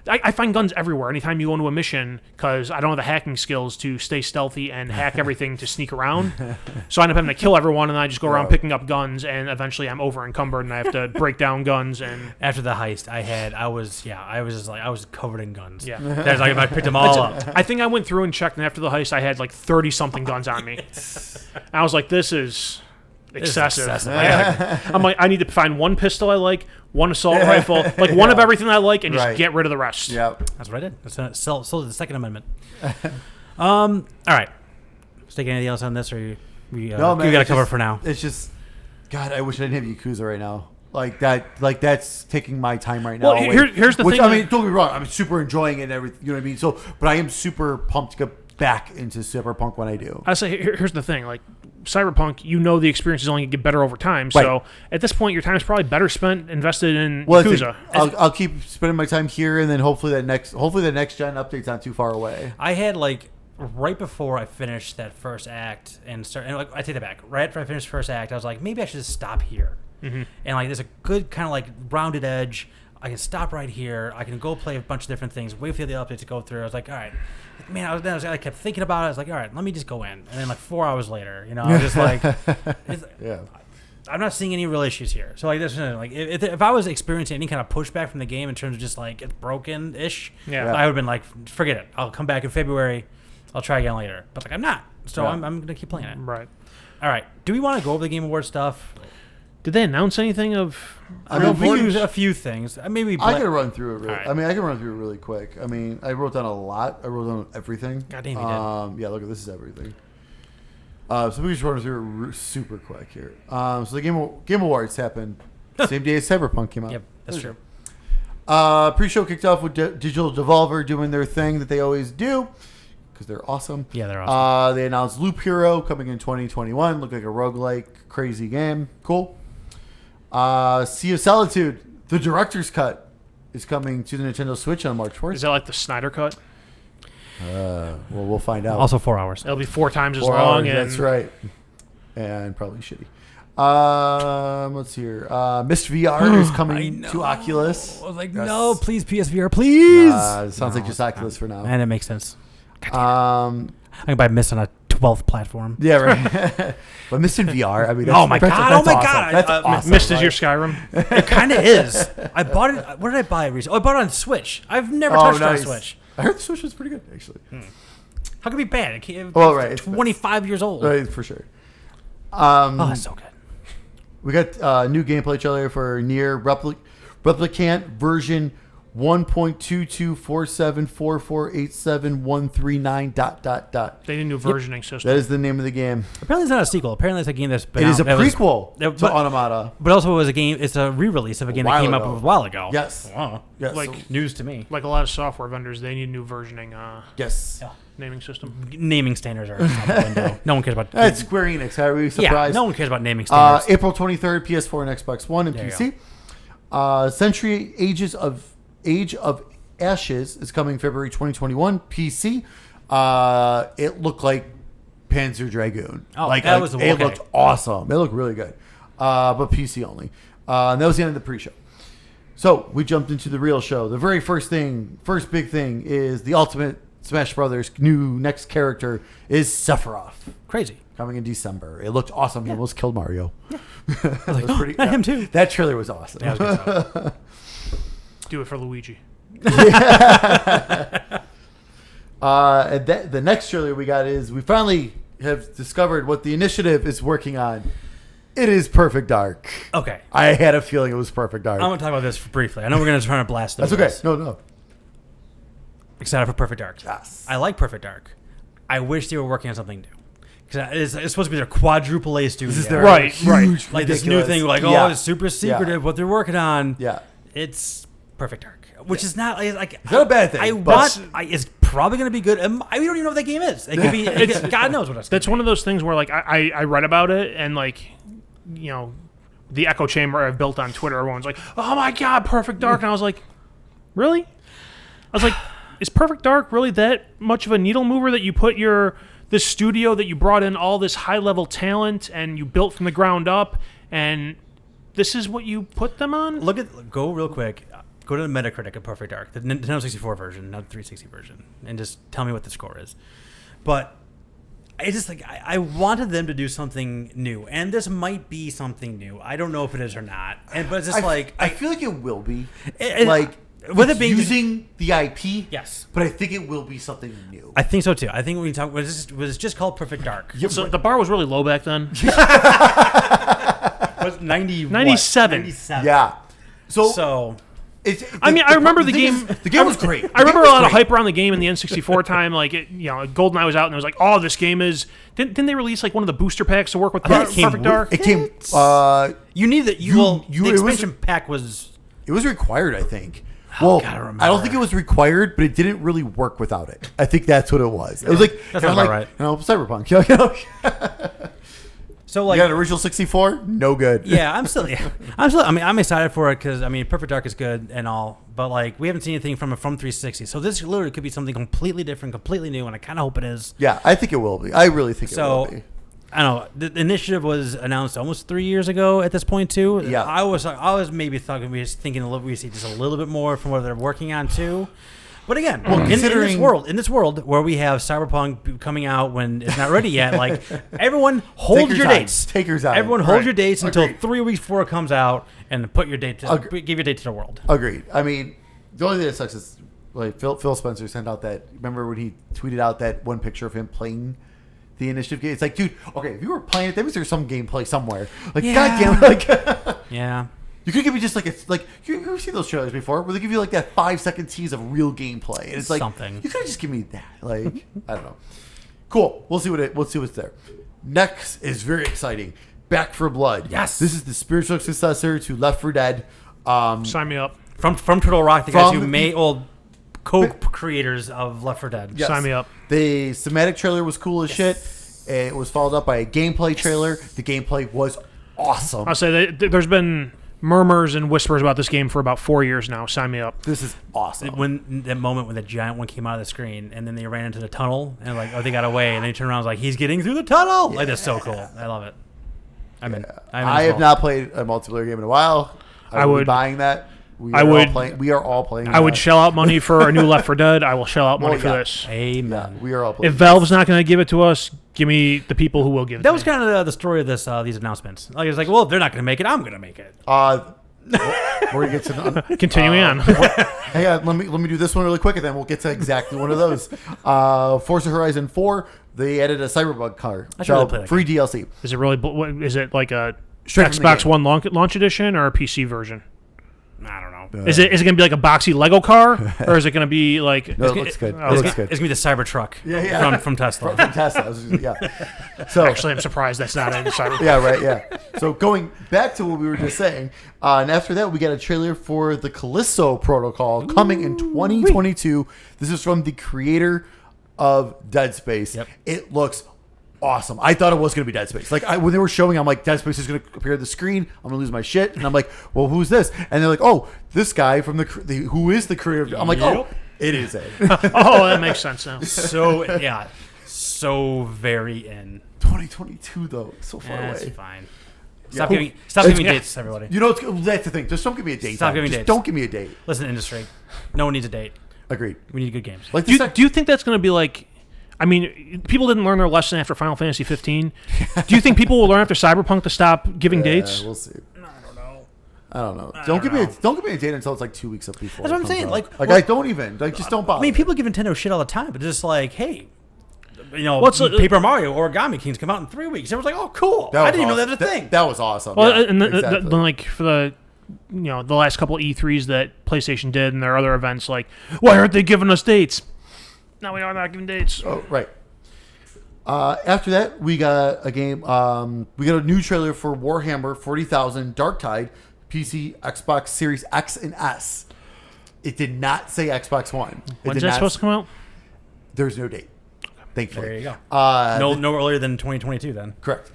I find guns everywhere. Anytime you go into a mission, because I don't have the hacking skills to stay stealthy and hack everything to sneak around, so I end up having to kill everyone, and I just go around picking up guns, and eventually I'm over encumbered, and I have to break down guns. And after the heist, I was covered in guns. Yeah, that's like I picked them all up. I think I went through and checked, and after the heist, I had like 30 something guns on me. And I was like, this is excessive. I'm like, I need to find one pistol I like, one assault rifle, like one of everything I like, and just get rid of the rest. Yep. That's what I did. That's sold the Second Amendment. All right. Let's take anything else on this, or we got to cover it for now. It's just, God, I wish I didn't have Yakuza right now. Like that's taking my time right now. Well, here's the thing. I mean, don't get me wrong. I'm super enjoying it and everything. You know what I mean? So, but I am super pumped to get back into Cyberpunk when I do. I say, here's the thing. Like, Cyberpunk, the experience is only going to get better over time. So at this point, your time is probably better spent invested in Yakuza. I'll keep spending my time here, and then hopefully the next gen update's not too far away. I had like right before I finished that first act and I take that back. Right after I finished first act, I was like, maybe I should just stop here. and like there's a good kind of like rounded edge. I can stop right here. I can go play a bunch of different things. Wait for the update to go through. I was like, all right, man. I kept thinking about it. I was like, all right, let me just go in. And then like 4 hours later, I was just like, Yeah. I'm not seeing any real issues here. So like this, like if I was experiencing any kind of pushback from the game in terms of just like it's broken-ish, I would have been like, forget it. I'll come back in February. I'll try again later. But like I'm not. So I'm gonna keep playing it. Right. All right. Do we want to go over the Game Awards stuff? Did they announce anything of? I mean, we use a few things. Maybe I can run through it. Really, right. I mean, I can run through it really quick. I mean, I wrote down a lot. I wrote down everything. God damn, you did. Yeah, look at this is everything. So we just run through it super quick here. So the Game Awards happened same day as Cyberpunk came out. Yep, that's true. Pre-show kicked off with Digital Devolver doing their thing that they always do because they're awesome. Yeah, they're awesome. They announced Loop Hero coming in 2021. Looked like a roguelike crazy game. Cool. Sea of Solitude, the director's cut, is coming to the Nintendo Switch on March 4th. Is that like the Snyder cut? Well, we'll find out. Also 4 hours. It'll be 4 times as 4 long. hours, And that's right. And probably shitty. Let's see here. Mist VR is coming to Oculus. I was like, Yes. no, please PSVR, please. It sounds like just Oculus for now. And it makes sense. Um, I can buy Mist on a 12th platform. yeah, right. But Mist in VR, I mean, Oh my God, that's oh my awesome. God. That's awesome. Mist is right? your Skyrim. It kind of is. I bought it. Where did I buy it recently? Oh, I bought it on Switch. I've never touched it on Switch. I heard the Switch was pretty good, actually. How can it be bad? It can't, Well, right, It's it's 25 years old. Right, for sure. Oh, that's so good. We got new gameplay trailer for Nier Replicant version 1.224744874139 ... They need a new versioning system. That is the name of the game. Apparently, it's not a sequel. Apparently, it's a game that's been It is out. a prequel to but- Automata. But also, it was a game. It's a re-release of a game that while came ago. out a while ago. Yes. Oh, Yes. Like- news to me. Like a lot of software vendors, they need a new versioning Yes. naming system. Naming standards are out the window. No one cares about. That's Square Enix. How are we yeah, surprised? no one cares about naming standards. April 23rd, PS4 and Xbox One and There you PC. Century Age of Ashes is coming February 2021. PC. It looked like Panzer Dragoon. Oh, like that was it okay. looked awesome. It looked really good. But PC only. And that was the end of the pre-show. So we jumped into the real show. The very first big thing is the Ultimate Smash Brothers new next character is Sephiroth. Crazy. Coming in December. It looked awesome. He almost killed Mario. I was like, was pretty- not him too. That trailer was awesome. Yeah, it was good stuff. Do it for Luigi. And the next trailer we got is we finally have discovered what the initiative is working on. It is Perfect Dark. Okay. I had a feeling it was Perfect Dark. I'm going to talk about this briefly. I know we're going to try to blast through That's okay. this. No. Excited for Perfect Dark. Yes. I like Perfect Dark. I wish they were working on something new. Because it's supposed to be their quadruple A studio. This is their Right, huge, Like this new ridiculous- thing, like, Yeah. oh, it's super secretive what they're working on. Yeah. It's Perfect Dark, which is not like It's not a bad thing, but- it's probably going to be good. I don't even know what that game is. It could be. God knows what it's. That's one of those things where like I read about it and like, you know, the echo chamber I've built on Twitter, everyone's like, oh my God, Perfect Dark. And I was like, really? I was like, is Perfect Dark really that much of a needle mover that you put this studio that you brought in all this high level talent and you built from the ground up and this is what you put them on? Go real quick. Go to the Metacritic of Perfect Dark, the Nintendo 64 version, not the 360 version, and just tell me what the score is. But I just like I wanted them to do something new, and this might be something new. I don't know if it is or not. But it's just I feel like it will be. With it being using the IP. Yes. But I think it will be something new. I think so too. I think when you talk, was just called Perfect Dark. So the bar was really low back then. Was 90 97. 97. Yeah. So I remember the game. The game was great. I remember a lot of hype around the game in the N64 time. Like, GoldenEye was out, and it was like, "Oh, this game is." Didn't they release like one of the booster packs to work with think it came Perfect Dark? It came. you need that. The expansion pack was. It was required, I think. Well, God, I remember. I don't think it was required, but it didn't really work without it. I think that's what it was. It was like That's kinda about like, right. Cyberpunk. So like You got an original 64? No good. Yeah, I'm still. I mean, I'm excited for it because Perfect Dark is good and all, but like we haven't seen anything from 360. So this literally could be something completely different, completely new, and I kind of hope it is. Yeah, I think it will be. I really think it will be. I don't know. The initiative was announced almost 3 years ago at this point too. Yeah. I was maybe thinking we see just a little bit more from what they're working on too. But again, in this world where we have Cyberpunk coming out when it's not ready yet, like everyone hold your dates. Take your time. Everyone hold your dates until Agreed. 3 weeks before it comes out, and put your date give your date to the world. Agreed. I mean, the only thing that sucks is like Phil Spencer sent out that. Remember when he tweeted out that one picture of him playing the initiative game? It's like, dude, okay, if you were playing it, that means there's some gameplay somewhere. Like, goddamn, like, yeah. You could give me just like you ever seen those trailers before where they give you like that 5-second tease of real gameplay, and it's like something. You could just give me that. Like, I don't know. Cool. We'll see what's there. Next is very exciting. Back for Blood. Yes. This is the spiritual successor to Left 4 Dead. Sign me up. From Turtle Rock, the guys who made co-creators of Left 4 Dead. Yes. Sign me up. The cinematic trailer was cool as shit. It was followed up by a gameplay trailer. The gameplay was awesome. I'll say that there's been murmurs and whispers about this game for about 4 years now. Sign me up. This is awesome. When that moment when the giant one came out of the screen, and then they ran into the tunnel, and like, they got away, and then he turned around and was like, he's getting through the tunnel. Like, that's so cool. I love it. I have not played a multiplayer game in a while. I would be buying that. We are all playing. I would shell out money for a new Left 4 Dead. I will shell out money for this. Amen. Yeah, we are all playing. If Valve's not going to give it to us, give me the people who will give it. That was kind of the story of these announcements. Like, it's like, well, if they're not going to make it, I'm going to make it. We're gonna get to continuing on. Hang on, let me do this one really quick, and then we'll get to exactly one of those. Forza Horizon 4. They added a Cyberpunk car. Free DLC. Is it really? Is it like a Straight from the Xbox game. One launch edition or a PC version? I don't know. Is it going to be like a boxy Lego car, or is it going to be like? No, it looks good. Oh, It It's looks going good. to be the Cybertruck from Tesla. From Tesla. Yeah. So Actually, I'm surprised that's not in Cyberpunk. yeah, right. Yeah. So going back to what we were just saying, and after that, we got a trailer for the Callisto Protocol coming in 2022. This is from the creator of Dead Space. Yep. It looks awesome. I thought it was going to be Dead Space. Like when they were showing, I'm like, Dead Space is going to appear on the screen. I'm going to lose my shit. And I'm like, well, who's this? And they're like, oh, this guy from who is the creator of. I'm like, oh, it is it. Oh, that makes sense now. So very in. 2022 though, so far That's away. fine. Yeah. Stop giving me dates, everybody. You know, that's the thing. Just don't give me a date. Stop giving Just dates. don't give me a date. Listen, industry. No one needs a date. Agreed. We need good games. Like Do you think that's going to be like? I mean, people didn't learn their lesson after Final Fantasy 15. Do you think people will learn after Cyberpunk to stop giving dates? We'll see. I don't know. Don't give me a date until it's like 2 weeks up before. That's what I'm it saying. comes out. Like, I don't even just don't bother. I mean, people give Nintendo shit all the time, but just like, hey, What's Paper Mario Origami Kings come out in 3 weeks. Everyone's like, oh, cool. I didn't even know that was a thing. That was awesome. Well, yeah, and exactly. like for the the last couple of E3s that PlayStation did and their other events, like, why aren't they giving us dates? No, we are not giving dates. Oh, right. After that, we got a game. We got a new trailer for Warhammer 40,000 Darktide, PC, Xbox Series X and S. It did not say Xbox One. When's that supposed to come out? There's no date. Thankfully. There you go. No earlier than 2022 then. Correct.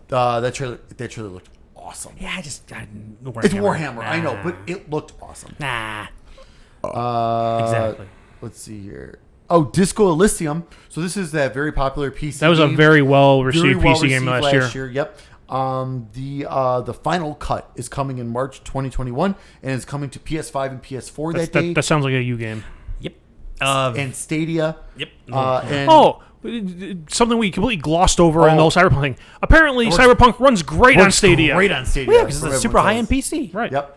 That trailer looked awesome. Yeah, it's Warhammer. I know, but it looked awesome. Nah. Exactly. Let's see here. Oh, Disco Elysium. So this is that very popular PC. That was game. a very well received Very PC game last year. Yep. The final cut is coming in March 2021, and it's coming to PS5 and PS4 that day. That sounds like a U game. Yep. And Stadia. Yep. Something we completely glossed over in the whole Cyberpunk thing. Apparently, Cyberpunk runs great on Stadia. Great on Stadia. Yeah, because it's a super high-end PC. Right. Yep.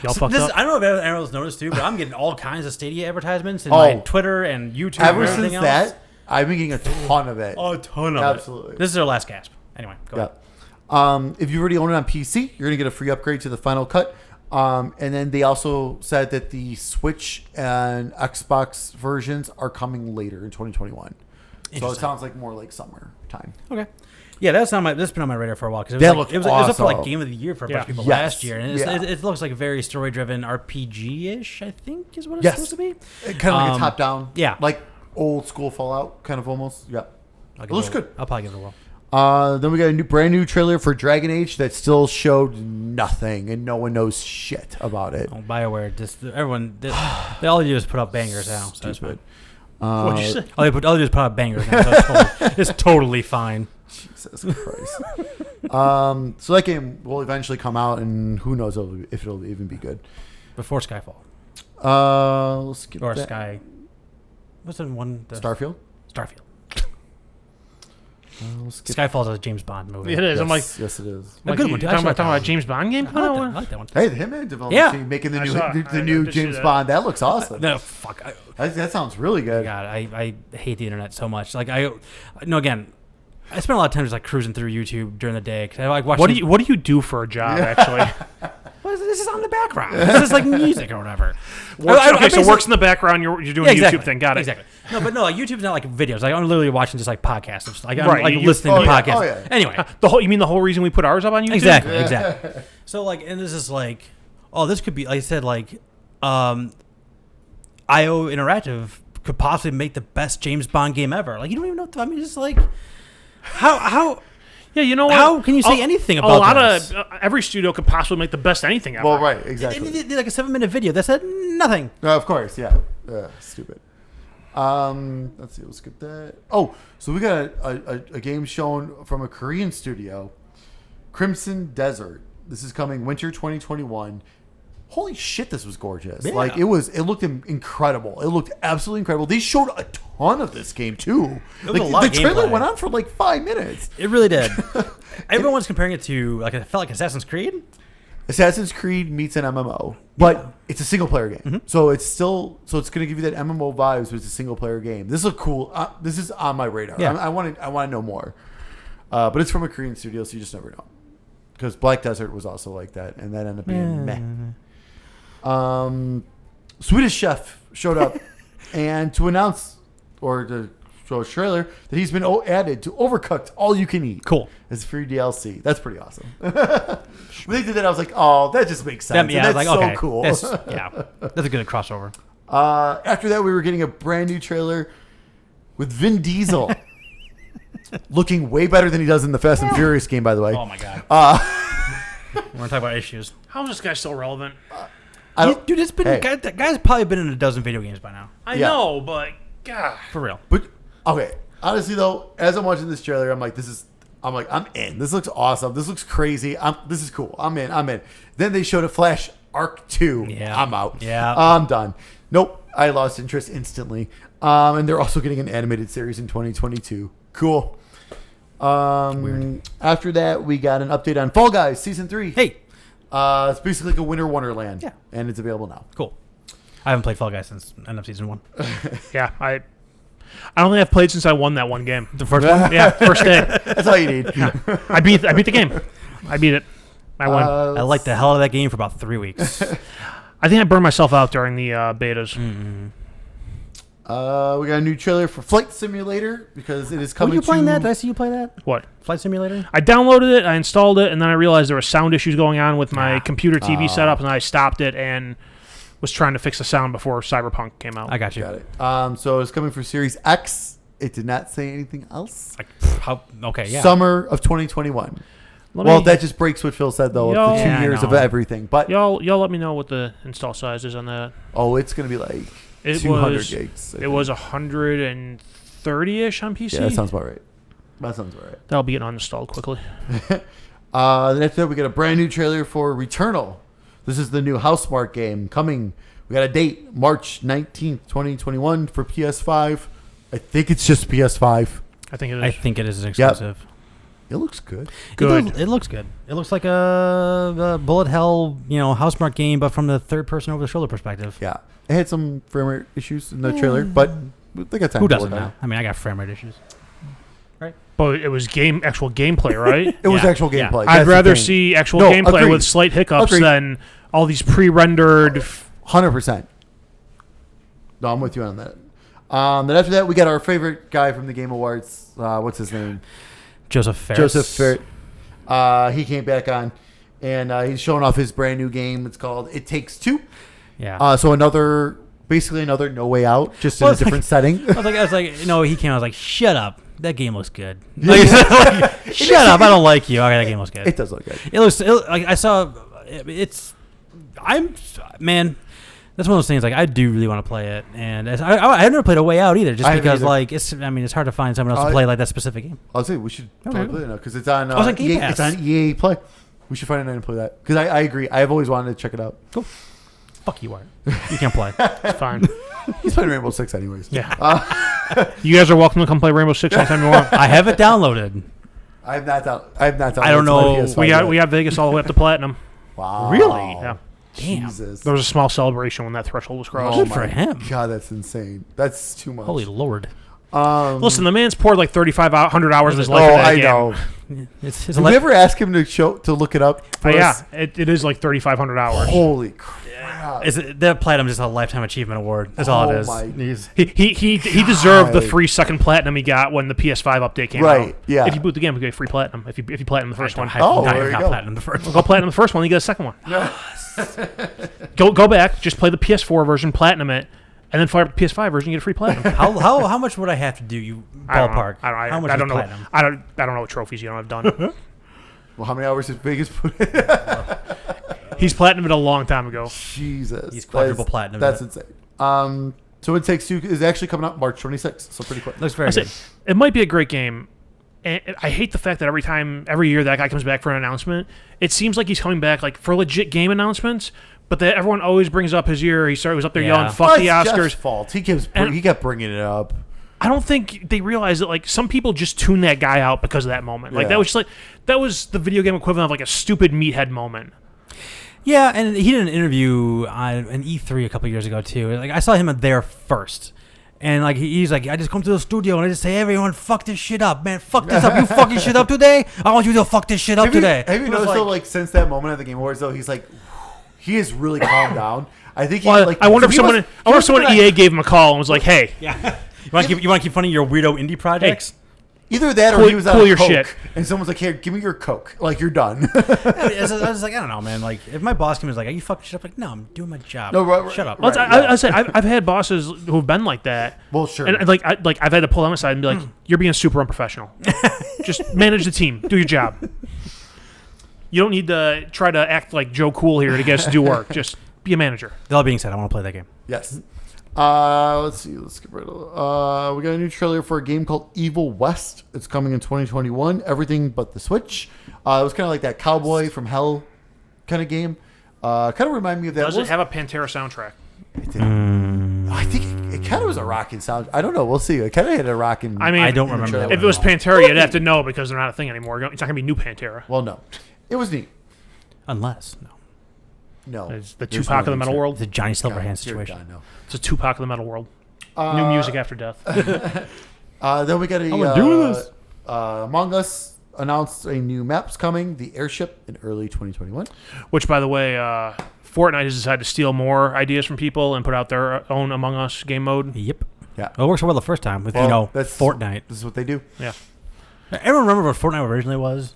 Y'all fucked up. I don't know if anyone else noticed too, but I'm getting all kinds of Stadia advertisements in my Twitter and YouTube. Ever and since everything else. that, I've been getting a ton of it. A ton of Absolutely. it. This is our last gasp. Anyway, go ahead. If you already own it on PC, you're going to get a free upgrade to the final cut. And then they also said that the Switch and Xbox versions are coming later in 2021. So it sounds like more like summer time. Okay. Yeah, that's been on my radar for a while because That it looked was up for like awesome. Game of the Year for a bunch of people Yes. last year, and Yeah. it looks like a very story-driven RPG-ish. I think is what it's Yes. supposed to be. Kind of like a top-down. Yeah. Like old school Fallout, kind of almost. Yeah. It looks good. I'll probably give it a whirl. Then we got a brand new trailer for Dragon Age that still showed nothing, and no one knows shit about it. BioWare, just everyone, they all do is put up bangers now. So that's Stupid. What'd you say? I'll just put out bangers now, so it's totally fine. Jesus Christ. So that game will eventually come out, and who knows if it'll even be good. Before Skyfall. Let's skip Or that. Sky. What's the one? Starfield? Starfield. We'll skip Skyfall is a James Bond movie. It is. I'm like, yes, it is. A good one, too. I Talking actually about like a that James Bond game. I coming like out? that one. Hey, the Hitman development Yeah. team making the I new saw- the I new did see James that. Bond. That looks awesome. No, fuck. That sounds really good. God, I hate the internet so much. Like again, I spend a lot of time just like cruising through YouTube during the day. 'Cause I like watching. What do you do for a job actually? This is on the background. This is like music or whatever. So works in the background. You're doing Yeah, a exactly. YouTube thing. Got it. Exactly. No, but no, like YouTube's not like videos. Like I'm literally watching just like podcasts. It's like I'm Right, like you- listening oh, to yeah. podcasts. Oh, yeah. Anyway, You mean the whole reason we put ours up on YouTube? exactly. So like, and this is like, oh, this could be like I said, like, IO Interactive could possibly make the best James Bond game ever. Like you don't even know. I mean, just like how. Yeah, you know what? How can you say anything about a lot this? of every studio could possibly make the best anything ever. Well, right, They exactly. did like a 7-minute video that said nothing. Of course, yeah. Stupid. Let's see. We'll skip that. Oh, so we got a game shown from a Korean studio, Crimson Desert. This is coming winter 2021. Holy shit, this was gorgeous. Yeah. Like it looked incredible. It looked absolutely incredible. They showed a ton of this game too. It was Like a lot the of trailer gameplay. went on for like 5 minutes. It really did. Everyone's comparing it to like it felt like Assassin's Creed. Assassin's Creed meets an MMO, but it's a single player game. Mm-hmm. So it's going to give you that MMO vibes, but it's a single player game. This looks cool. This is on my radar. Yeah. I want to know more. But it's from a Korean studio, so you just never know. Because Black Desert was also like that, and that ended up being meh. Swedish Chef showed up and to announce or to show a trailer that he's been added to Overcooked All You Can Eat. Cool. As free DLC. That's pretty awesome. When they did that, I was like, oh, that just makes sense. Yeah, And that's so okay. cool. That's a good crossover. After that, we were getting a brand new trailer with Vin Diesel. Looking way better than he does in the Fast and Furious game, by the way. Oh my god. We're gonna talk about issues. How is this guy still relevant? Dude, it's been that guy's probably been in a dozen video games by now. I Yeah. know, but God. For real. But okay, honestly though, as I'm watching this trailer, I'm in. This looks awesome. This looks crazy. This is cool. I'm in. Then they showed a Flash Arc 2. Yeah. I'm out. Yeah. I'm done. Nope. I lost interest instantly. And they're also getting an animated series in 2022. Cool. Weird. After that, we got an update on Fall Guys Season 3. Hey, It's basically like a Winter Wonderland. Yeah. And it's available now. cool. I haven't played Fall Guys since end of season 1. Yeah, I don't think I've played since I won that one game. The first one. Yeah, first day. That's all you need. I beat the game. I beat it. I won. I liked the hell out of that game for about 3 weeks. I think I burned myself out during the betas. We got a new trailer for Flight Simulator because it is Were coming you playing to... that? Did I see you play that? What? Flight Simulator? I downloaded it, I installed it, and then I realized there were sound issues going on with my Ah. computer TV setup, and I stopped it and was trying to fix the sound before Cyberpunk came out. I got you. Got it. So it's coming for Series X. It did not say anything else. Like, how? Okay, yeah. Summer of 2021. Let Well, me- that just breaks what Phil said, though, of the 2 Yeah, I years of know. everything. But, y'all let me know what the install size is on that. it's going to be like It 200 was gigs. I it think. was 130-ish on PC. Yeah, that sounds about right. That'll be getting uninstalled quickly. Then after that, we got a brand new trailer for Returnal. This is the new Housemarque game coming. We got a date, March 19th, 2021 for PS5. I think it's just PS5. I think it is. I think it is an exclusive. It looks good. Good. It looks good. It looks like a bullet hell, Housemarque game, but from the third person over the shoulder perspective. Yeah. It had some frame rate issues in the trailer, but they got time Who to doesn't work on now? I mean, I got frame rate issues. But it was actual gameplay, right? It was Yeah. actual Yeah. gameplay. I'd That's the rather thing. see actual No, gameplay agreed. with slight hiccups Agreed. than all these pre-rendered. 100%. No, I'm with you on that. Then after that, we got our favorite guy from the Game Awards. What's his name? Joseph Ferris. Joseph Ferret. He came back on, and he's showing off his brand new game. It's called It Takes Two. Yeah. So basically another No Way Out, just Well, in a it's different setting. I was like, he came. I was like, shut up. That game looks good. Like, shut up. I don't like you. Okay, that game looks good. It does look good. It looks. Like I saw. Man. That's one of those things. Like I do really want to play it, and I never played A Way Out either, just I haven't because either. like it's hard to find someone else to play like that specific game. I'll say we should Okay. totally play it now because it's on. it's on Game EA, Pass. it's on EA Play. We should find a night and play that because I agree. I've always wanted to check it out. Cool. Fuck you, Art. You can't play. It's fine. He's playing Rainbow Six anyways. Yeah. You guys are welcome to come play Rainbow Six anytime you want. I have it downloaded. I have not down. I don't know. We got Vegas all the way up to platinum. Wow. Really? Yeah. Damn. Jesus. There was a small celebration when that threshold was crossed. Good for him. God, that's insane. That's too much. Holy Lord. Listen, the man's poured like 3,500 hours of his life into that I game. know. It's Did we ever ask him to look it up? For Yeah, us? it is like 3,500 hours. Holy crap. The platinum is a lifetime achievement award. That's all it is. my- He deserved the God. 3-second platinum he got when the PS5 update came Right, out. yeah. If you boot the game, you get free platinum. If you platinum the first one, Oh, I there have you not go. platinum the first one. go platinum the first one, you get a second one. Go back, just play the PS4 version, platinum it, and then fire up the PS5 version, you get a free platinum. How much would I have to do? You ballpark. I How much don't is know. platinum? I don't know what trophies you don't have done. Well, how many hours did Vegas put in? He's platinumed it a long time ago. Jesus. He's quadruple platinum. That's insane. So It Takes Two is actually coming out March 26th, so pretty quick. Looks very I good. said, it might be a great game. And I hate the fact that every year that guy comes back for an announcement, it seems like he's coming back like for legit game announcements, but that everyone always brings up his year. He was up there yelling, "Fuck Well, the it's Oscars." Jeff's fault. He kept bringing it up. I don't think they realize that like some people just tune that guy out because of that moment. Like Yeah. that was the video game equivalent of like a stupid meathead moment. Yeah, and he did an interview on an E3 a couple years ago too. Like I saw him there first, and like he's like, I just come to the studio and I just say, everyone, fuck this shit up, man, fuck this up. You fucking shit up today. I want you to fuck this shit up today. Have you It was noticed though, like since that moment at the Game Awards, though, he's like, he has really calmed down. I think he Well, like. I wonder so if he someone must- he must have been EA gave him a call and was like, "Hey, Yeah. You want to keep funding your weirdo indie projects? Either that or Cool- he was out cool of your Coke, shit. and someone's like, "Here, give me your Coke. Like you're done." I was like, I don't know, man. Like, if my boss came and was like, "Are you fucking shit up?" Like, no, I'm doing my job. No, right, Shut up. Well, right. I said I've had bosses who've been like that. Well, sure. And I've had to pull them aside and be like, "You're being super unprofessional. Just manage the team. Do your job. You don't need to try to act like Joe Cool here to get us to do work. Just be a manager." That all being said, I want to play that game. Yes. Let's see. Let's get rid of. We got a new trailer for a game called Evil West. It's coming in 2021. Everything but the Switch. It was kind of like that Cowboy from Hell kind of game. Kind of remind me of that. Does it have a Pantera soundtrack? I think it kind of was a rocking sound. I don't know. We'll see. It kind of had a rocking. I mean, I don't remember that If one it was at all. Pantera, you'd have to know because they're not a thing anymore. It's not gonna be new Pantera. Well, no. It was neat. Unless, no. No. It's the There's Tupac of no the metal answer. world. It's a Johnny God, Silverhand dear situation. God, no. It's a Tupac of the metal world. New music after death. Then we got a. I'm doing this. Among Us announced a new map's coming. The Airship in early 2021. Which, by the way, Fortnite has decided to steal more ideas from people and put out their own Among Us game mode. Yep. Yeah. Well, it works well the first time with, Well, Fortnite. This is what they do. Yeah. Everyone remember what Fortnite originally was?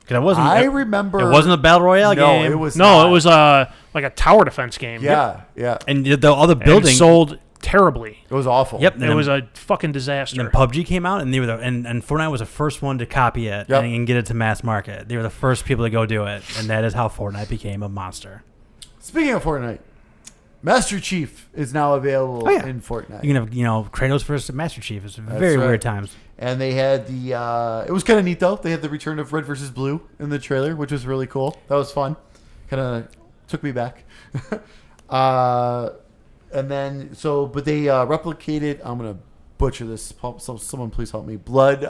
Because it wasn't. I remember. It wasn't a battle royale game. No, it was. No, not. it was like a tower defense game. Yeah, yeah. And the other And building sold terribly. It was awful. Yep. It was a fucking disaster. And then PUBG came out, and they were and Fortnite was the first one to copy it Yep. and get it to mass market. They were the first people to go do it, and that is how Fortnite became a monster. Speaking of Fortnite, Master Chief is now available Oh, yeah. in Fortnite. You can have Kratos versus Master Chief. It's very right. weird times. And they had the. It was kind of neat though. They had the return of Red versus Blue in the trailer, which was really cool. That was fun. Kind of took me back. And then but they replicated. I'm gonna butcher this. Someone please help me. Blood.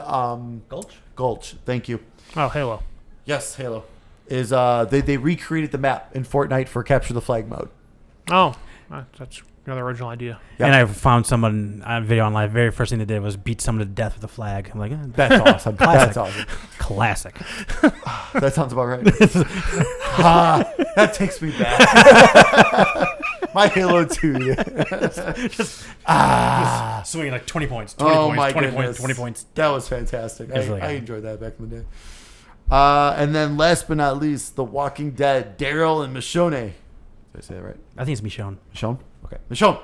Gulch. Thank you. Oh, Halo. Yes, Halo. Is they recreated the map in Fortnite for capture the flag mode. Oh, that's another original idea. Yeah. And I found someone on video online. Very first thing they did was beat someone to death with a flag. I'm like, That's awesome. Classic. That's awesome. classic. That sounds about right. That takes me back. My Halo 2. Swinging like 20 points. 20 Oh points, my 20 20 goodness. points. 20 points. That was fantastic. was really I good. enjoyed that back in the day. And then last but not least, The Walking Dead, Daryl and Michonne. Did I say that right? I think it's Michonne. Michonne? Okay. Michonne.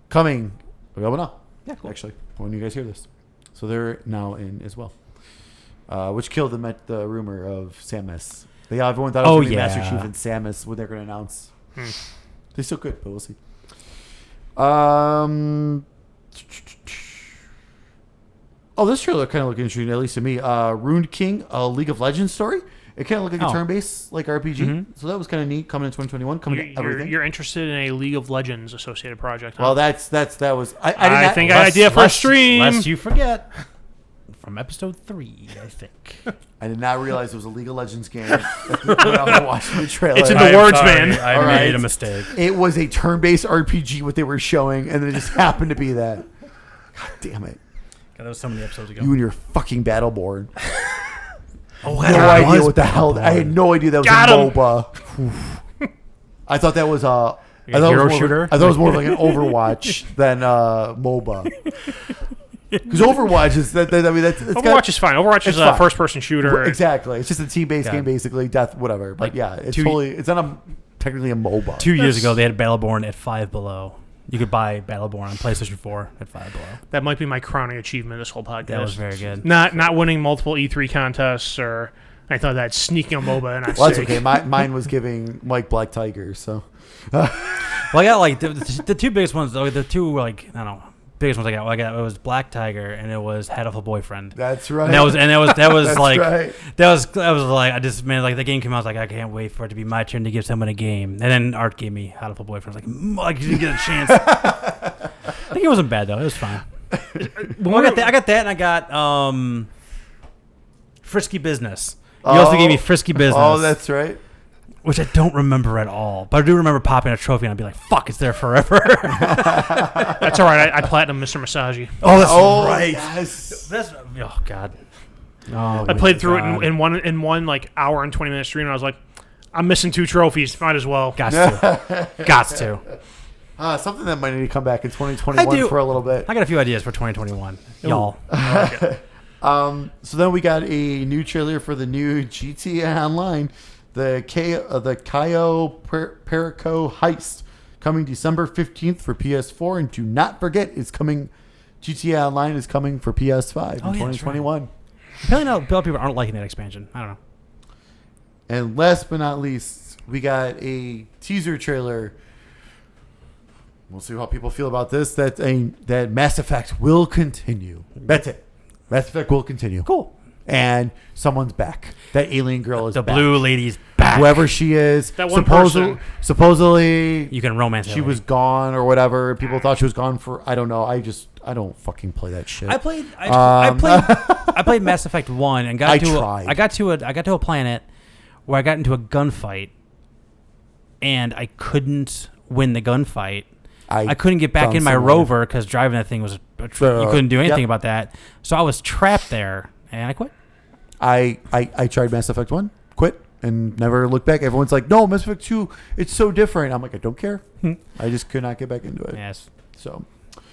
Coming. Now. Yeah, cool. Actually, when you guys hear this. So they're now in as well. Which killed the rumor of Samus. Everyone thought it was going to be Master Chief and Samus when they're going to announce. They still could, but we'll see. Oh, this trailer kind of looked interesting, at least to me. Ruined King, a League of Legends story. It kind of looked like a turn-based like RPG. Mm-hmm. So that was kind of neat. Coming in 2021, coming to everything. You're interested in a League of Legends associated project? Huh? Well, that was. I think I had an idea for a stream. Lest you forget. From episode 3, I think. I did not realize it was a League of Legends game when I was watching the trailer. It's in the words, man. I made a mistake. It was a turn-based RPG, what they were showing, and it just happened to be that. God damn it. God, that was so many episodes ago. You and your fucking Battleborn. No idea what the hell. I had no idea that was a MOBA. I thought that was a hero shooter. I thought it was more like an Overwatch than MOBA. Because Overwatch is that. I mean, Overwatch is fine. Overwatch is a first-person shooter. Exactly. It's just a team-based game, basically. Death, whatever. But it's it's not technically a MOBA. 2 years ago, they had Battleborn at $5 below. You could buy Battleborn on PlayStation 4 at $5 below. That might be my crowning achievement this whole podcast. That was very good. Not winning multiple E3 contests or I thought that sneaking a MOBA and that's okay. Mine was giving Mike Black Tiger. So, well, I got like the two biggest ones. The two like I don't know. Biggest ones I got. Well, I got it was Black Tiger and it was Head of a Boyfriend. That's right. And that was That's like right. that was like I just man like the game came out. I was like I can't wait for it to be my turn to give someone a game. And then Art gave me Head of a Boyfriend. I was like you didn't get a chance. I think it wasn't bad though. It was fine. Well, I got that and I got Frisky Business. You also gave me Frisky Business. Oh, that's right. Which I don't remember at all. But I do remember popping a trophy and I'd be like, fuck, it's there forever. That's all right. I platinum Mr. Masagi. Oh, that's right. Yes. Oh, God. Oh, I played through it in one like hour and 20-minute stream and I was like, I'm missing 2 trophies. Might as well. Gots to. Something that might need to come back in 2021 for a little bit. I got a few ideas for 2021. Y'all. So then we got a new trailer for the new GTA Online. The Cayo Perico Heist coming December 15th for PS4, and do not forget GTA Online is coming for PS5 in 2021. Right. Apparently, people aren't liking that expansion. I don't know. And last but not least, we got a teaser trailer. We'll see how people feel about this. That Mass Effect will continue. That's it. Mass Effect will continue. Cool. And someone's back. That alien girl is the back. blue lady's back. Whoever she is. That one person. Supposedly you can romance her. She was gone or whatever. People thought she was gone for I don't know. I don't fucking play that shit. I played Mass Effect 1 and I got to a planet where I got into a gunfight and I couldn't win the gunfight. I couldn't get back in my rover because driving that thing was you couldn't do anything about that. So I was trapped there and I quit. I tried Mass Effect 1, quit, and never looked back. Everyone's like, no, Mass Effect 2, it's so different. I'm like, I don't care. I just could not get back into it. Yes. So,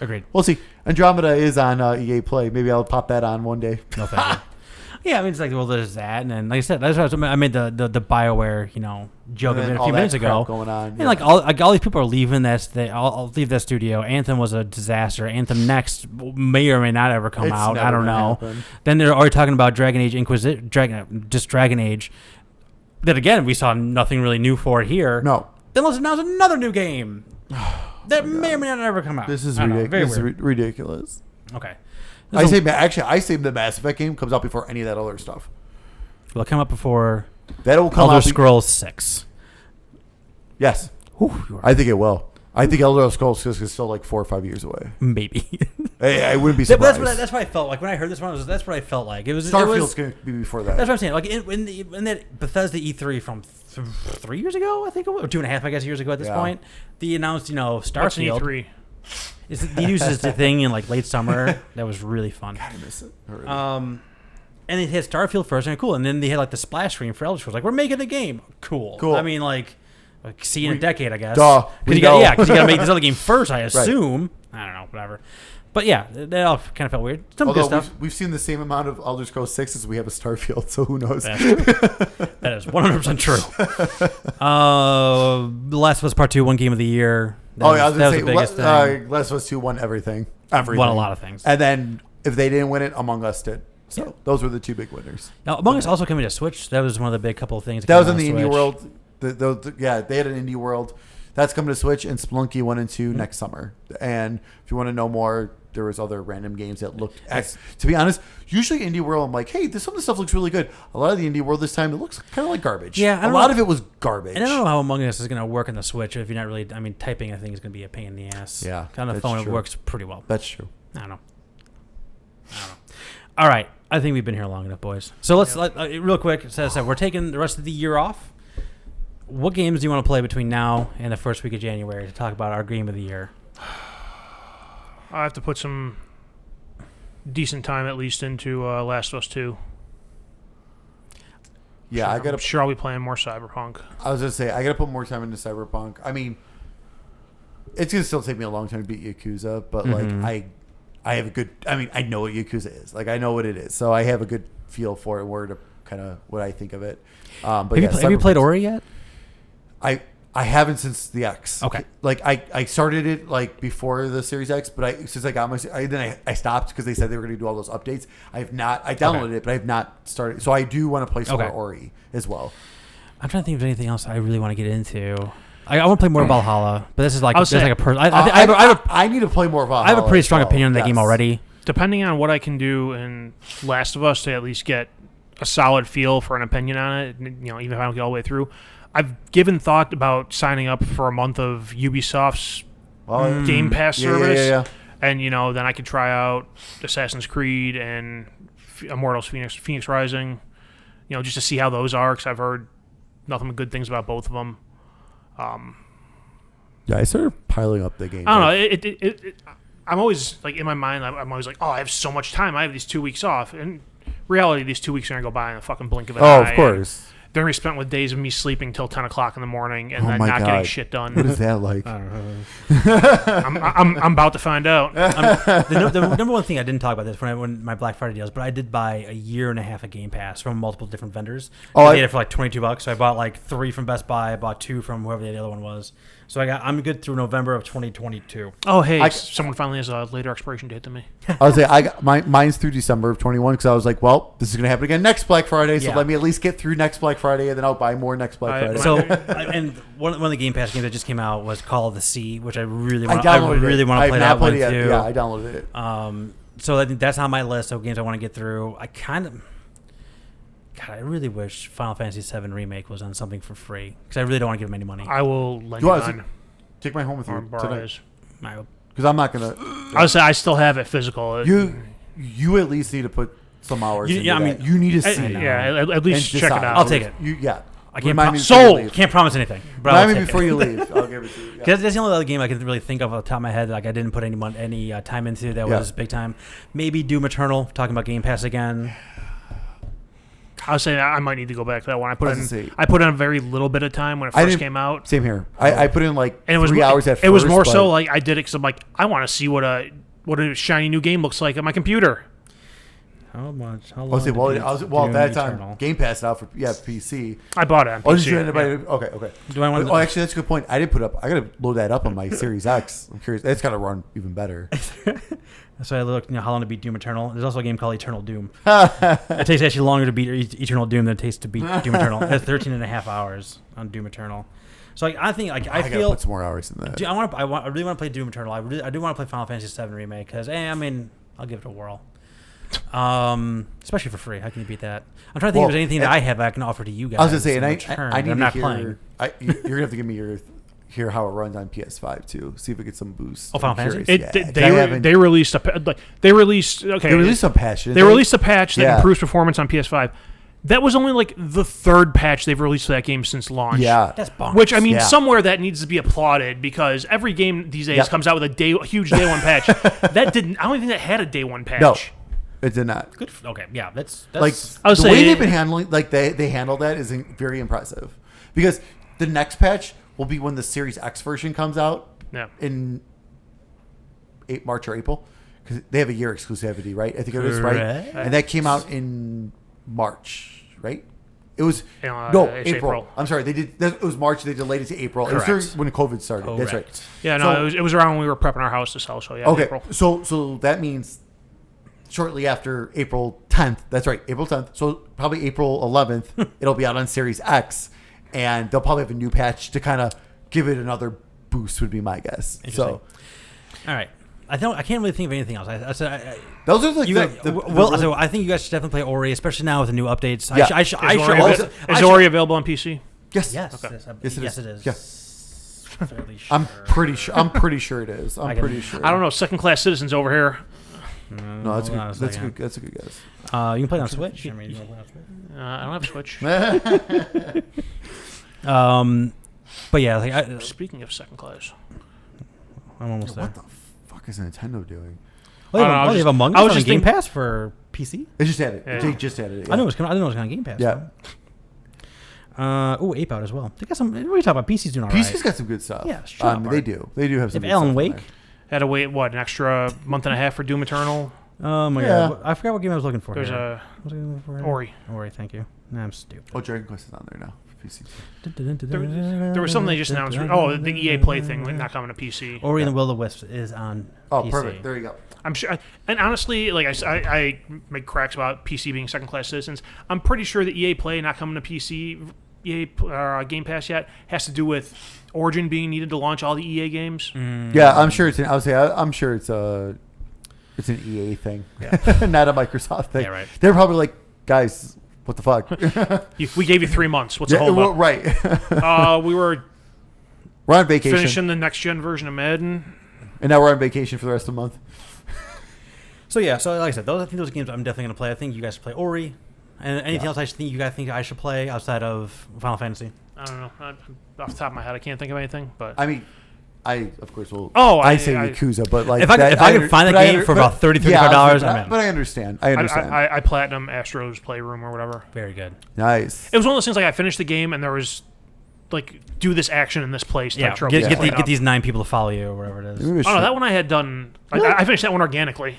agreed. We'll see. Andromeda is on EA Play. Maybe I'll pop that on one day. No, thank you. Yeah, I mean, it's like, well, there's that. And then, like I said, that's why I made the BioWare, joke a few minutes ago. Going on. And like all these people are leaving I'll leave that studio. Anthem was a disaster. Anthem Next may or may not ever come out. I don't know. Happen. Then they're already talking about Dragon Age Dragon Age. That again, we saw nothing really new for it here. No. Then let's announce another new game that may or may not ever come out. This is ridiculous. Okay. I say the Mass Effect game comes out before any of that other stuff. Will it come up before That'll come Elder out Scrolls 6? Yes. I think it will. I think Elder Scrolls 6 is still like 4 or 5 years away. Maybe. I wouldn't be surprised. That's what I felt like when I heard this one. That's what I felt like. Starfield's going to be before that. That's what I'm saying. Like in that Bethesda E3 from 3 years ago, I think it was, or 2.5, I guess, years ago at this point, they announced, Starfield. What's an E3? They used this thing in like late summer. That was really fun. God, I miss it. And they had Starfield first, and cool. And then they had like the splash screen for Elder Scrolls. Like, we're making the game. Cool. I mean, like see you in a decade, I guess. Because you got to make this other game first, I assume. Right. I don't know, whatever. But yeah, that all kind of felt weird. Some good stuff. We've seen the same amount of Elder Scrolls 6 as we have a Starfield, so who knows? That's true. That is 100% true. The Last of Us Part 2 won Game of the Year. I was going to say, the biggest thing. Last of Us 2 won everything. Won a lot of things. And then if they didn't win it, Among Us did. So those were the two big winners. Now, Among Us also coming to Switch. That was one of the big couple of things. That was in the indie world. They had an indie world. that's coming to Switch, and Spelunky 1 and 2 next summer. And if you want to know more, there was other random games that looked, to be honest, usually Indie World, I'm like, hey, some of the stuff looks really good. A lot of the Indie World this time, it looks kind of like garbage. Yeah, a lot of it was garbage. And I don't know how Among Us is going to work on the Switch if you're not really, typing I think is going to be a pain in the ass. Yeah, on the that's phone true. it works pretty well. That's true. I don't know. All right, I think we've been here long enough, boys. So let's real quick. So we're taking the rest of the year off. What games do you want to play between now and the first week of January to talk about our game of the year? I have to put some decent time at least into Last of Us 2. Yeah, I'm sure I'll be playing more Cyberpunk. I was gonna say I gotta put more time into Cyberpunk. I mean, it's gonna still take me a long time to beat Yakuza, but like I have a good. I mean, I know what Yakuza is. Like I know what it is, so I have a good feel for it. Where to kind of what I think of it. But Have you played Ori yet? I haven't since the X. Okay. Like I started it like before the Series X, but since I got I stopped because they said they were going to do all those updates. I have not. I downloaded it, but I have not started. So I do want to play some more Ori as well. I'm trying to think of anything else I really want to get into. I want to play more Valhalla, but this is like a person. I need to play more Valhalla. I have a pretty strong opinion on that game already. Depending on what I can do in Last of Us to at least get a solid feel for an opinion on it, even if I don't get all the way through, I've given thought about signing up for a month of Ubisoft's Game Pass service. Yeah. And, then I could try out Assassin's Creed and Immortals Phoenix Rising, just to see how those are, because I've heard nothing but good things about both of them. Yeah, I started piling up the game. I don't know. I'm always, like, in my mind, I'm always like, oh, I have so much time. I have these 2 weeks off. And reality, these 2 weeks are going to go by in a fucking blink of an eye. Oh, of course. They're going to be spent with days of me sleeping till 10 o'clock in the morning and then my not God. getting shit done. What is that like? I don't know. I'm about to find out. The number one thing I didn't talk about this when my Black Friday deals, but I did buy a year and a half of Game Pass from multiple different vendors. They had it for like $22. So I bought like 3 from Best Buy. I bought 2 from whoever the other one was. So I'm good through November of 2022. Oh, hey, someone finally has a later expiration date than me. I was say I got mine's through December of 21 because I was like, well, this is gonna happen again next Black Friday, so let me at least get through next Black Friday, and then I'll buy more next Black Friday. So, and one of the Game Pass games that just came out was Call of the Sea, which I really want. I really want to play that one too. Yeah, I downloaded it. So I think that's on my list of games I want to get through. I really wish Final Fantasy VII Remake was on something for free because I really don't want to give them any money. I will lend you mine. Take mine home with you tonight. Because I'm not gonna. I would say I still have it physical. You at least need to put some hours. into that. You need to see it. Yeah, at least check it out. I'll take it. I can't promise anything. But remind me before you leave. I'll give it to you. Because that's the only other game I can really think of off the top of my head. Like I didn't put any time into that was big time. Maybe Doom Eternal. Talking about Game Pass again. I was saying I might need to go back to that one. I put in a very little bit of time when it first came out. Same here. I put in like and it was 3 hours at first. It was more so like I did it because I'm like I want to see what a shiny new game looks like on my computer. How much? How long? At that time, Game Pass out for PC. I bought it on PC. Okay. Do I want? Actually, that's a good point. I did put up. I gotta load that up on my Series X. I'm curious. It's gotta run even better. So I looked, how long to beat Doom Eternal. There's also a game called Eternal Doom. It takes actually longer to beat Eternal Doom than it takes to beat Doom Eternal. It has 13 and a half hours on Doom Eternal. So I think I feel gotta put some more hours in that. I really want to play Doom Eternal. I do want to play Final Fantasy VII Remake because I'll give it a whirl. Especially for free. How can you beat that? I'm trying to think if there's anything that I have I can offer to you guys. I was gonna say, and I need I'm to not hear. playing. You're gonna have to give me hear how it runs on PS5 too. See if it gets some boost. Oh, Final Fantasy. They released a patch. They released a patch that improves performance on PS5. That was only like the 3rd patch they've released for that game since launch. Yeah, that's bonkers. Which somewhere that needs to be applauded because every game these days comes out with a huge day one patch. That didn't. I don't even think that had a day one patch. No. It did not. Good. Okay. Yeah. That's like the way they've been handling. Like they handled that is very impressive because the next patch will be when the Series X version comes out. Yeah. In March or April, because they have a year exclusivity, right? I think it is right, and that came out in March, right? It was April. I'm sorry, they did. It was March. They delayed it to April. Correct. It was when COVID started. Correct. That's right. Yeah, no, it was around when we were prepping our house to sell. So yeah, okay. April. So that means shortly after April 10th. That's right, April 10th. So probably April 11th, it'll be out on Series X, and they'll probably have a new patch to kind of give it another boost would be my guess. Interesting. So All right. I can't really think of anything else. those are like You guys, so I think you guys should definitely play Ori, especially now with the new updates. Yeah. Is Ori available on PC? yes. Yes. Okay. Yes, it is. Yeah. Fairly sure. I'm pretty sure it is. I'm pretty sure. I don't know. Second class citizens over here. No, that's Hold on good. a That's second. good. That's a good guess. You can play it on Switch. I mean, you can play it on Switch. I don't have a Switch. But yeah, like Speaking of second class, I'm almost there. What the fuck is Nintendo doing? Oh, I don't know, they have Among I Us was on just Game thinking- Pass for PC. They just added it. Yeah. They just added it. Yeah. I know it's I didn't know it was on Game Pass. Yeah. Ape Out as well. They got some. What are you talking about? PC's doing all right. PC's got some good stuff. Yeah, shut up, they Art. do. They do have some. If good Alan stuff on Wake. there. had to wait an extra month and a half for Doom Eternal. Oh my Yeah. god! I forgot what game I was looking for. There's here. a What was I looking for here? Ori. Ori, thank you. Nah, I'm stupid. Oh, Dragon Quest is on there now for PC. There was something they just announced. Oh, the EA Play thing not coming to PC. Ori and the Will of the Wisps is on Oh, PC. perfect. There you go. I'm sure, and honestly, like I make cracks about PC being second class citizens. I'm pretty sure the EA Play not coming to PC, EA Game Pass yet has to do with Origin being needed to launch all the EA games. Yeah, I'm sure it's. I'm sure it's an EA thing, not a Microsoft thing. Yeah, right. They're probably like, guys, what the fuck? We gave you 3 months. What's the whole well, about? right. We were We're on vacation, finishing the next gen version of Madden. and now we're on vacation for the rest of the month. So yeah, so like I said, I think those games I'm definitely gonna play. I think you guys should play Ori, and anything else you guys think I should play outside of Final Fantasy. I don't know. Off the top of my head, I can't think of anything. But I mean, I of course will. Oh, I say Yakuza, but like If I can find the game for about $30-$35, I'm in. But I understand. I understand. I platinum Astro's Playroom or whatever. Very good. Nice. It was one of those things like I finished the game and there was like do this action in this place type Yeah, trophies. get these 9 people to follow you or whatever it is. Maybe we Oh should- no, that one I had done. I finished that one organically.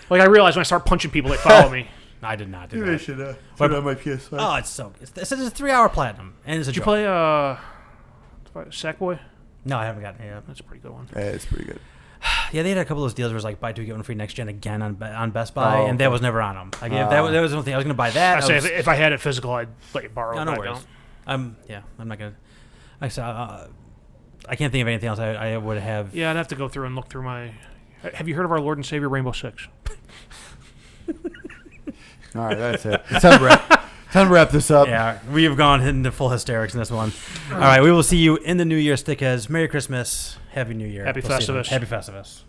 Like I realized when I start punching people, they follow me. I did not do Maybe I that. should But- put it on my PS5. Oh, it's so. It's a 3-hour platinum, and it's a Did you joy. play Sackboy? No, I haven't gotten it yet. That's a pretty good one. Yeah, it's pretty good. Yeah, they had a couple of those deals where it was like buy 2 get 1 free next gen again on Best Buy, Oh, and that okay. was never on them. Like if that was the only thing I was gonna buy that. I say was- if I had it physical, I'd let you borrow it. no but I worries. don't. I'm not gonna. Like I said, I can't think of anything else I would have. Yeah, I'd have to go through and look through my. Have you heard of our Lord and Savior Rainbow Six? All right, that's it. It's time to wrap this up. Yeah, we have gone into full hysterics in this one. All right, we will see you in the New Year. Stickers. Merry Christmas. Happy New Year. Happy We'll see you then. Festivus. Happy Festivus.